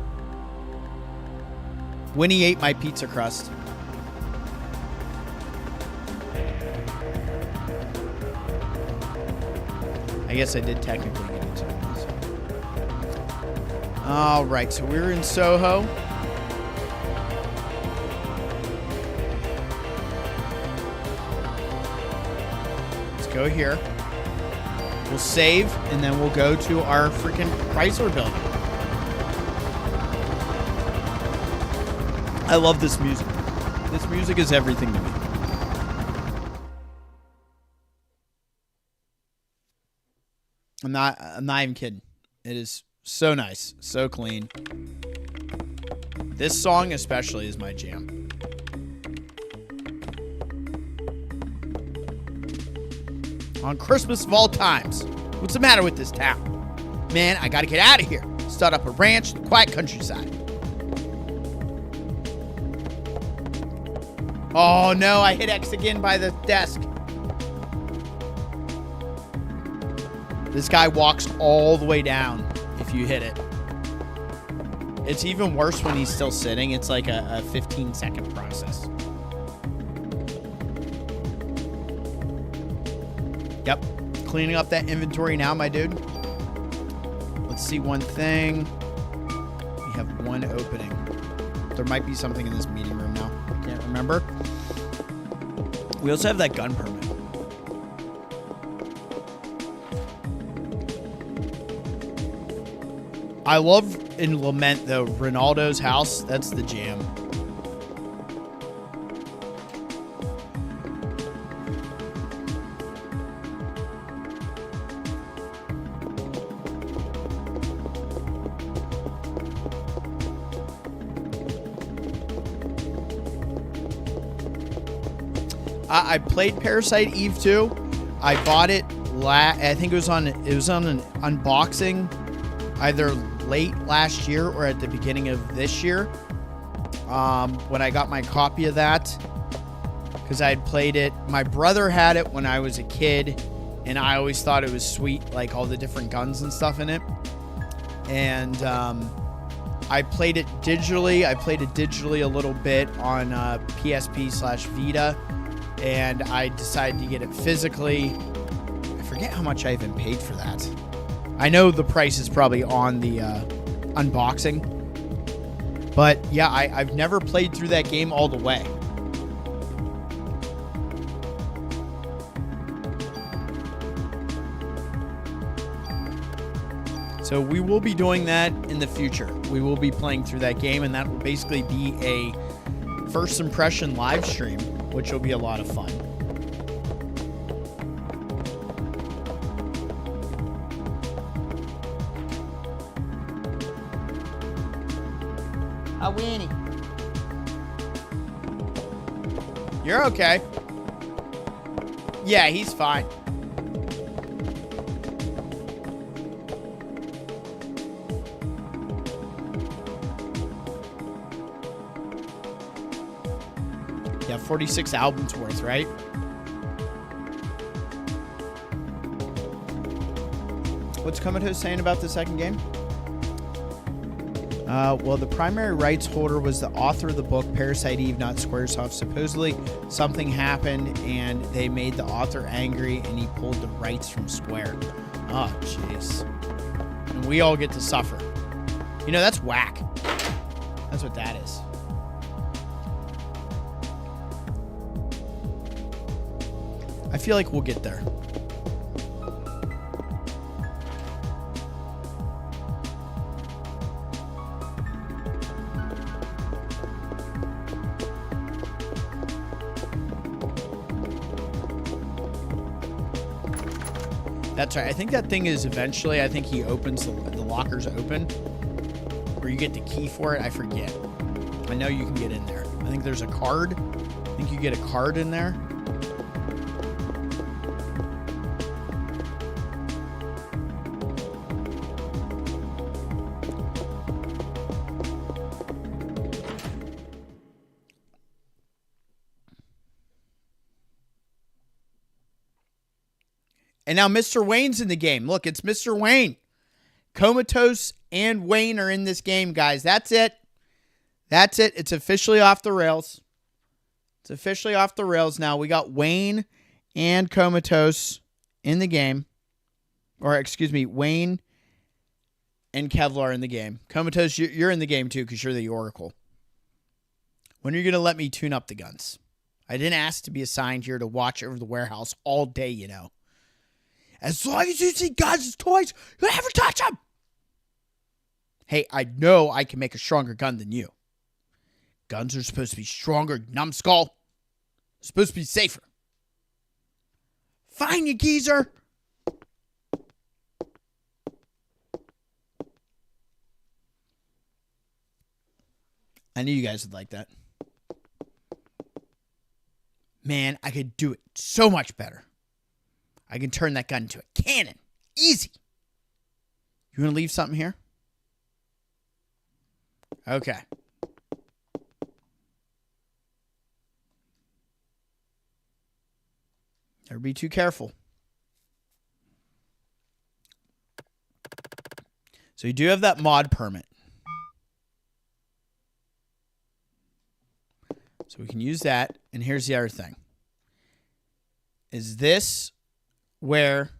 Winnie ate my pizza crust. I guess I did technically get it too. All right, so we're in Soho. Go here. We'll save, and then we'll go to our freaking Chrysler building. I love this music. This music is everything to me. I'm not even kidding. It is so nice, so clean. This song especially is my jam. On Christmas of all times. What's the matter with this town? Man, I gotta get out of here. Start up a ranch in the quiet countryside. Oh no, I hit X again by the desk. This guy walks all the way down if you hit it. It's even worse when he's still sitting. It's like a 15-second process. Yep. Cleaning up that inventory now, my dude. Let's see one thing. We have one opening. There might be something in this meeting room now. I can't remember. We also have that gun permit. I love in Lament, though, Ronaldo's house. That's the jam. I played Parasite Eve 2. I bought it I think it was on an unboxing either late last year or at the beginning of this year. When I got my copy of that, because I had played it. My brother had it when I was a kid, and I always thought it was sweet, like all the different guns and stuff in it. And I played it digitally. I played it digitally a little bit on PSP/Vita. And I decided to get it physically. I forget how much I even paid for that. I know the price is probably on the unboxing. But yeah, I've never played through that game all the way. So we will be doing that in the future. We will be playing through that game, and that will basically be a first impression live stream, which will be a lot of fun. Oh, Winnie. You're okay. Yeah, he's fine. Yeah, 46 albums worth, right? What's Commodore saying about the second game? Well, the primary rights holder was the author of the book, Parasite Eve, not Squaresoft. Supposedly, something happened, and they made the author angry, and he pulled the rights from Square. Oh, jeez. And we all get to suffer. You know, that's whack. That's what that is. I feel like we'll get there. That's right. I think that thing is eventually, I think he opens the lockers open. Or you get the key for it. I forget. I know you can get in there. I think there's a card. I think you get a card in there. And now Mr. Wayne's in the game. Look, it's Mr. Wayne. Comatose and Wayne are in this game, guys. That's it. That's it. It's officially off the rails. It's officially off the rails now. We got Wayne and Comatose in the game. Or, excuse me, Wayne and Kevlar in the game. Comatose, you're in the game too because you're the Oracle. When are you going to let me tune up the guns? I didn't ask to be assigned here to watch over the warehouse all day, you know. As long as you see guns and toys, you never touch them. Hey, I know I can make a stronger gun than you. Guns are supposed to be stronger, numbskull. Supposed to be safer. Fine, you geezer. I knew you guys would like that. Man, I could do it so much better. I can turn that gun into a cannon. Easy. You want to leave something here? Okay. Never be too careful. So you do have that mod permit. So we can use that. And here's the other thing. Is this where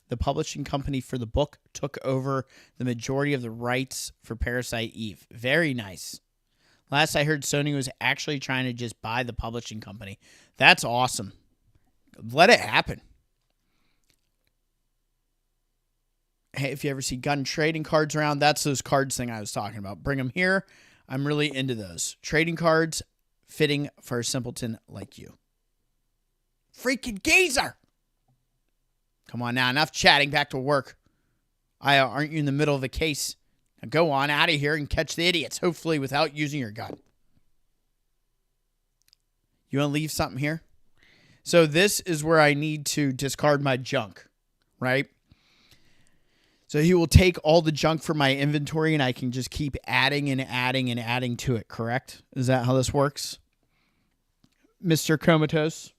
the publishing company for the book took over the majority of the rights for Parasite Eve? Very nice. Last I heard, Sony was actually trying to just buy the publishing company. That's awesome. Let it happen. Hey, if you ever see gun trading cards around, that's those cards thing I was talking about. Bring them here. I'm really into those. Trading cards fitting for a simpleton like you. Freaking geezer! Come on now, enough chatting, back to work. Aya, aren't you in the middle of a case? Now go on out of here and catch the idiots, hopefully without using your gun. You want to leave something here? So this is where I need to discard my junk, right? So he will take all the junk from my inventory and I can just keep adding and adding and adding to it, correct? Is that how this works? Mr. Comatose?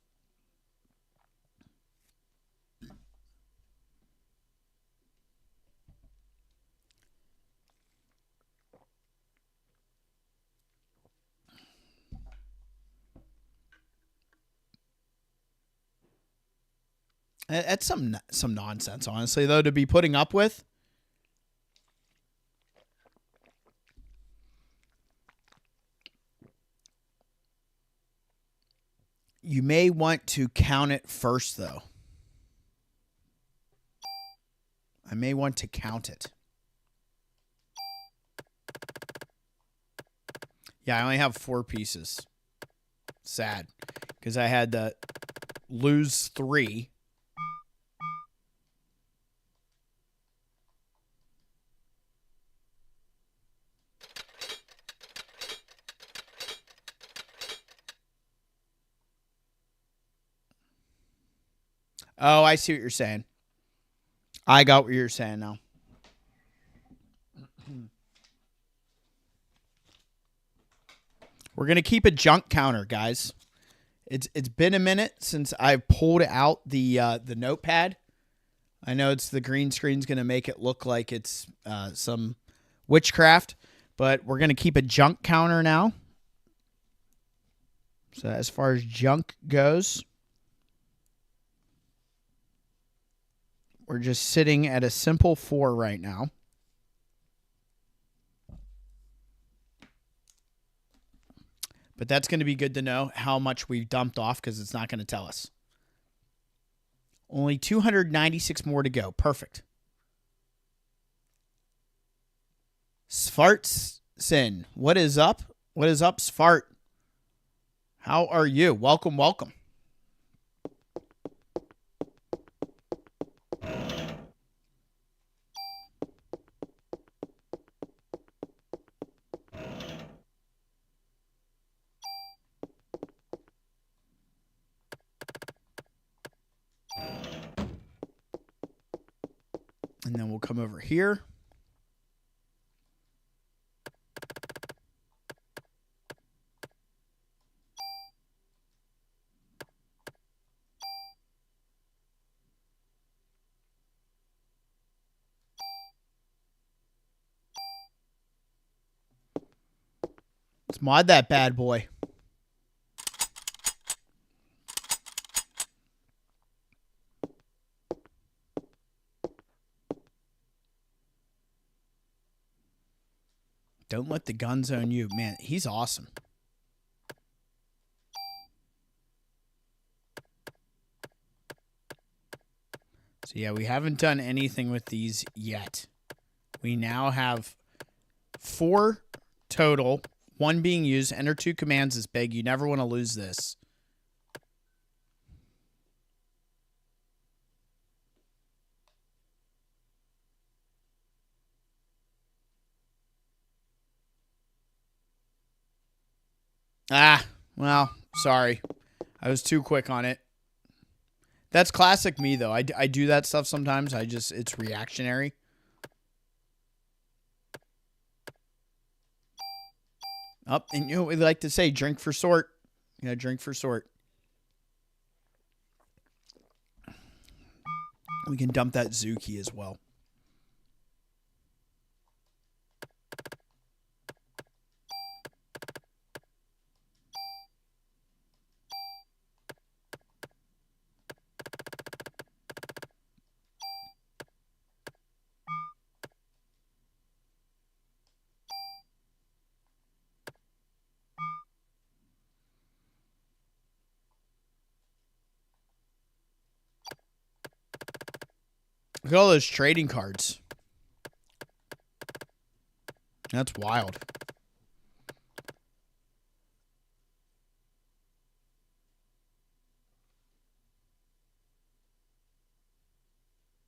That's some nonsense, honestly, though, to be putting up with. You may want to count it first, though. I may want to count it. Yeah, I only have 4 pieces. Sad. Because I had to lose 3. Oh, I see what you're saying. I got what you're saying now. We're going to keep a junk counter, guys. It's been a minute since I've pulled out the notepad. I know it's the green screen's going to make it look like it's some witchcraft, but we're going to keep a junk counter now. So as far as junk goes, we're just sitting at a simple 4 right now. But that's going to be good to know how much we've dumped off because it's not going to tell us. Only 296 more to go. Perfect. Svartsin. What is up? What is up, Svart? How are you? Welcome, welcome. And then we'll come over here. Let's mod that bad boy. Don't let the guns own you. Man, he's awesome. So yeah, we haven't done anything with these yet. We now have 4 total. 1 being used. Enter 2 commands is big. You never want to lose this. Ah, well, sorry. I was too quick on it. That's classic me, though. I do that stuff sometimes. It's reactionary. Up, and you know what we like to say, drink for sort. You know, drink for sort. We can dump that Zuki as well. Look at all those trading cards. That's wild.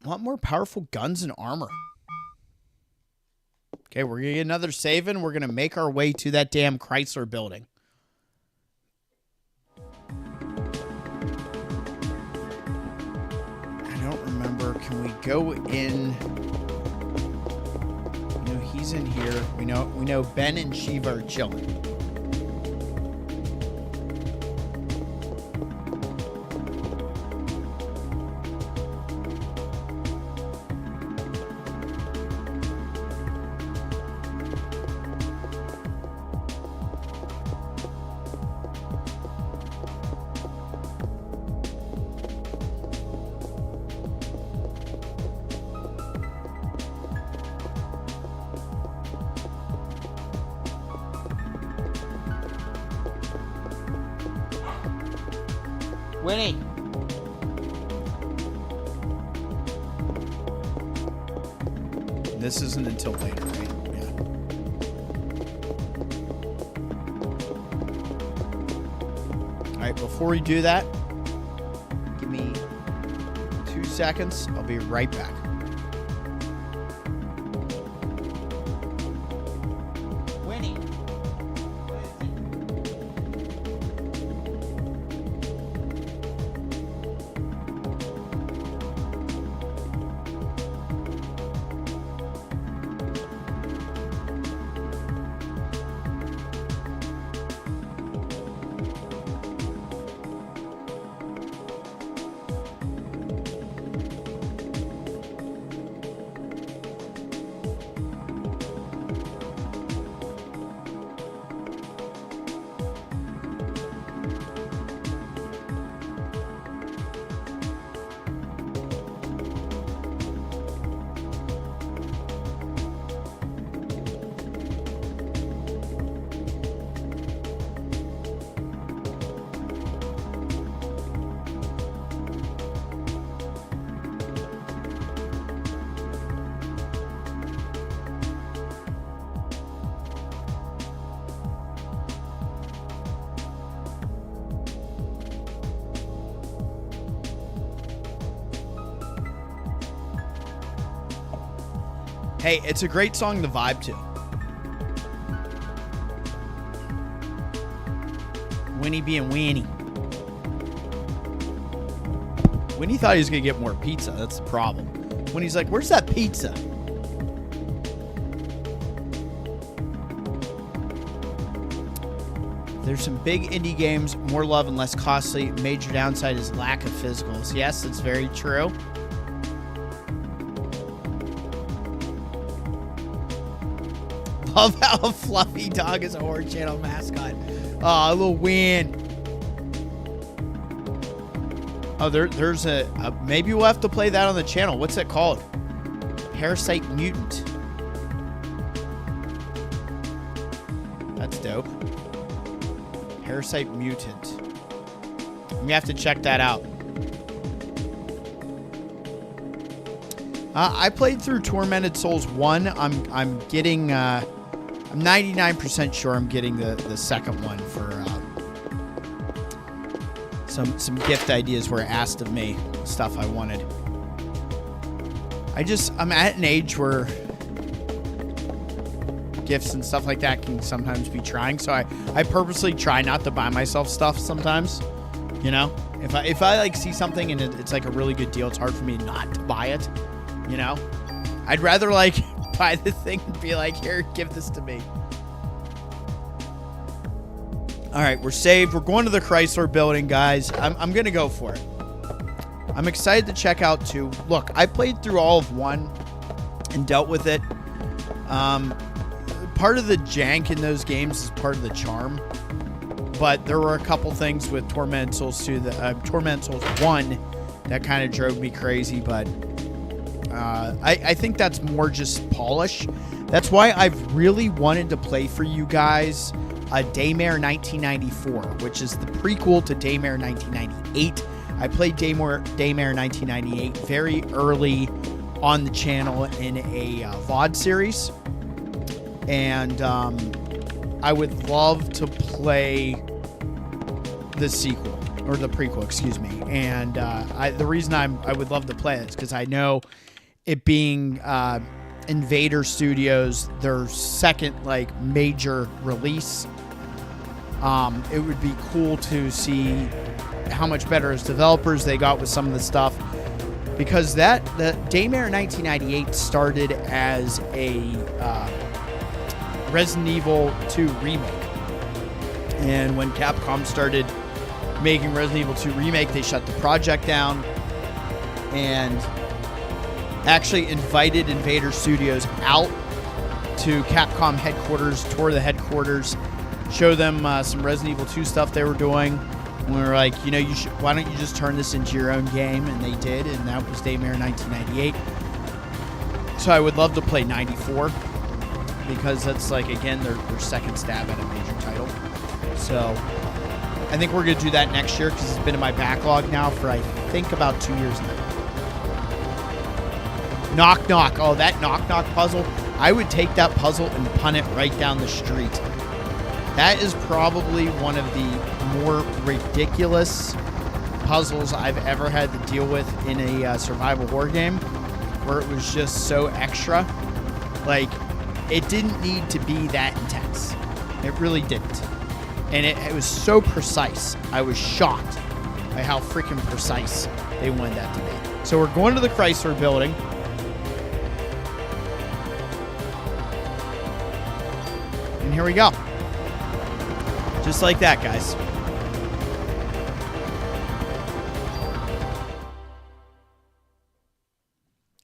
A lot more powerful guns and armor. Okay, we're going to get another save in. We're going to make our way to that damn Chrysler building. I don't remember. Can we go in? You know, he's in here. We know Ben and Shiva are chilling. Winnie. This isn't until later, right? Yeah. All right, before we do that, give me 2 seconds. I'll be right back. Winnie. Hey, it's a great song to vibe to. Winnie being Winnie. Winnie thought he was going to get more pizza. That's the problem. When he's like, where's that pizza? There's some big indie games, more love and less costly. Major downside is lack of physicals. Yes, it's very true. Love how a fluffy dog is a horror channel mascot. Oh, a little win. Oh, there's a maybe we'll have to play that on the channel. What's it called? Parasite Mutant. That's dope. Parasite Mutant. We have to check that out. I played through Tormented Souls 1. I'm getting I'm 99% sure I'm getting the second one for some gift ideas were asked of me, stuff I wanted. I'm at an age where gifts and stuff like that can sometimes be trying, so I purposely try not to buy myself stuff sometimes. You know, if I like see something and it's like a really good deal, it's hard for me not to buy it. You know, I'd rather like buy the thing and be like, here, give this to me. All right, we're saved. We're going to the Chrysler building, guys. I'm going to go for it. I'm excited to check out 2. Look, I played through all of 1 and dealt with it. Part of the jank in those games is part of the charm. But there were a couple things with Tormented Souls 2, Tormented Souls 1 that kind of drove me crazy. But I think that's more just polish. That's why I've really wanted to play for you guys Daymare 1994, which is the prequel to Daymare 1998. I played Daymare 1998 very early on the channel in a VOD series. And I would love to play the sequel, or the prequel, excuse me. And the reason I would love to play it is because I know it being Invader Studios, their second like major release. It would be cool to see how much better as developers they got with some of the stuff, because the Daymare 1998 started as a Resident Evil 2 remake, and when Capcom started making Resident Evil 2 remake, they shut the project down and actually invited Invader Studios out to Capcom headquarters, tour the headquarters, show them some Resident Evil 2 stuff they were doing. And we were like, you know, why don't you just turn this into your own game? And they did, and that was Daymare 1998. So I would love to play 94, because that's like, again, their second stab at a major title. So I think we're going to do that next year, because it's been in my backlog now for, I think, about 2 years now. Knock Knock. Oh, that Knock Knock puzzle. I would take that puzzle and punt it right down the street. That is probably one of the more ridiculous puzzles I've ever had to deal with in a survival horror game, where it was just so extra. Like, it didn't need to be that intense. It really didn't. And it was so precise. I was shocked by how freaking precise they wanted that to be. So we're going to the Chrysler building. And here we go. Just like that, guys.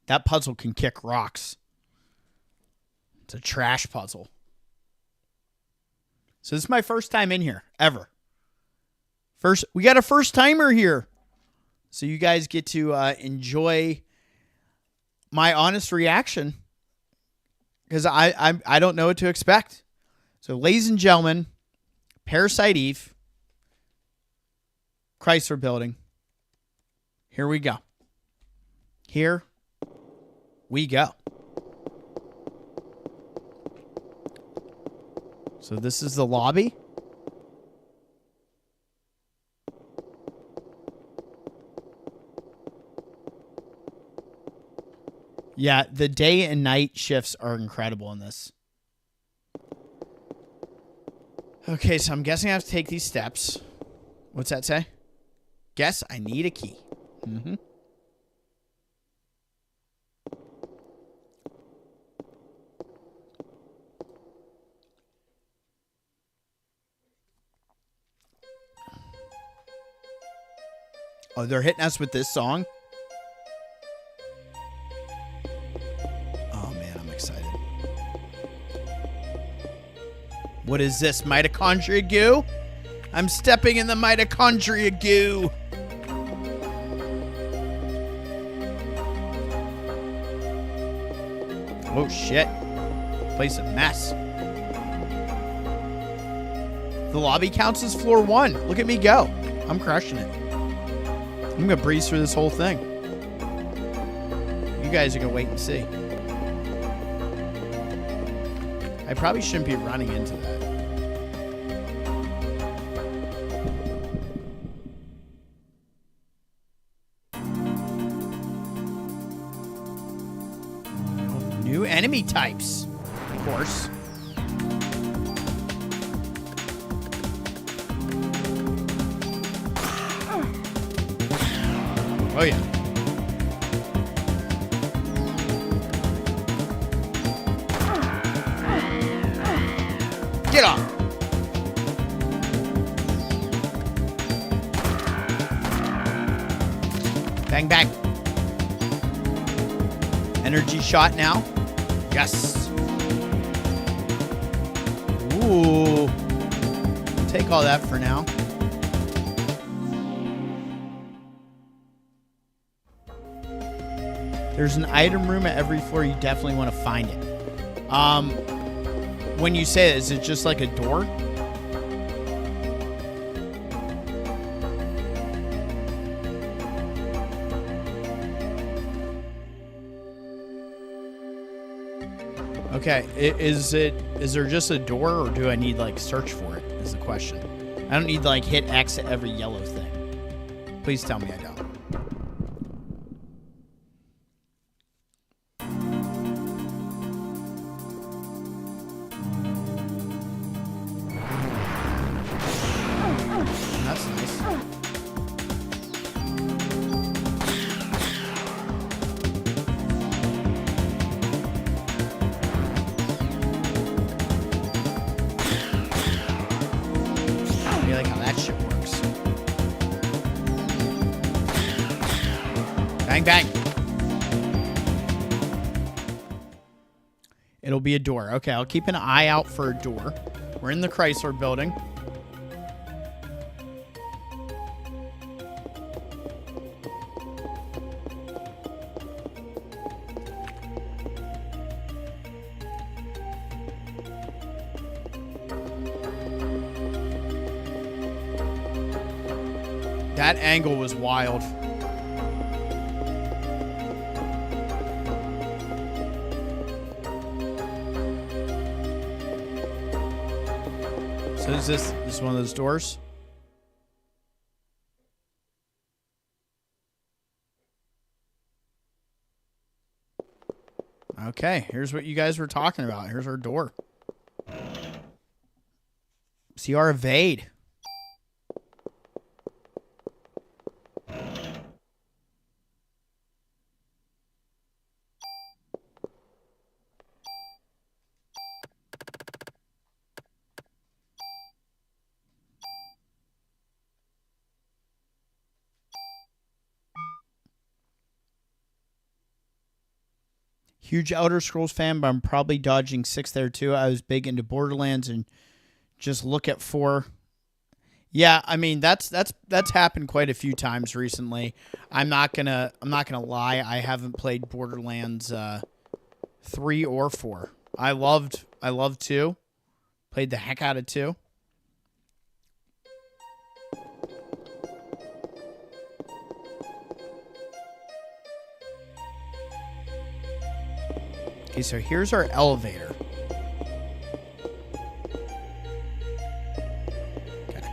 That puzzle can kick rocks. It's a trash puzzle. So this is my first time in here, ever. We got a first timer here. So you guys get to enjoy my honest reaction, because I don't know what to expect. So ladies and gentlemen, Parasite Eve, Chrysler building. Here we go. Here we go. So this is the lobby. Yeah, the day and night shifts are incredible in this. Okay, so I'm guessing I have to take these steps. What's that say? Guess I need a key. Mm-hmm. Oh, they're hitting us with this song? Oh, man, I'm excited. What is this, mitochondria goo? I'm stepping in the mitochondria goo. Oh, shit. Place a mess. The lobby counts as floor 1. Look at me go. I'm crushing it. I'm going to breeze through this whole thing. You guys are going to wait and see. I probably shouldn't be running into that. Oh, new enemy types, of course. Oh, yeah. Get off. Bang, bang. Energy shot now. Yes. Ooh. Take all that for now. There's an item room at every floor. You definitely want to find it. When you say it, is it just like a door? Okay, is there just a door, or do I need like search for it? Is the question. I don't need to like hit X at every yellow thing. Please tell me I don't. That's nice. I like how that shit works. Bang, bang. It'll be a door. Okay, I'll keep an eye out for a door. We're in the Chrysler building. That angle was wild. So is this one of those doors? Okay, here's what you guys were talking about. Here's our door. CR evade. Huge Elder Scrolls fan, but I'm probably dodging 6 there too. I was big into Borderlands and just look at 4. Yeah, I mean that's happened quite a few times recently. I'm not gonna lie. I haven't played Borderlands 3 or 4. I loved 2. Played the heck out of 2. Okay, so here's our elevator. Okay.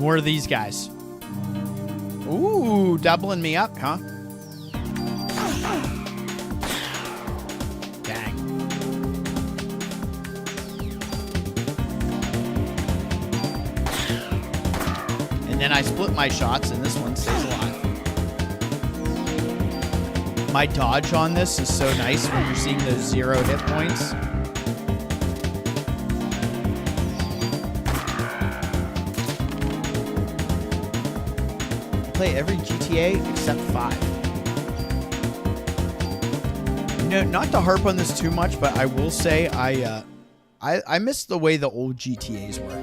More of these guys. Ooh, doubling me up, huh? Dang. And then I split my shots, and this one stays alive. My dodge on this is so nice when you're seeing those 0 hit points. Play every GTA except 5. You know, not to harp on this too much, but I will say I miss the way the old GTAs were.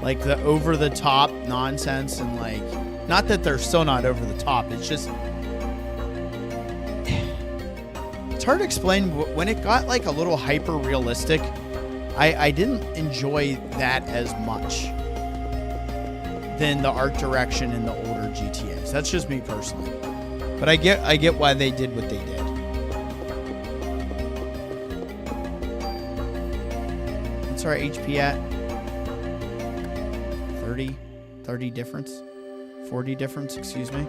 Like the over-the-top nonsense and like, not that they're still not over the top. It's just, it's hard to explain. When it got like a little hyper-realistic, I didn't enjoy that as much than the art direction in the older GTAs. That's just me personally. But I get why they did what they did. What's our HP at? 30 difference? 40 difference, excuse me.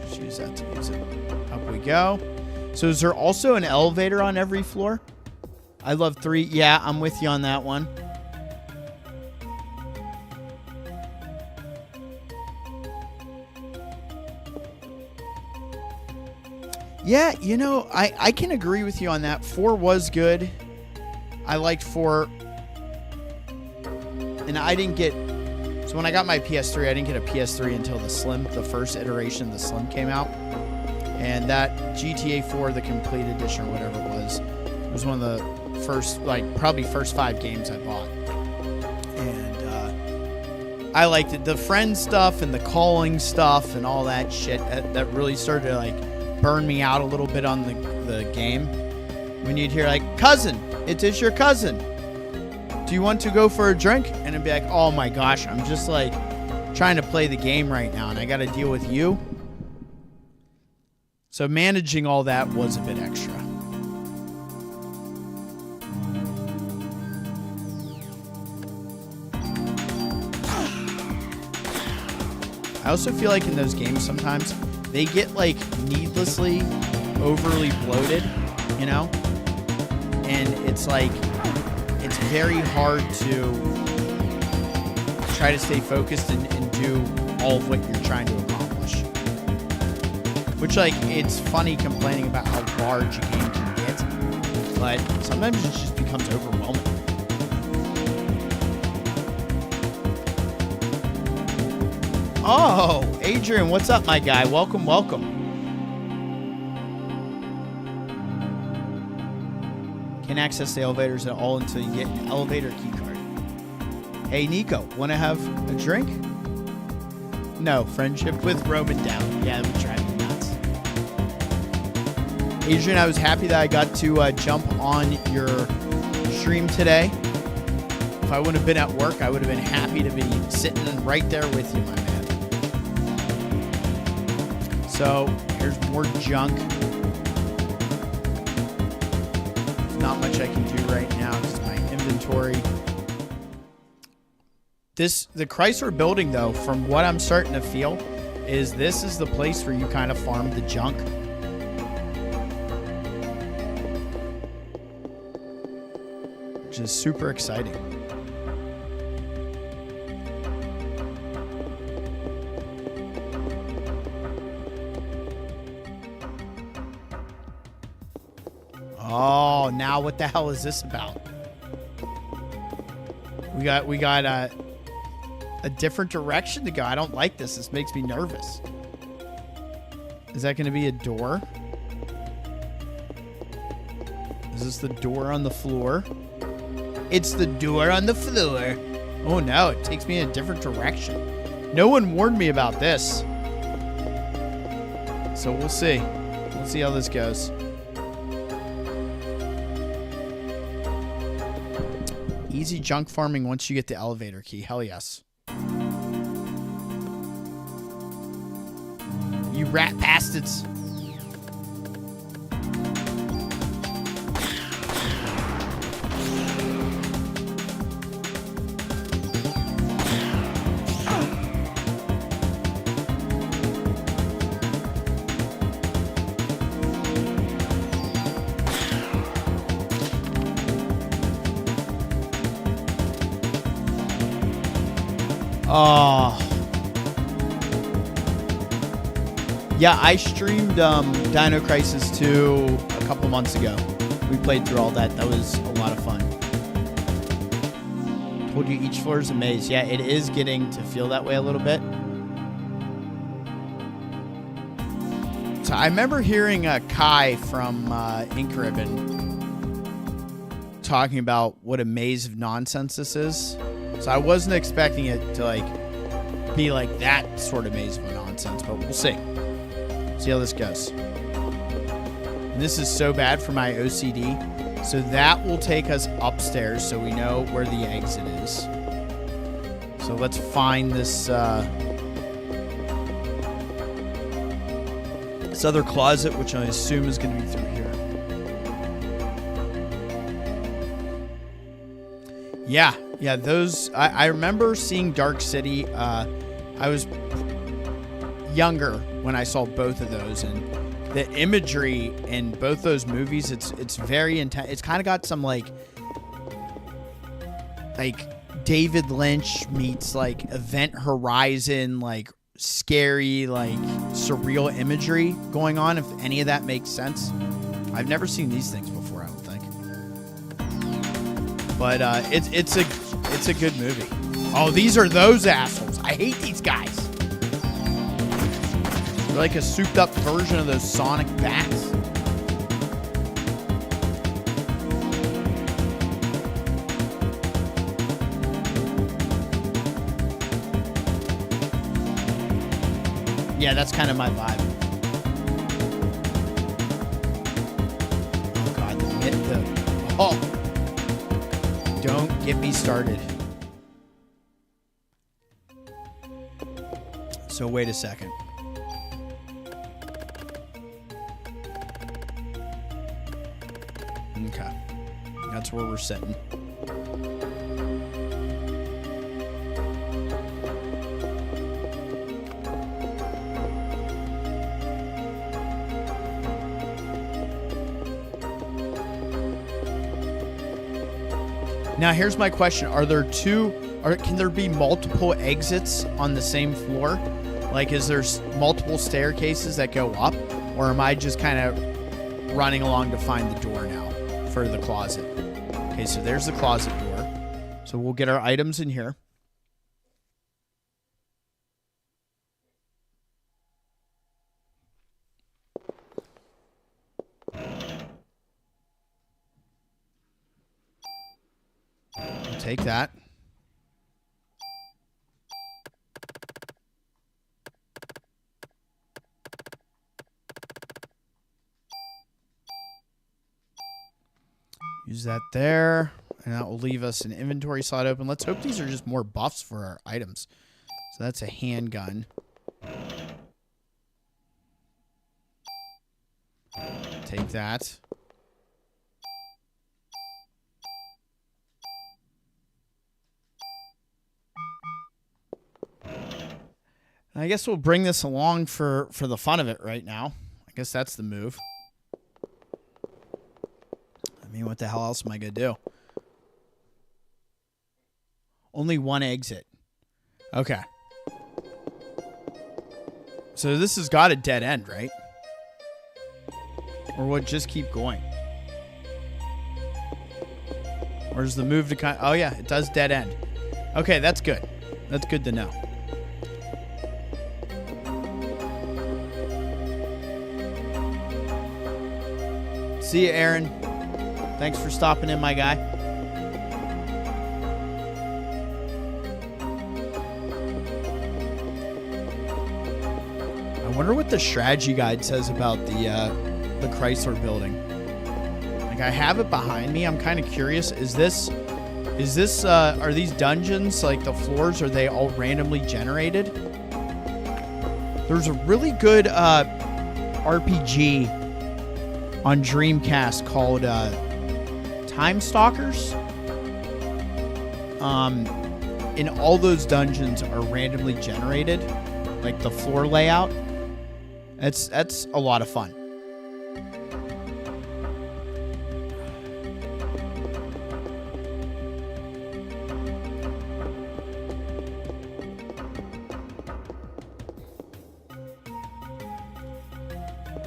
Just use that to use it. Up we go. So is there also an elevator on every floor? I love 3. Yeah, I'm with you on that one. Yeah, you know, I can agree with you on that. 4 was good. I liked 4. And I didn't get... So when I got my PS3, I didn't get a PS3 until the Slim, the first iteration of the Slim came out. And that GTA 4, the complete edition or whatever it was one of the first, like, probably first 5 games I bought. And I liked it. The friend stuff and the calling stuff and all that shit, that really started to, like, burn me out a little bit on the game. When you'd hear, like, cousin, it is your cousin. Do you want to go for a drink? And it'd be like, oh my gosh, I'm just, like, trying to play the game right now, and I got to deal with you. So managing all that was a bit extra. I also feel like in those games sometimes they get like needlessly overly bloated, you know? And it's like, it's very hard to try to stay focused and do all of what you're trying to accomplish. Which, like, it's funny complaining about how large a game can get, but sometimes it just becomes overwhelming. Oh, Adrian, what's up, my guy? Welcome, welcome. Can't access the elevators at all until you get an elevator key card. Hey, Nico, want to have a drink? No, friendship with Roman down. Yeah, we tried me nuts. Adrian, I was happy that I got to jump on your stream today. If I wouldn't have been at work, I would have been happy to be sitting right there with you, my man. So, here's more junk. Not much I can do right now because my inventory. The Chrysler building, though, from what I'm starting to feel, is this is the place where you kind of farm the junk. Which is super exciting. Oh, now what the hell is this about? We got a different direction to go. I don't like this. This makes me nervous. Is that going to be a door? Is this the door on the floor? It's the door on the floor. Oh no, it takes me in a different direction. No one warned me about this. So we'll see. We'll see how this goes. Easy junk farming once you get the elevator key. Hell yes. You rat bastards. Oh. Yeah, I streamed Dino Crisis 2 a couple months ago. We played through all that. That was a lot of fun. Told you each floor is a maze. Yeah, it is getting to feel that way a little bit. So I remember hearing Kai from Ink Ribbon talking about what a maze of nonsense this is. So I wasn't expecting it to like be like that sort of maze of nonsense, but we'll see. See how this goes. And this is so bad for my OCD. So that will take us upstairs so we know where the exit is. So let's find this this other closet, which I assume is going to be through here. Yeah, those, I remember seeing Dark City. I was younger when I saw both of those, and the imagery in both those movies, it's very intense. It's kind of got some like David Lynch meets like Event Horizon, like scary, like surreal imagery going on, if any of that makes sense. I've never seen these things before, I don't think. But it's a good movie. Oh, these are those assholes. I hate these guys. They're like a souped up version of those Sonic bats. Yeah, that's kind of my vibe. Oh god, oh, don't get me started. So wait a second. Okay, that's where we're sitting. Now, here's my question. Can there be multiple exits on the same floor? Like, is there multiple staircases that go up? Or am I just kind of running along to find the door now for the closet? Okay, so there's the closet door. So we'll get our items in here. Take that. Use that there, and that will leave us an inventory slot open. Let's hope these are just more buffs for our items. So that's a handgun. Take that. I guess we'll bring this along for the fun of it right now. I guess that's the move. I mean, what the hell else am I going to do? Only one exit. Okay. So this has got a dead end, right? Or would just keep going? Or is the move to kind of... Oh, yeah, it does dead end. Okay, that's good. That's good to know. See you, Aaron. Thanks for stopping in, my guy. I wonder what the strategy guide says about the Chrysler building. Like, I have it behind me. I'm kind of curious. Is this are these dungeons, like the floors, are they all randomly generated? There's a really good RPG on Dreamcast called Time Stalkers. And all those dungeons are randomly generated, like the floor layout. That's a lot of fun.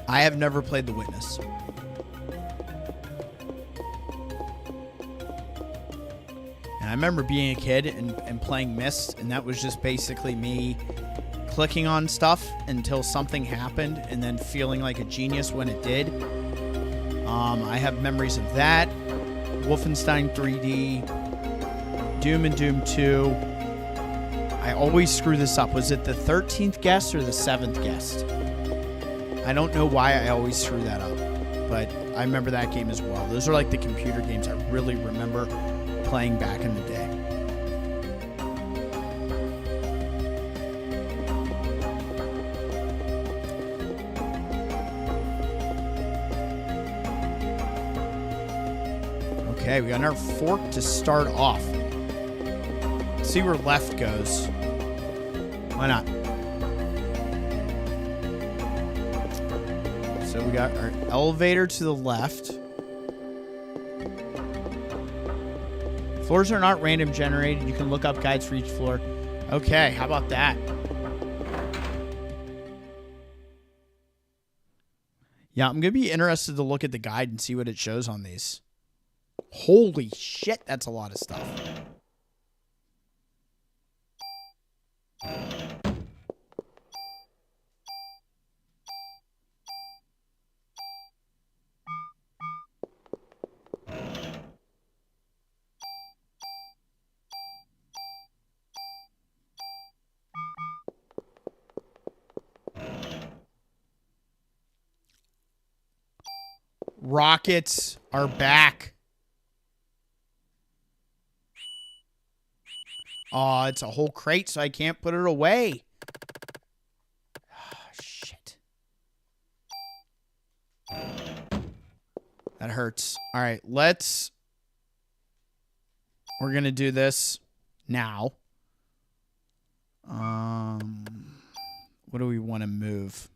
I have never played The Witness. And I remember being a kid and playing Myst, and that was just basically me clicking on stuff until something happened and then feeling like a genius when it did. I have memories of that. Wolfenstein 3D. Doom and Doom 2. I always screw this up. Was it the 13th guest or the 7th guest? I don't know why I always screw that up, but I remember that game as well. Those are like the computer games I really remember playing back in the day. Okay, we got our fork to start off. Let's see where left goes. Why not? So we got our elevator to the left. Floors are not random generated. You can look up guides for each floor. Okay, how about that? Yeah, I'm going to be interested to look at the guide and see what it shows on these. Holy shit, that's a lot of stuff. Rockets are back. Oh, it's a whole crate, so I can't put it away. Oh, shit. That hurts. All right, we're going to do this now. What do we want to move?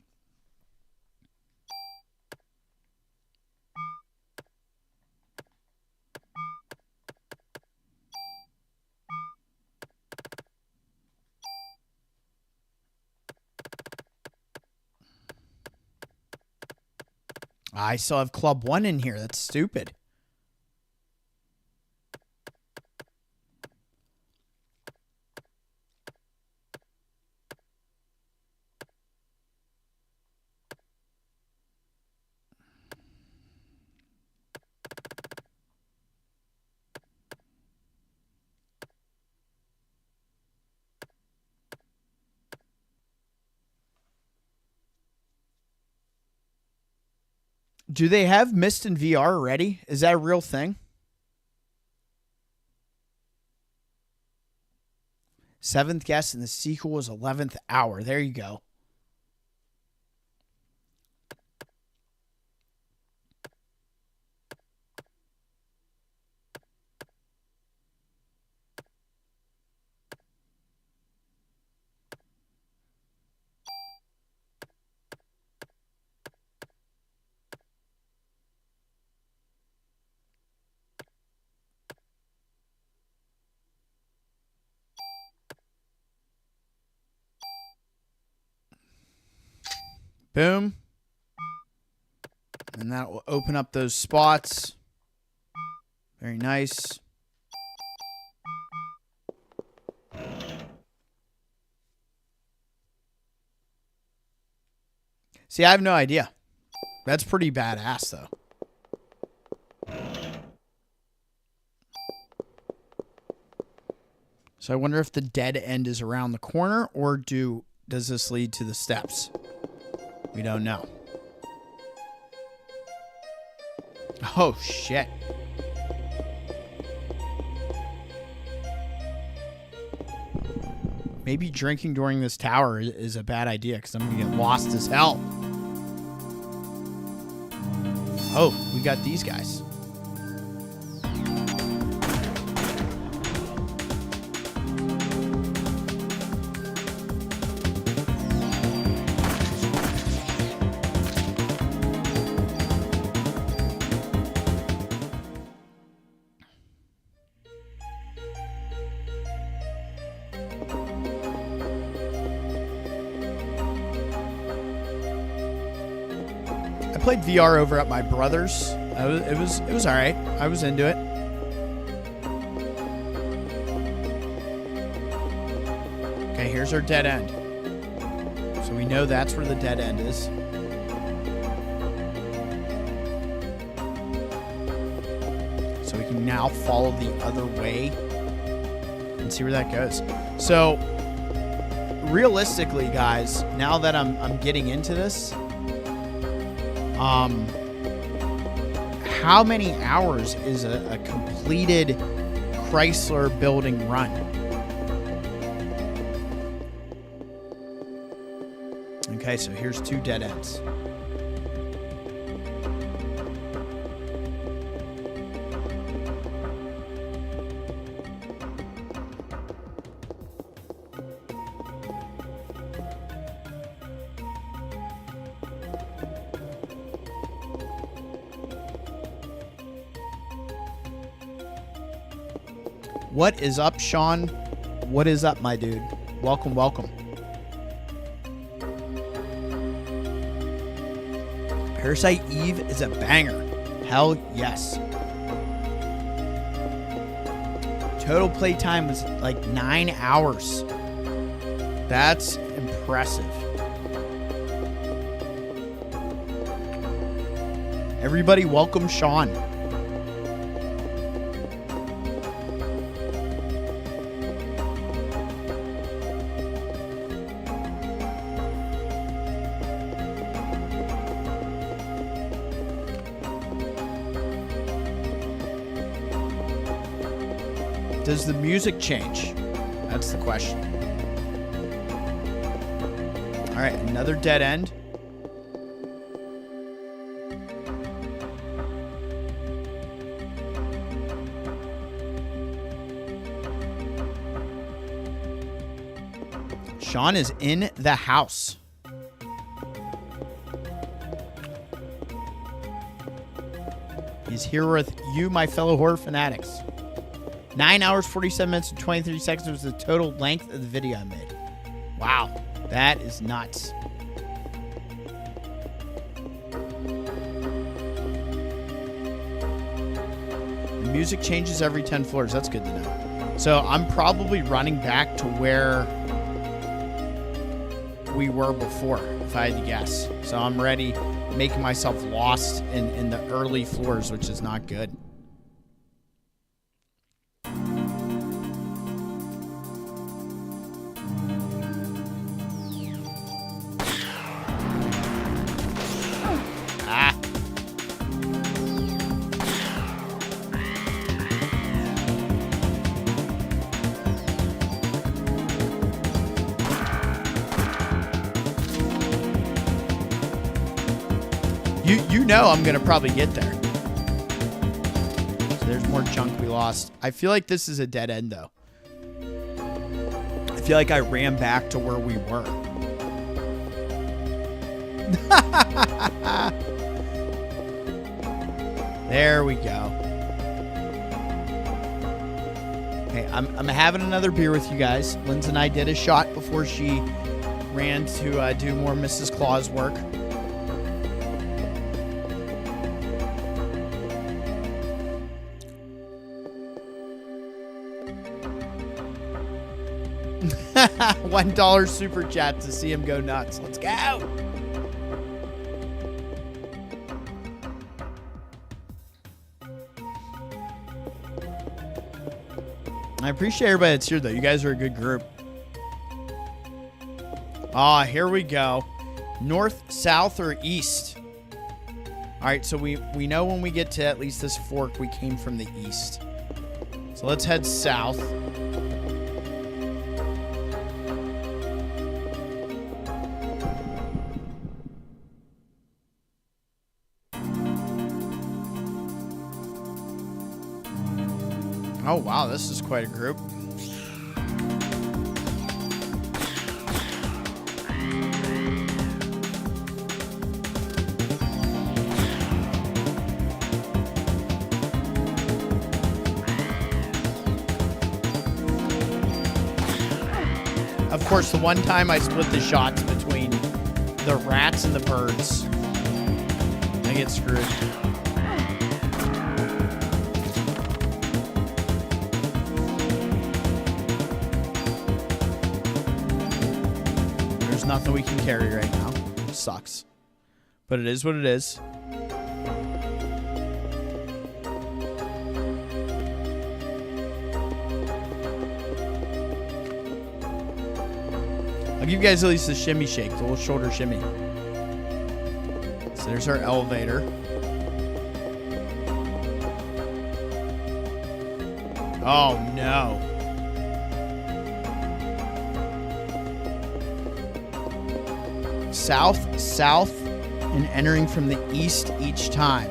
I still have Club 1 in here. That's stupid. Do they have Myst in VR already? Is that a real thing? 7th guest and the sequel was 11th hour. There you go. Boom. And that will open up those spots. Very nice. See, I have no idea. That's pretty badass, though. So I wonder if the dead end is around the corner, or does this lead to the steps? We don't know. Oh, shit. Maybe drinking during this tower is a bad idea, because I'm going to get lost as hell. Oh, we got these guys. played VR over at my brother's. It was all right. I was into it. Okay, here's our dead end. So we know that's where the dead end is. So we can now follow the other way and see where that goes. So realistically, guys, now that I'm getting into this, how many hours is a completed Chrysler building run? Okay, so here's 2 dead ends. What is up, Sean? What is up, my dude? Welcome, welcome. Parasite Eve is a banger. Hell yes. Total playtime was like 9 hours. That's impressive. Everybody welcome Sean. Does the music change? That's the question. All right, another dead end. Sean is in the house. He's here with you, my fellow horror fanatics. 9 hours, 47 minutes, and 23 seconds was the total length of the video I made. Wow, that is nuts. The music changes every 10 floors. That's good to know. So I'm probably running back to where we were before, if I had to guess. So I'm already making myself lost in the early floors, which is not good. You know I'm going to probably get there. So there's more junk we lost. I feel like this is a dead end, though. I feel like I ran back to where we were. There we go. Okay, I'm having another beer with you guys. Linz and I did a shot before she ran to do more Mrs. Claus work. $1 super chat to see him go nuts. Let's go. I appreciate everybody that's here, though. You guys are a good group. Ah, here we go. North, south, or east? All right, so we know when we get to at least this fork, we came from the east. So let's head south. Oh, wow, this is quite a group. Of course, the one time I split the shots between the rats and the birds. get screwed. There's nothing we can carry right now. It sucks. But it is what it is. I'll give you guys at least a shimmy shake, the little shoulder shimmy. So there's our elevator. Oh no. South, south, and entering from the east each time.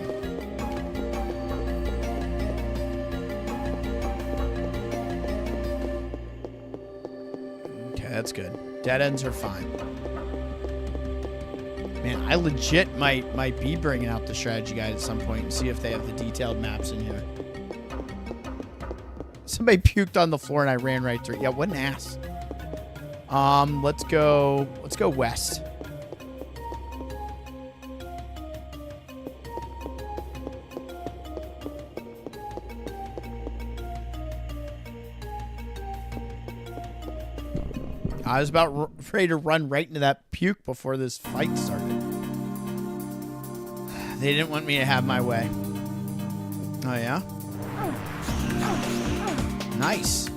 Okay, that's good. Dead ends are fine. Man, I legit might be bringing out the strategy guide at some point and see if they have the detailed maps in here. Somebody puked on the floor and I ran right through. Yeah, what an ass. Let's go west. I was about ready to run right into that puke before this fight started. They didn't want me to have my way. Oh, yeah? Nice.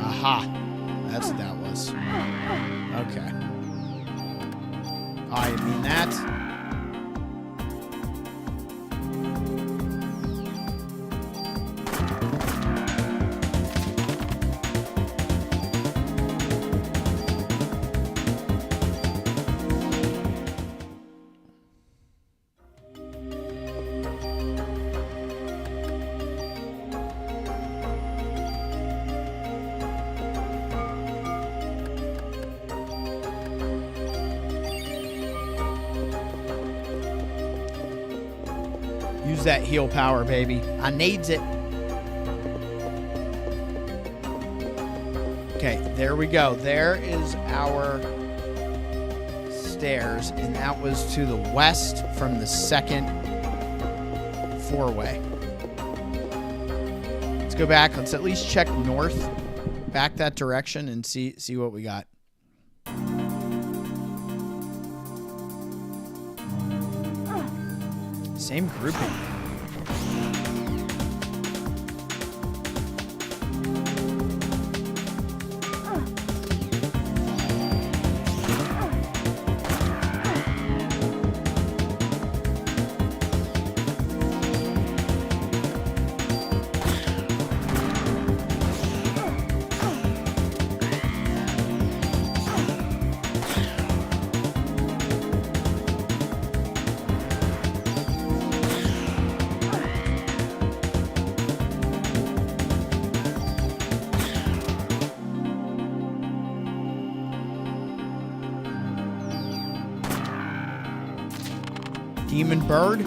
Aha. That's what that was. Okay. I mean that. Use that heal power, baby. I needs it. Okay, there we go. There is our stairs, and that was to the west from the second four-way. Let's go back. Let's at least check north, back that direction, and see what we got. Same grouping. Demon bird.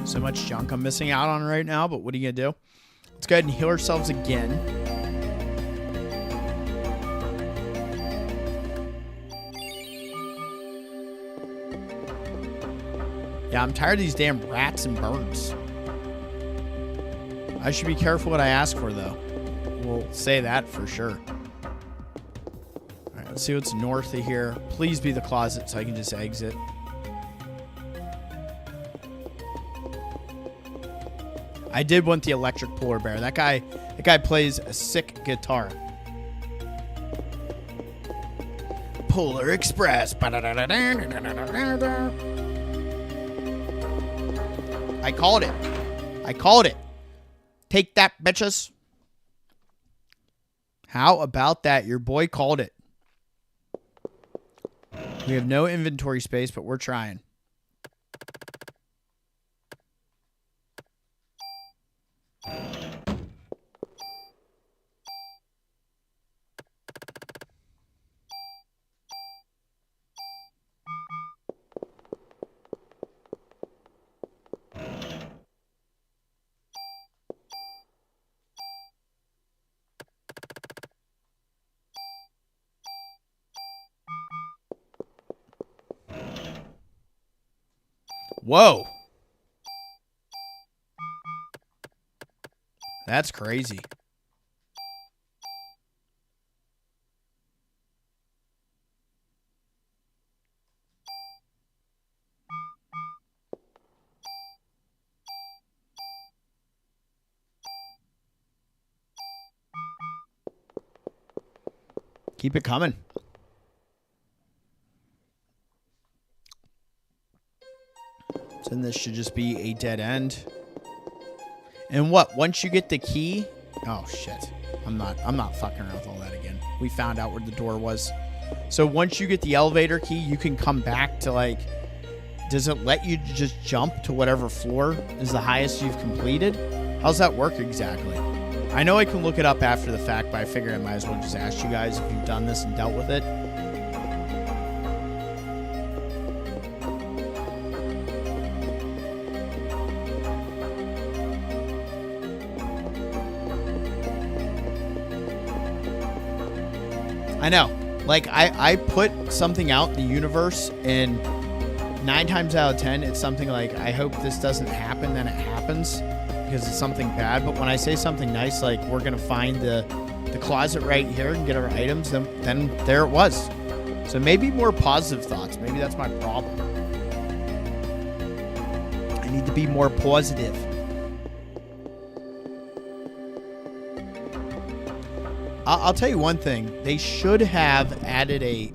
So much junk I'm missing out on right now, but what are you gonna do? Let's go ahead and heal ourselves again. Yeah, I'm tired of these damn rats and birds. I should be careful what I ask for, though. We'll say that for sure. Let's see what's north of here. Please be the closet so I can just exit. I did want the electric polar bear. That guy plays a sick guitar. Polar Express. I called it. I called it. Take that, bitches. How about that? Your boy called it. We have no inventory space, but we're trying. Whoa. That's crazy. Keep it coming. So then this should just be a dead end. And what? Once you get the key, oh shit. I'm not fucking around with all that again. We found out where the door was. So once you get the elevator key, you can come back to like, does it let you just jump to whatever floor is the highest you've completed? How's that work exactly? I know I can look it up after the fact, but I figure I might as well just ask you guys if you've done this and dealt with it. I know. Like, I put something out in the universe, and 9 times out of 10, it's something like, I hope this doesn't happen, then it happens, because it's something bad. But when I say something nice, like, we're going to find the closet right here and get our items, then there it was. So maybe more positive thoughts. Maybe that's my problem. I need to be more positive. I'll tell you one thing. They should have added a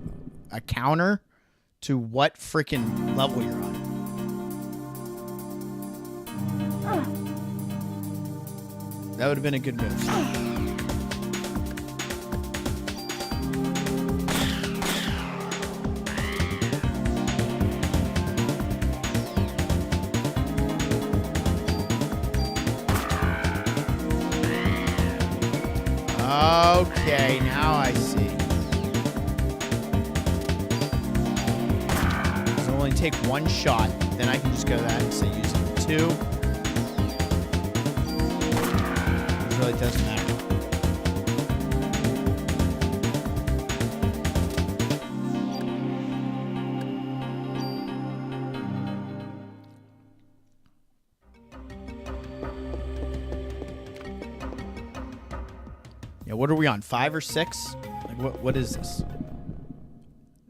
counter to what freaking level you're on. That would have been a good move. Okay, now I see. So only take one shot, then I can just go to that and say use it for 2. It really doesn't matter. What are we on, 5 or 6? Like, what is this?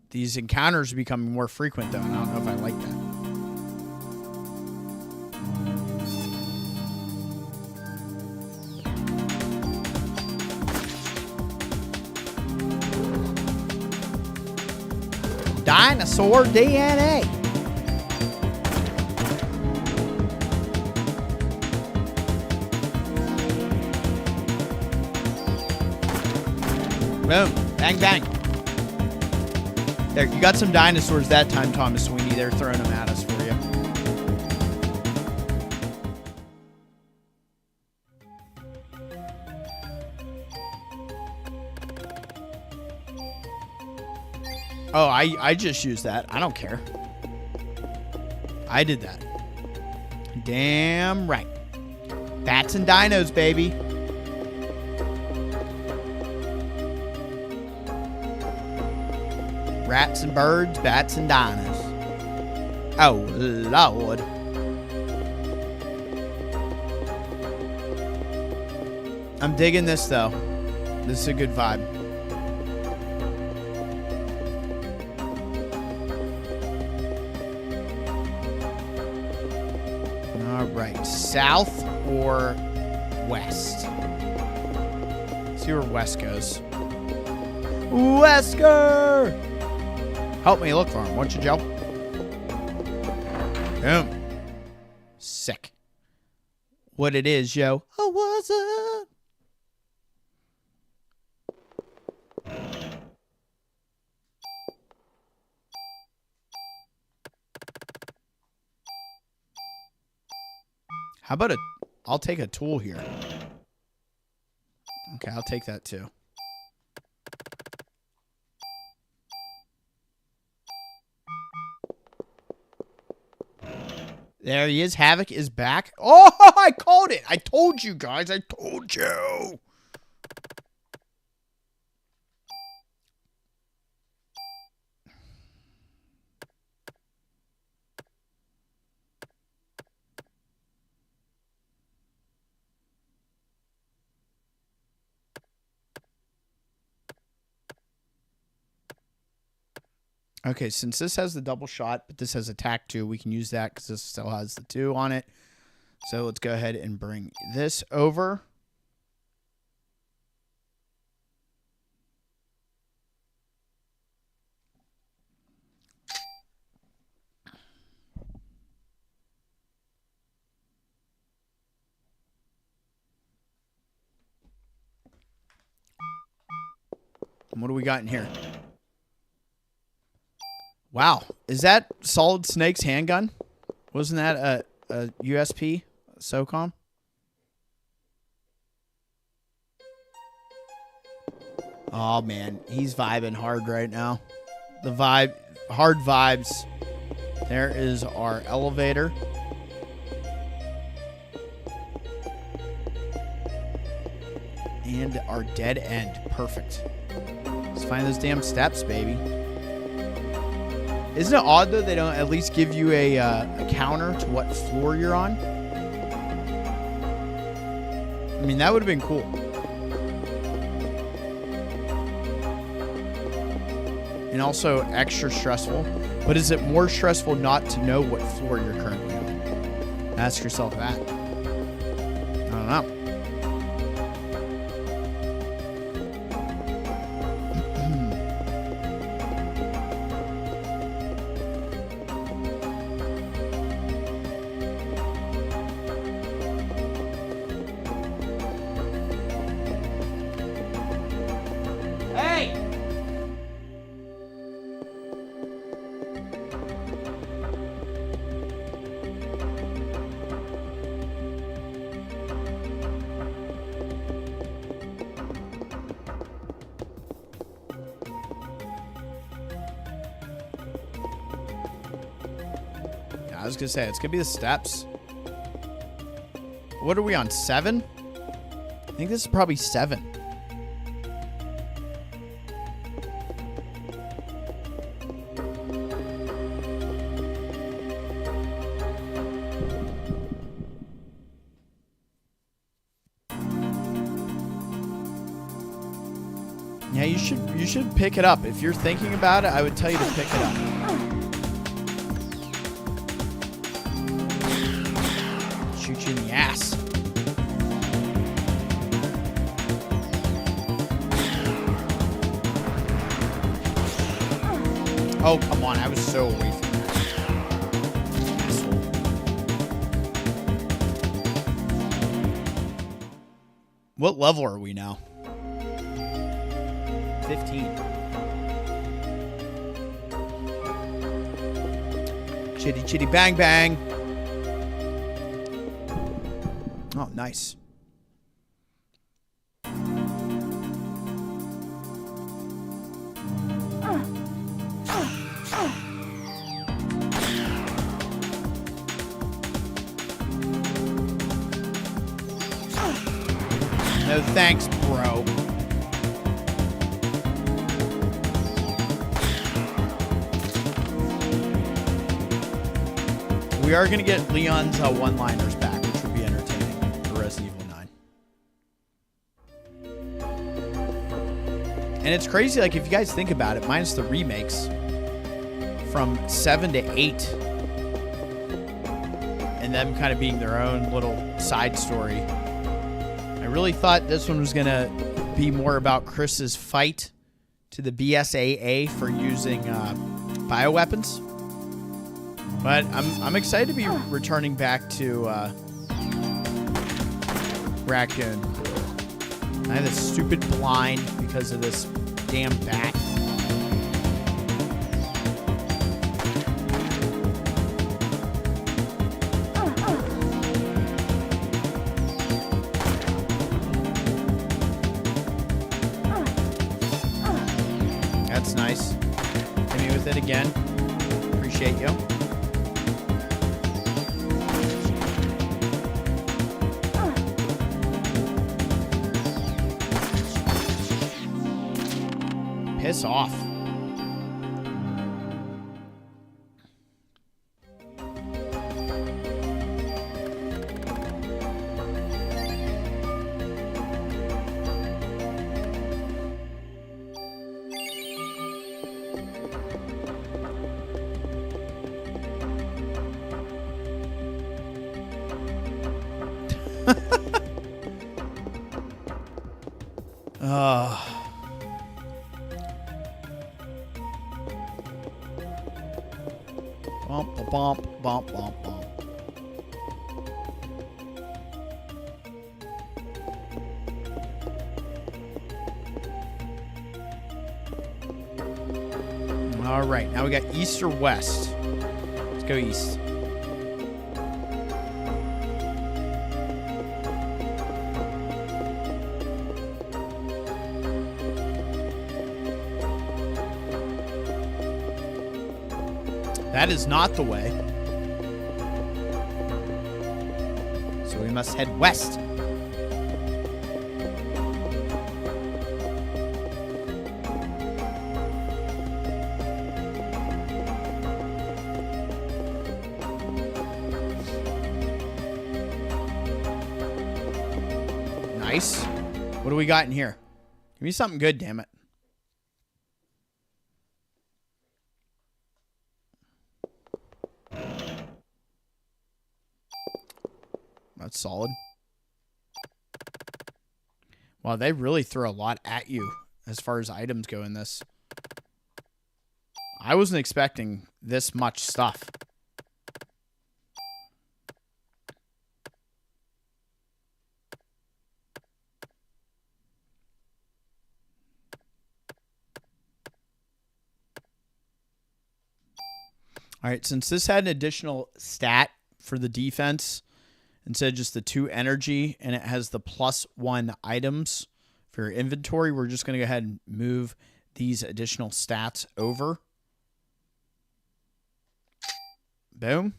These encounters are becoming more frequent, though, and I don't know if I like that. Dinosaur DNA. Boom. Bang, bang. There, you got some dinosaurs that time, Thomas Sweeney. They're throwing them at us for you. Oh, I just used that. I don't care. I did that. Damn right. Bats and dinos, baby. Rats and birds, bats and dinos. Oh, Lord. I'm digging this, though. This is a good vibe. All right. South or west? Let's see where west goes. Wesker! Help me look for him, won't you, Joe? Boom. Sick. What it is, yo? Oh, what's up? How about I'll take a tool here. Okay, I'll take that too. There he is. Havoc is back. Oh, I called it. I told you guys. I told you. Okay, since this has the double shot, but this has attack 2, we can use that because this still has the 2 on it. So let's go ahead and bring this over. And what do we got in here? Wow. Is that Solid Snake's handgun? Wasn't that a USP? SOCOM? Oh, man. He's vibing hard right now. The vibe. Hard vibes. There is our elevator. And our dead end. Perfect. Let's find those damn steps, baby. Isn't it odd, though, they don't at least give you a counter to what floor you're on? I mean, that would have been cool. And also extra stressful. But is it more stressful not to know what floor you're currently on? Ask yourself that. I don't know. I was going to say, it's going to be the steps. What are we on, 7? I think this is probably 7. Yeah, you should pick it up. If you're thinking about it, I would tell you to pick it up. Shoot you in the ass. Oh, come on. I was so away from that. Asshole. What level are we now? 15. Chitty chitty bang bang. Oh, nice. No thanks, bro. We are going to get Leon's one-liners back, which would be entertaining for Resident Evil 9. And it's crazy, like, if you guys think about it, minus the remakes from 7 to 8, and them kind of being their own little side story. I really thought this one was going to be more about Chris's fight to the BSAA for using bioweapons. But I'm excited to be returning back to Raccoon. I have this stupid blind because of this damn bat. That's nice. Hit me with it again. Appreciate you. Piss off. Bump, bump, bump, bump, bump. All right, now we got east or west. Let's go east. That is not the way. So we must head west. Nice. What do we got in here? Give me something good, damn it. That's solid. Wow, they really throw a lot at you as far as items go in this. I wasn't expecting this much stuff. All right, since this had an additional stat for the defense, instead of just the 2 energy, and it has the +1 items for your inventory, we're just going to go ahead and move these additional stats over. Boom.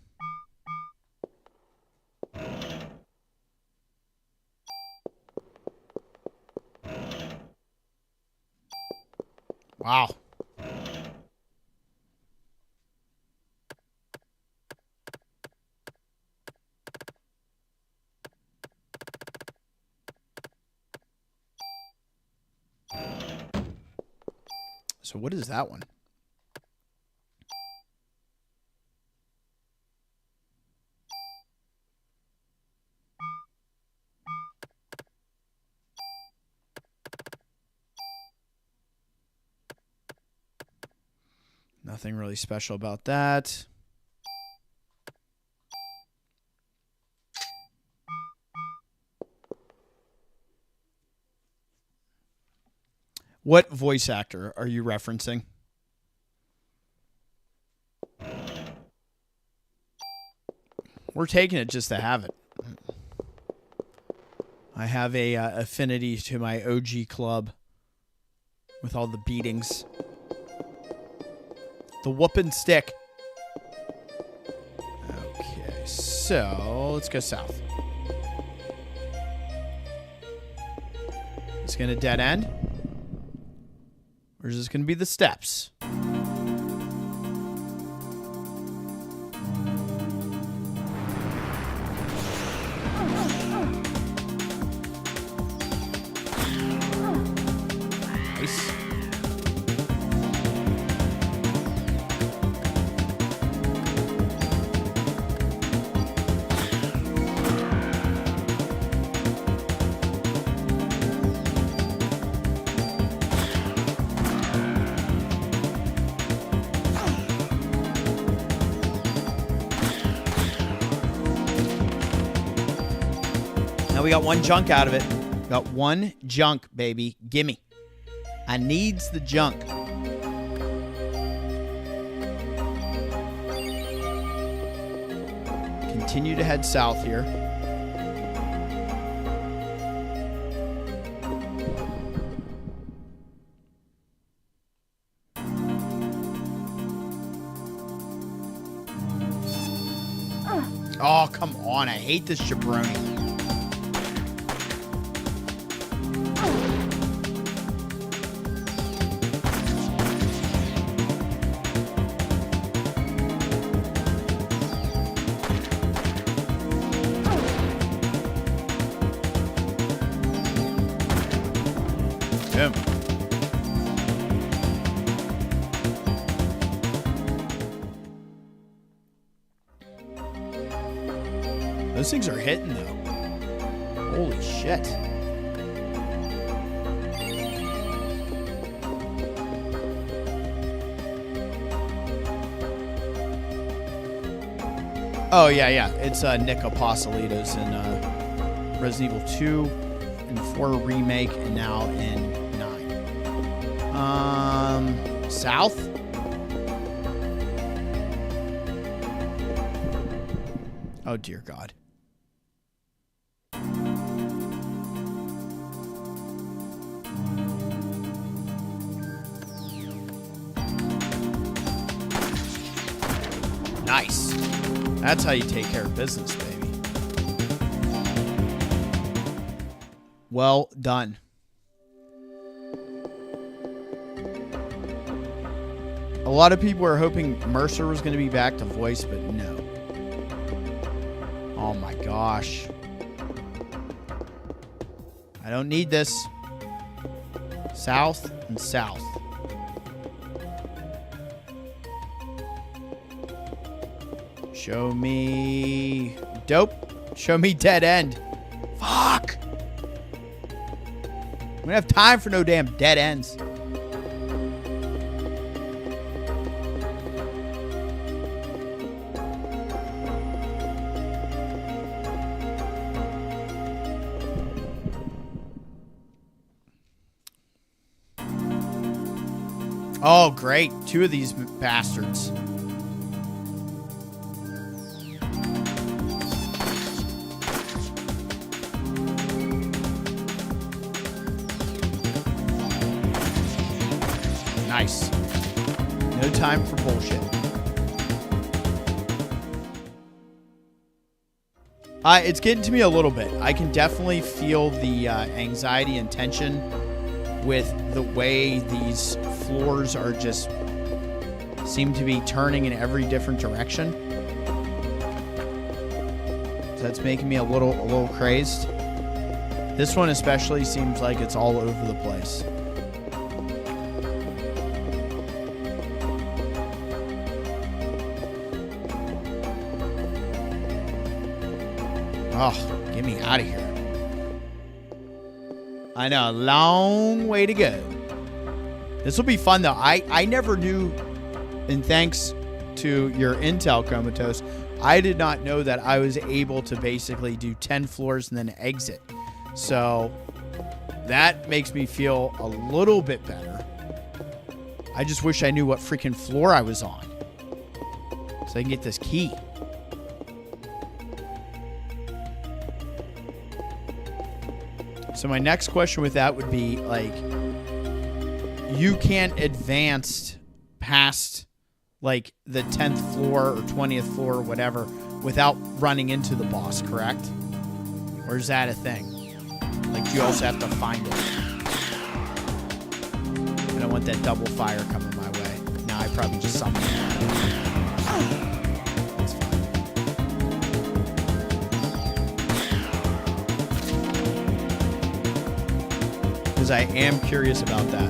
Wow. So what is that one? Nothing really special about that. What voice actor are you referencing? We're taking it just to have it. I have a affinity to my OG club with all the beatings. The whooping stick. Okay, so let's go south. It's going to dead end. Or is this going to be the steps? Nice. We got 1 junk out of it. Got 1 junk, baby. Gimme. I needs the junk. Continue to head south here. Oh, come on. I hate this jabroni. Boom. Those things are hitting, though. Holy shit. Oh, yeah. It's Nick Apostolitos in Resident Evil 2 and 4 Remake, and now in 9. South? Oh, dear God. Nice. That's how you take care of business, baby. Well done. A lot of people are hoping Mercer was going to be back to voice, but no. Oh my gosh. I don't need this. South and south. Show me dope. Show me dead end. Fuck. We don't have time for no damn dead ends. Oh, great. 2 of these bastards. Nice. No time for bullshit. It's getting to me a little bit. I can definitely feel the anxiety and tension with the way these floors are just seem to be turning in every different direction. So that's making me a little crazed. This one especially seems like it's all over the place. Oh, get me out of here. I know, a long way to go. This will be fun, though. I never knew, and thanks to your intel, Comatose, I did not know that I was able to basically do 10 floors and then exit. So that makes me feel a little bit better. I just wish I knew what freaking floor I was on so I can get this key. So my next question with that would be, like, you can't advance past, like, the 10th floor or 20th floor or whatever without running into the boss, correct? Or is that a thing? Like, you also have to find it. I don't want that double fire coming my way. No, I probably just summoned it. That's fine. Because I am curious about that.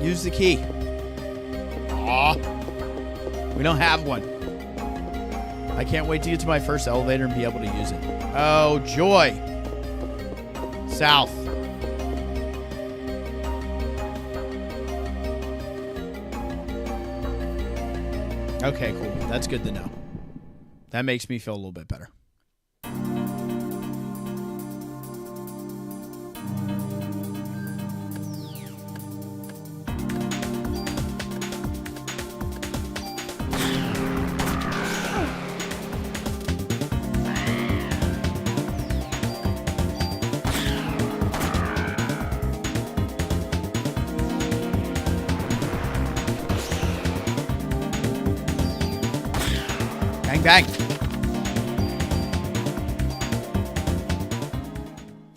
Use the key. Aw. We don't have one. I can't wait to get to my first elevator and be able to use it. Oh, joy. South. Okay, cool. That's good to know. That makes me feel a little bit better. Bang, bang.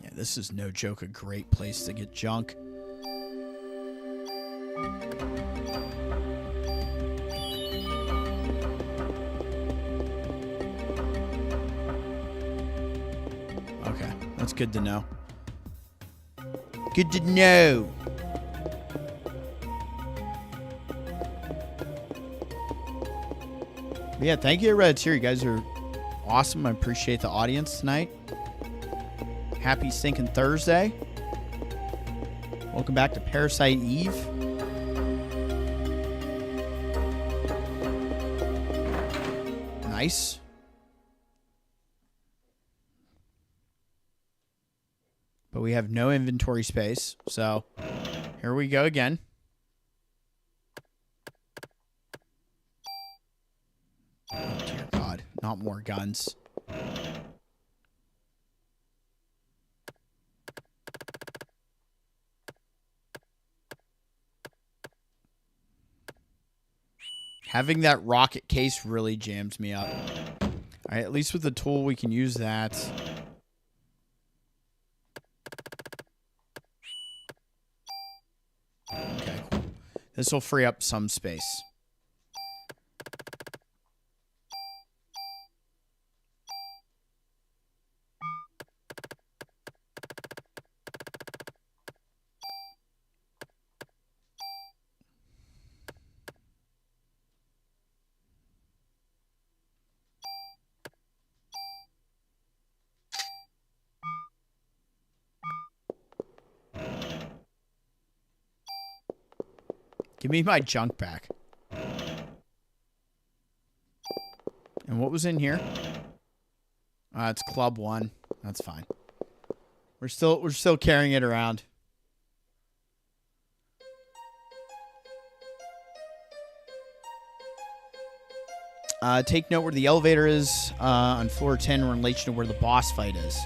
Yeah, this is no joke a great place to get junk. Okay, that's good to know. Good to know. But yeah, thank you, Red Tier. You guys are awesome. I appreciate the audience tonight. Happy stinking Thursday. Welcome back to Parasite Eve. Nice. But we have no inventory space, so here we go again. Oh, dear God. Not more guns. Having that rocket case really jams me up. All right, at least with the tool, we can use that. Okay, cool. This will free up some space. Give me my junk back. And what was in here? It's Club 1. That's fine. We're still carrying it around. Take note where the elevator is on floor 10 in relation to where the boss fight is.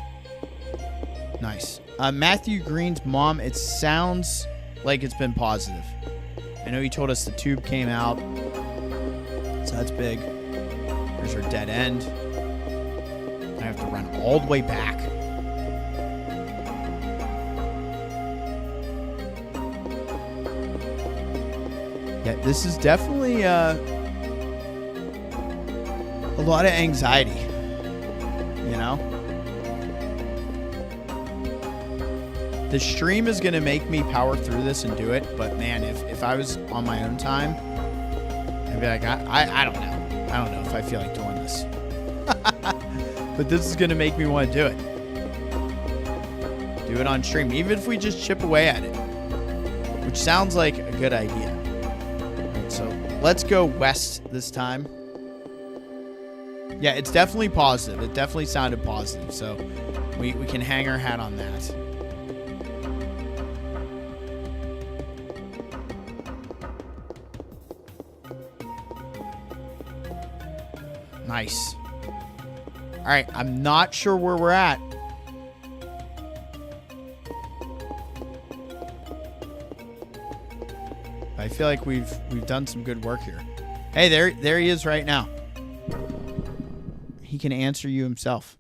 Nice. Matthew Green's mom, it sounds like it's been positive. I know he told us the tube came out, so that's big. There's our dead end. I have to run all the way back. Yeah, this is definitely a lot of anxiety, you know? The stream is going to make me power through this and do it, but man, if I was on my own time, I'd be like, I don't know. I don't know if I feel like doing this. But this is going to make me want to do it. Do it on stream, even if we just chip away at it, which sounds like a good idea. All right, so let's go west this time. Yeah, it's definitely positive. It definitely sounded positive, so we can hang our hat on that. Nice. All right, I'm not sure where we're at. I feel like we've done some good work here. Hey, there he is right now. He can answer you himself.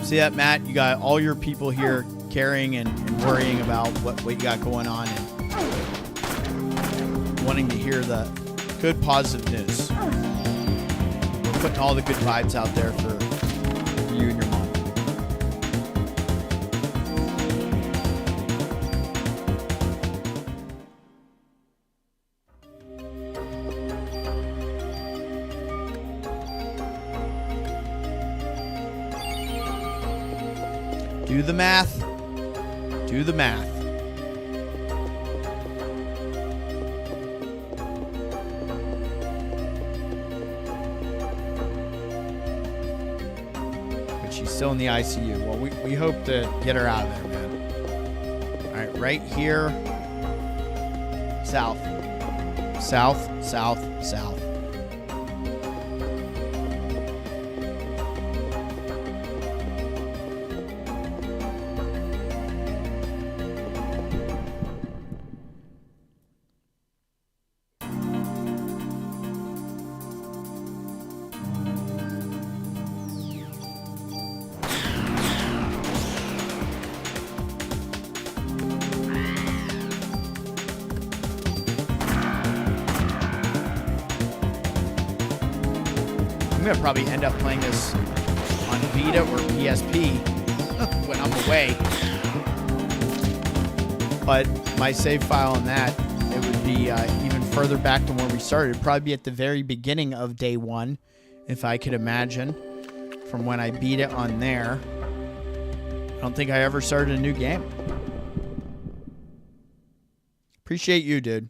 See that, Matt? You got all your people here caring and worrying about what you got going on and wanting to hear the good, positive news. We're putting all the good vibes out there for you and your mom. Do the math. Do the math. But she's still in the ICU. Well, we hope to get her out of there, man. All right, right here. South. South, south, south. going to probably end up playing this on Vita or PSP when I'm away. But my save file on that, it would be even further back than where we started. It'd probably be at the very beginning of day one, if I could imagine, from when I beat it on there. I don't think I ever started a new game. Appreciate you, dude.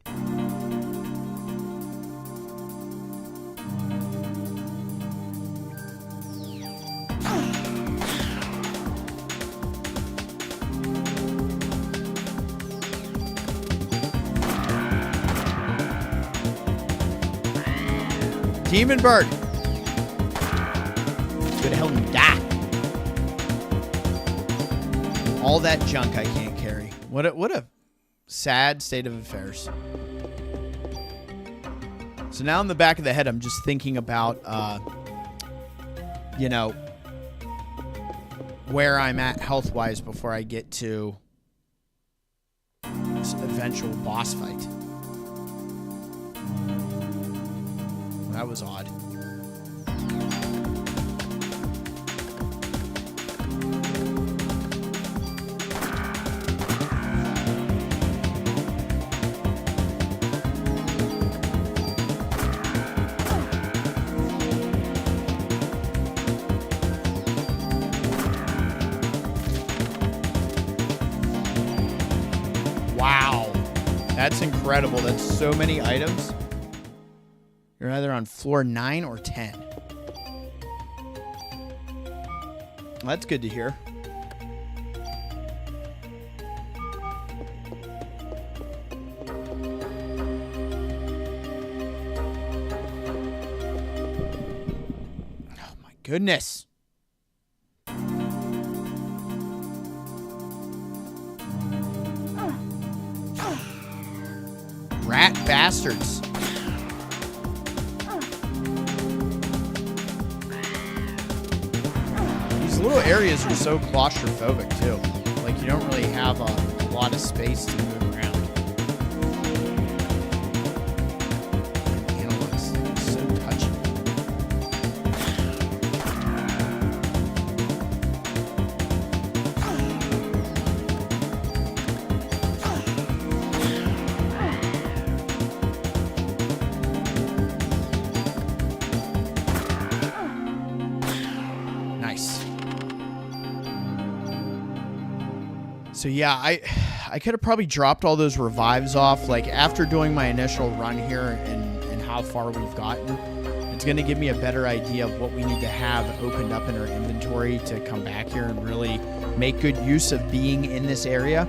Demon Bird. Go to hell and die. All that junk I can't carry. What a sad state of affairs. So now in the back of the head, I'm just thinking about, you know, where I'm at health-wise before I get to this eventual boss fight. That was odd. Wow. That's incredible. That's so many items. You're either on floor 9 or 10. Well, that's good to hear. Oh my goodness. Rat bastards. These little areas are so claustrophobic too. Like you don't really have a lot of space to move around. Analyze things so touchy. Nice. So yeah, I could have probably dropped all those revives off. Like after doing my initial run here and how far we've gotten, it's going to give me a better idea of what we need to have opened up in our inventory to come back here and really make good use of being in this area.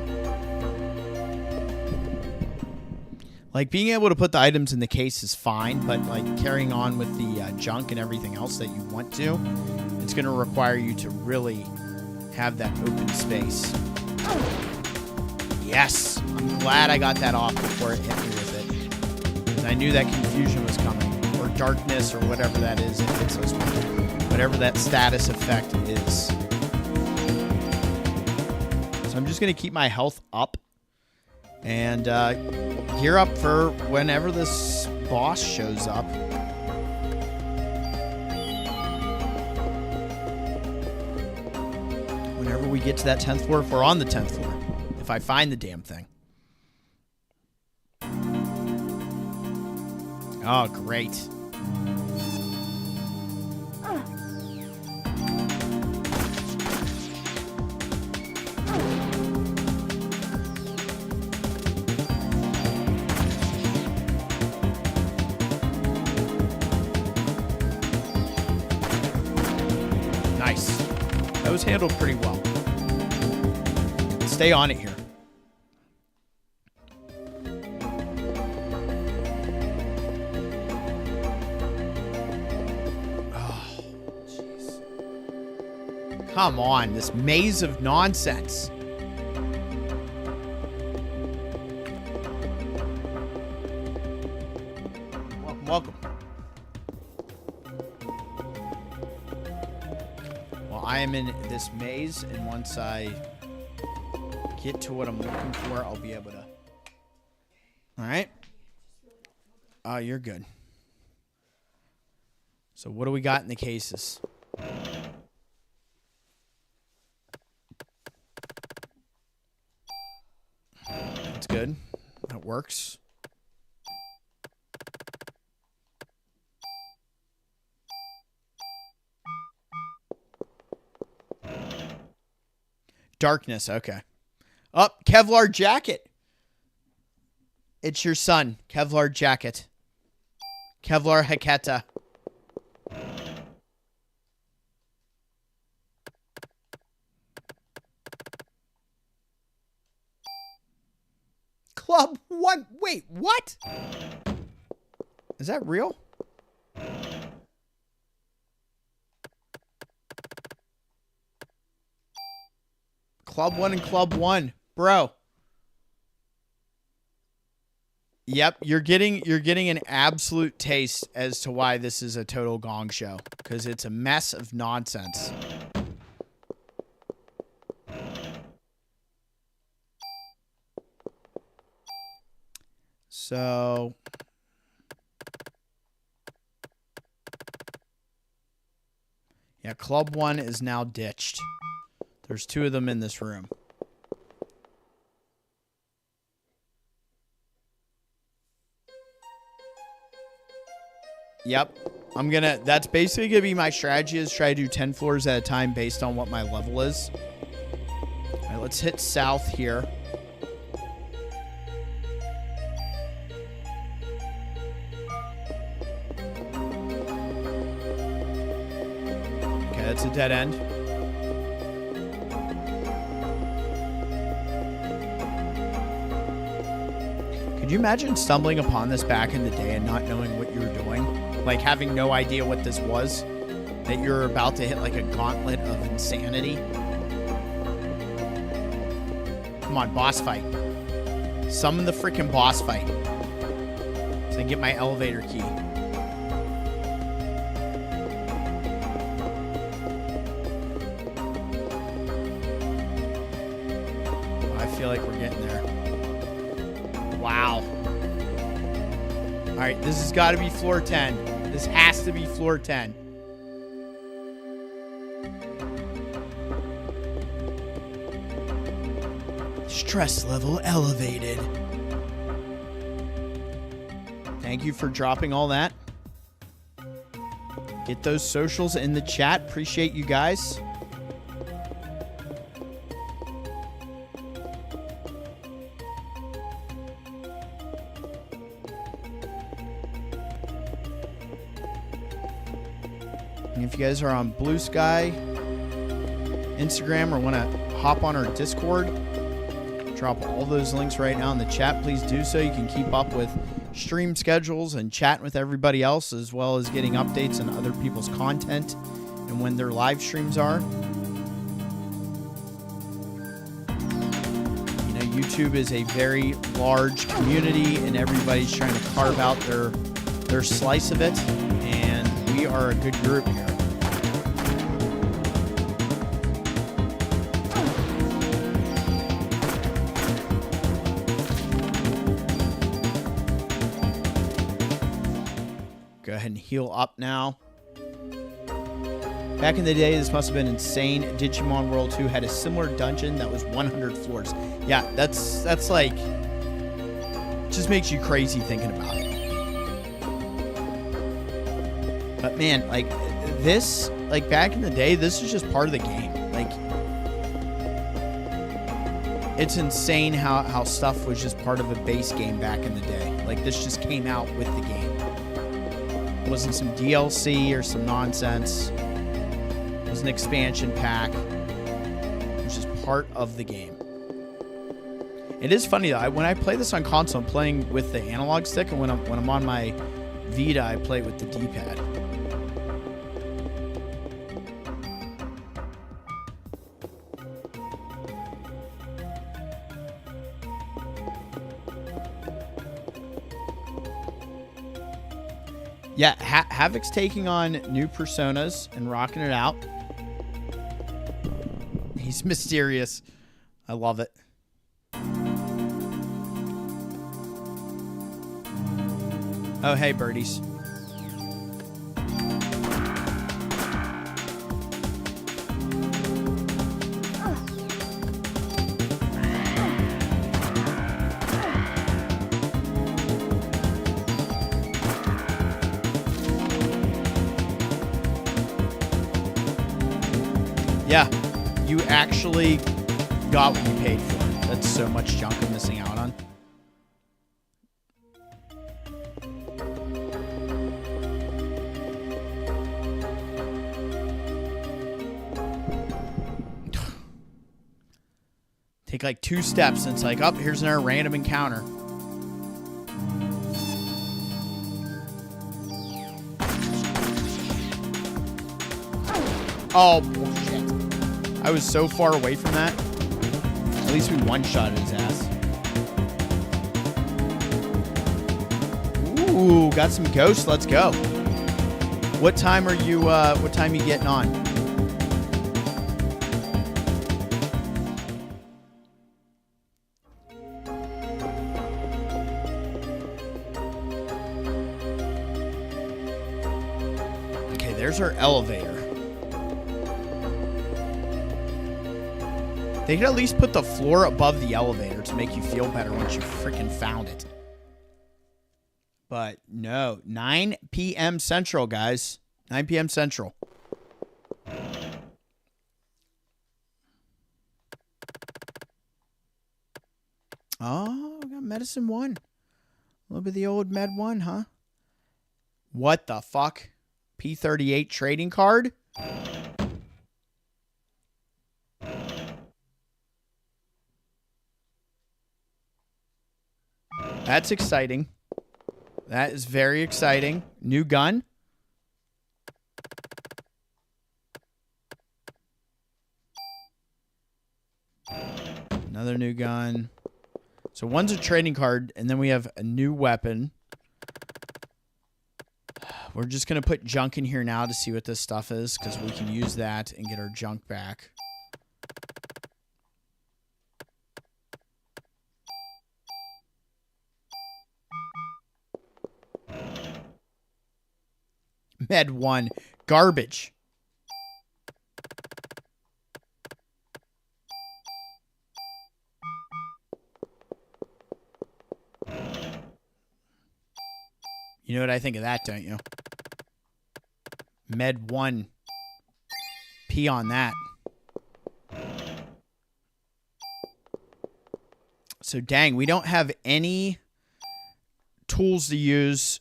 Like being able to put the items in the case is fine, but like carrying on with the junk and everything else that you want to, it's going to require you to really have that open space. Yes, I'm glad I got that off before it hit me with it. And I knew that confusion was coming, or darkness, or whatever that is. It hits us with whatever that status effect is. So I'm just going to keep my health up and gear up for whenever this boss shows up. Whenever we get to that 10th floor, if we're on the 10th floor. If I find the damn thing. Oh, great. Nice. That was handled pretty well. Stay on it here. Oh, jeez. Come on, this maze of nonsense. Welcome, welcome. Well, I am in this maze, and once I get to what I'm looking for, I'll be able to. All right. Oh, you're good. So what do we got in the cases? That's good. That works. Darkness, okay. Oh, Kevlar jacket. It's your son. Kevlar jacket. Kevlar Haketa. Club 1. Wait, what? Is that real? Club 1 and Club 1. Bro. Yep, you're getting an absolute taste as to why this is a total gong show, because it's a mess of nonsense. So yeah, Club 1 is now ditched. There's 2 of them in this room. Yep. That's basically going to be my strategy, is try to do 10 floors at a time based on what my level is. All right, let's hit south here. Okay, that's a dead end. Could you imagine stumbling upon this back in the day and not knowing what you were doing? Like having no idea what this was? That you're about to hit like a gauntlet of insanity? Come on, boss fight. Summon the freaking boss fight. So I can get my elevator key. I feel like we're getting there. Wow. All right, this has got to be floor 10. This has to be floor 10. Stress level elevated. Thank you for dropping all that. Get those socials in the chat. Appreciate you guys. And if you guys are on Blue Sky, Instagram, or want to hop on our Discord, drop all those links right now in the chat. Please do so. You can keep up with stream schedules and chatting with everybody else, as well as getting updates on other people's content and when their live streams are. You know, YouTube is a very large community, and everybody's trying to carve out their slice of it, and we are a good group here. Go ahead and heal up now. Back in the day, this must have been insane. Digimon World 2 had a similar dungeon that was 100 floors. Yeah, that's like, just makes you crazy thinking about it. But man, like this, like back in the day, this was just part of the game. Like, it's insane how stuff was just part of a base game back in the day. Like, this just came out with the game. It wasn't some DLC or some nonsense. It was an expansion pack. It was just part of the game. It is funny though. When I play this on console, I'm playing with the analog stick, and when I'm on my Vita, I play with the D-pad. Yeah, Havoc's taking on new personas and rocking it out. He's mysterious. I love it. Oh, hey, birdies. Yeah, you actually got what you paid for. That's so much junk I'm missing out on. Take like 2 steps and it's like, oh, here's another random encounter. Oh, bullshit. I was so far away from that. At least we one-shotted his ass. Ooh, got some ghosts. Let's go. What time are you getting on? Okay, there's our elevator. They could at least put the floor above the elevator to make you feel better once you freaking found it. But no, 9 p.m. Central, guys. 9 p.m. Central. Oh, we got medicine 1. A little bit of the old med 1, huh? What the fuck? P38 trading card? That's exciting. That is very exciting. New gun. Another new gun. So one's a trading card, and then we have a new weapon. We're just going to put junk in here now to see what this stuff is, because we can use that and get our junk back. Med 1. Garbage. You know what I think of that, don't you? Med 1. Pee on that. So, dang, we don't have any tools to use.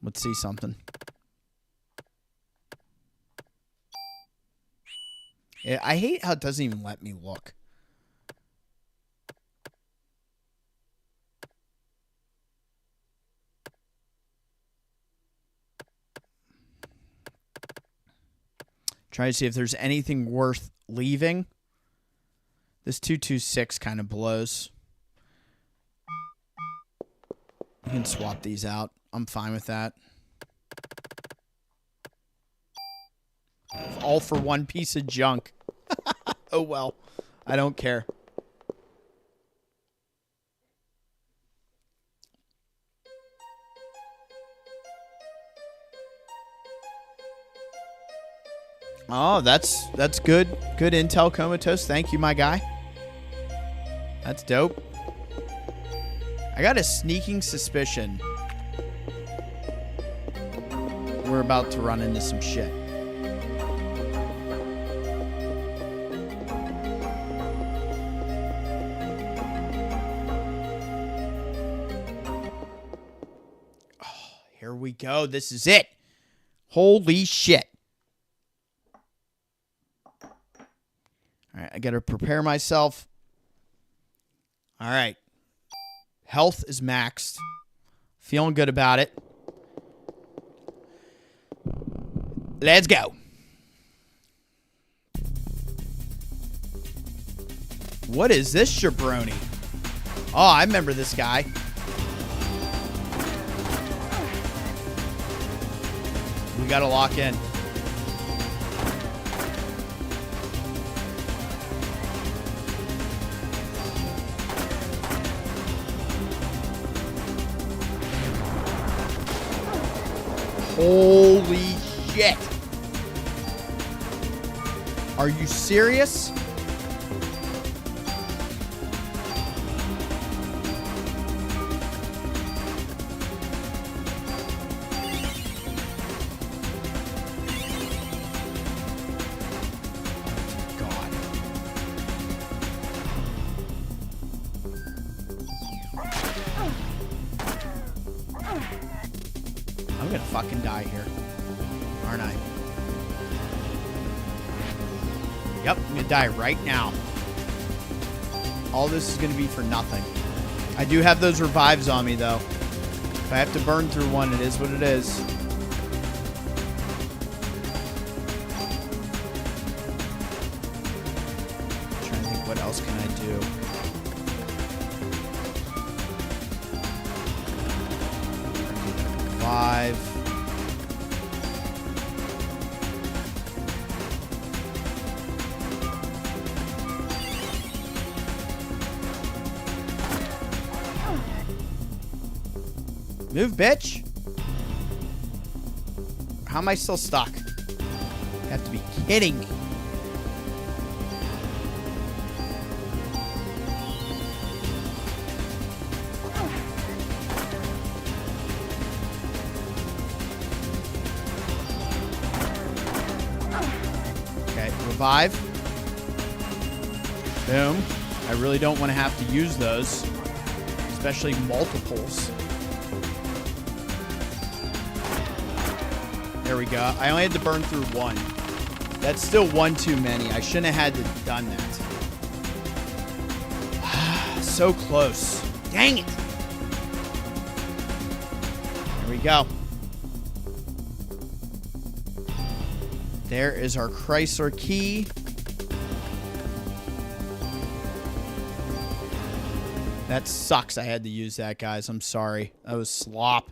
Let's see something. I hate how it doesn't even let me look. Try to see if there's anything worth leaving. This 226 kind of blows. You can swap these out. I'm fine with that. All for one piece of junk. Oh, well. I don't care. Oh, that's good. Good intel, Comatose. Thank you, my guy. That's dope. I got a sneaking suspicion we're about to run into some shit. Oh, here we go. This is it. Holy shit. All right, I got to prepare myself. All right. Health is maxed. Feeling good about it. Let's go. What is this jabroni? Oh, I remember this guy. We gotta lock in. Holy shit. Are you serious? fucking die here. Aren't I? Yep, I'm gonna die right now. All this is gonna be for nothing. I do have those revives on me, though. If I have to burn through one, it is what it is. I'm trying to think, what else can I do? Revive. Move, bitch. How am I still stuck? You have to be kidding me. Okay, revive. Boom. I really don't want to have to use those, especially multiples. There we go. I only had to burn through one. That's still one too many. I shouldn't have had to done that. So close. Dang it. There we go. There is our Chrysler key. That sucks I had to use that, guys. I'm sorry. That was slop.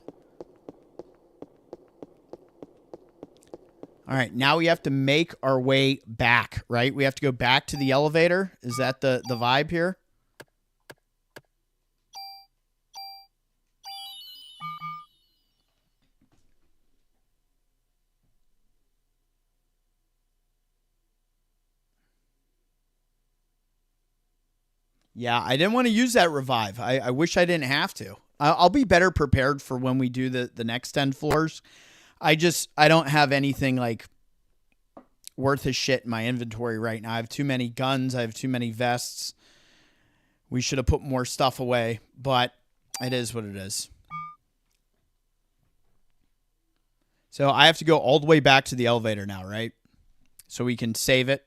All right, now we have to make our way back, right? We have to go back to the elevator. Is that the vibe here? Yeah, I didn't want to use that revive. I wish I didn't have to. I'll be better prepared for when we do the next 10 floors. I don't have anything like worth a shit in my inventory right now. I have too many guns. I have too many vests. We should have put more stuff away, but it is what it is. So I have to go all the way back to the elevator now, right? So we can save it.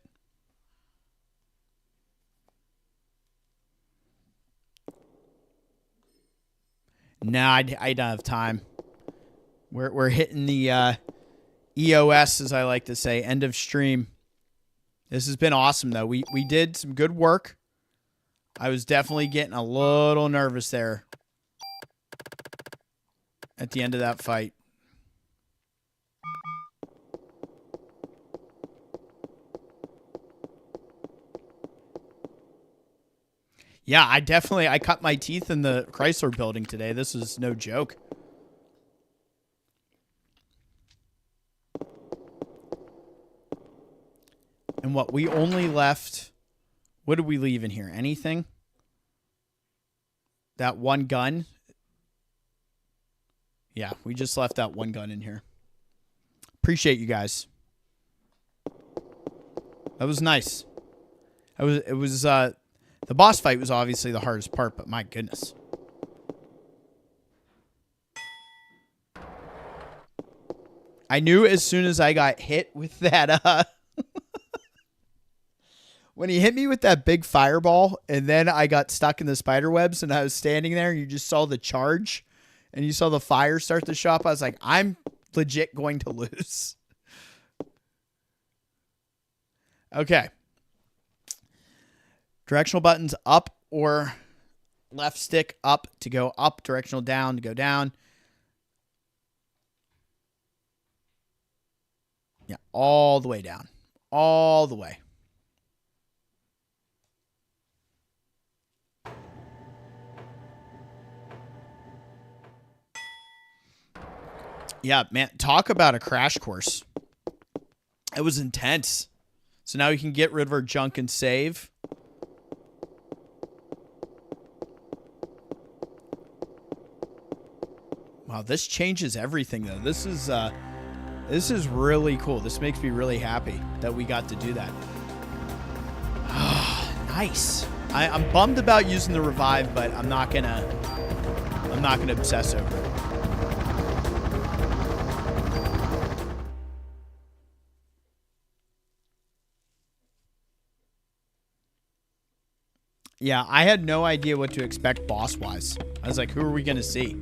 Nah, I don't have time. We're hitting the EOS, as I like to say, end of stream. This has been awesome, though. We did some good work. I was definitely getting a little nervous there at the end of that fight. Yeah, I cut my teeth in the Chrysler building today. This is no joke. And what, we only left, what did we leave in here? Anything? That one gun? Yeah, we just left that one gun in here. Appreciate you guys. That was nice. It was the boss fight was obviously the hardest part, but my goodness. I knew as soon as I got hit with that, when he hit me with that big fireball, and then I got stuck in the spider webs, and I was standing there, and you just saw the charge, and you saw the fire start to show up, I was like, I'm legit going to lose. Okay. Directional buttons up or left stick up to go up, directional down to go down. Yeah, all the way down. All the way. Yeah, man, talk about a crash course. It was intense. So now we can get rid of our junk and save. Wow, this changes everything, though. This is really cool. This makes me really happy that we got to do that. Nice. I'm bummed about using the revive, but I'm not gonna obsess over it. Yeah, I had no idea what to expect boss-wise. I was like, who are we going to see?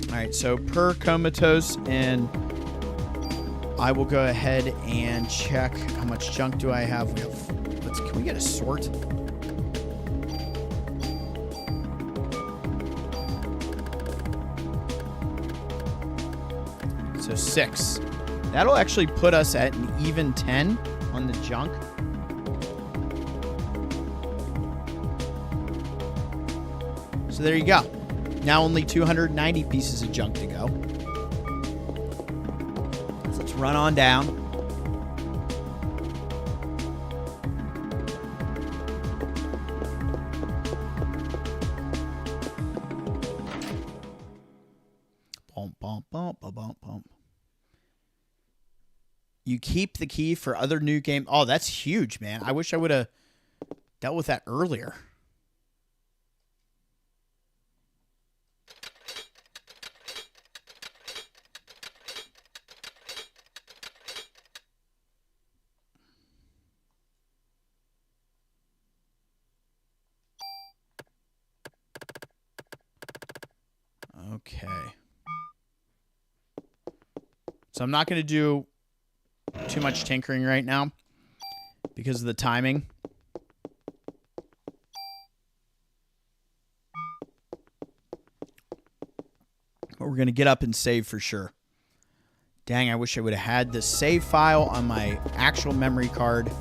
All right, so per comatose, and I will go ahead and check how much junk do I have. Can we get a sort? So 6. That'll actually put us at an even 10 on the junk. So there you go. Now only 290 pieces of junk to go. So let's run on down. Bump, bump, bump, bump, bump, bump. You keep the key for other new game. Oh, that's huge, man. I wish I would have dealt with that earlier. Okay. So I'm not going to do too much tinkering right now because of the timing. But we're going to get up and save for sure. Dang, I wish I would have had the save file on my actual memory card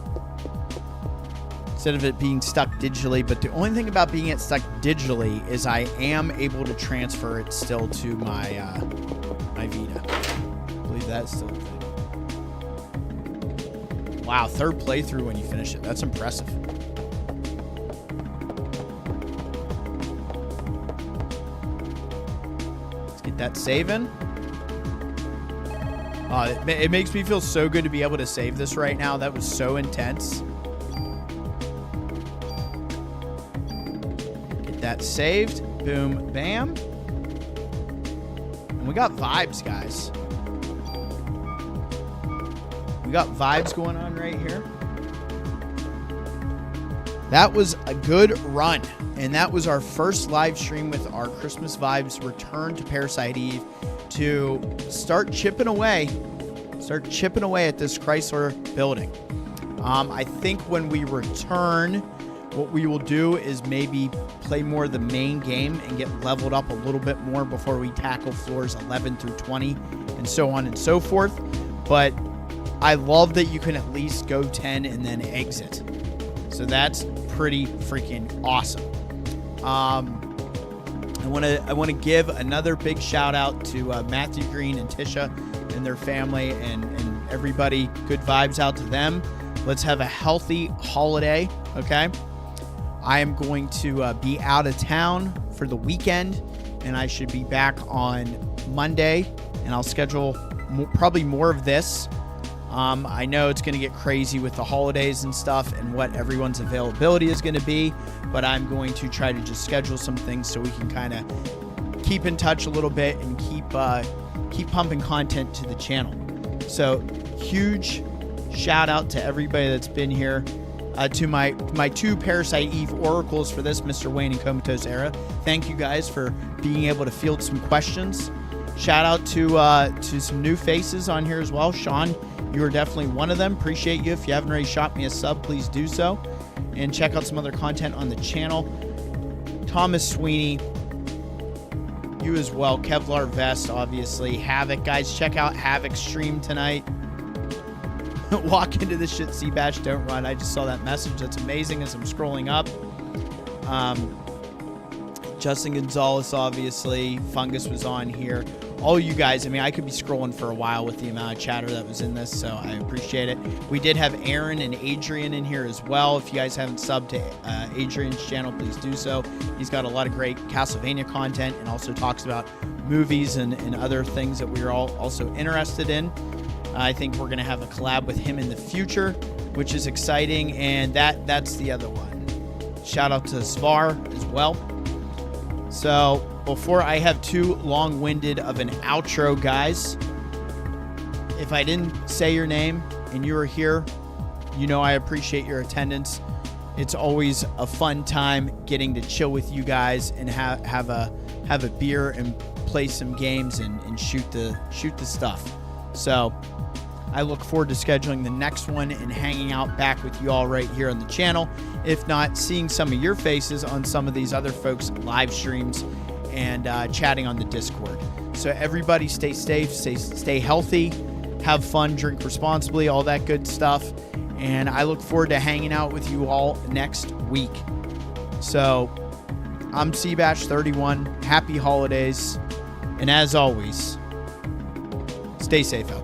instead of it being stuck digitally. But the only thing about being it stuck digitally is I am able to transfer it still to my my Vita. I believe that's still a thing. Wow, 3rd playthrough when you finish it. That's impressive. Let's get that saving. It makes me feel so good to be able to save this right now. That was so intense. Get that saved. Boom, bam. And we got vibes, guys. We got vibes going on right here. That was a good run. And that was our first live stream with our Christmas vibes return to Parasite Eve to start chipping away at this Chrysler building. I think when we return, what we will do is maybe play more of the main game and get leveled up a little bit more before we tackle floors 11 through 20 and so on and so forth. But I love that you can at least go 10 and then exit. So that's pretty freaking awesome. I want to give another big shout out to Matthew Green and Tisha and their family and everybody. Good vibes out to them. Let's have a healthy holiday, okay? I am going to be out of town for the weekend, and I should be back on Monday, and I'll schedule probably more of this. I know it's going to get crazy with the holidays and stuff and what everyone's availability is going to be, but I'm going to try to just schedule some things so we can kind of keep in touch a little bit and keep pumping content to the channel. So huge shout out to everybody that's been here, to my 2 Parasite Eve oracles for this, Mr. Wayne and Comatose Era. Thank you guys for being able to field some questions. Shout out to some new faces on here as well. Sean, you are definitely one of them. Appreciate you. If you haven't already shot me a sub, please do so. And check out some other content on the channel. Thomas Sweeney, you as well. Kevlar Vest, obviously. Havoc, guys, check out Havoc's stream tonight. Walk into this shit, C-Batch, don't run. I just saw that message. That's amazing as I'm scrolling up. Justin Gonzalez, obviously. Fungus was on here. All you guys, I mean, I could be scrolling for a while with the amount of chatter that was in this, so I appreciate it. We did have Aaron and Adrian in here as well. If you guys haven't subbed to Adrian's channel, please do so. He's got a lot of great Castlevania content and also talks about movies and other things that we're all also interested in. I think we're going to have a collab with him in the future, which is exciting, and that's the other one. Shout out to Svar as well. So before I have too long-winded of an outro, guys, if I didn't say your name and you were here, You know I appreciate your attendance. It's always a fun time getting to chill with you guys and have a beer and play some games and shoot the stuff. So I look forward to scheduling the next one and hanging out back with you all right here on the channel. If not, seeing some of your faces on some of these other folks' live streams and chatting on the Discord. So everybody stay safe, stay healthy, have fun, drink responsibly, all that good stuff. And I look forward to hanging out with you all next week. So I'm SPIDERWOMAN. Happy holidays. And as always, stay safe out there.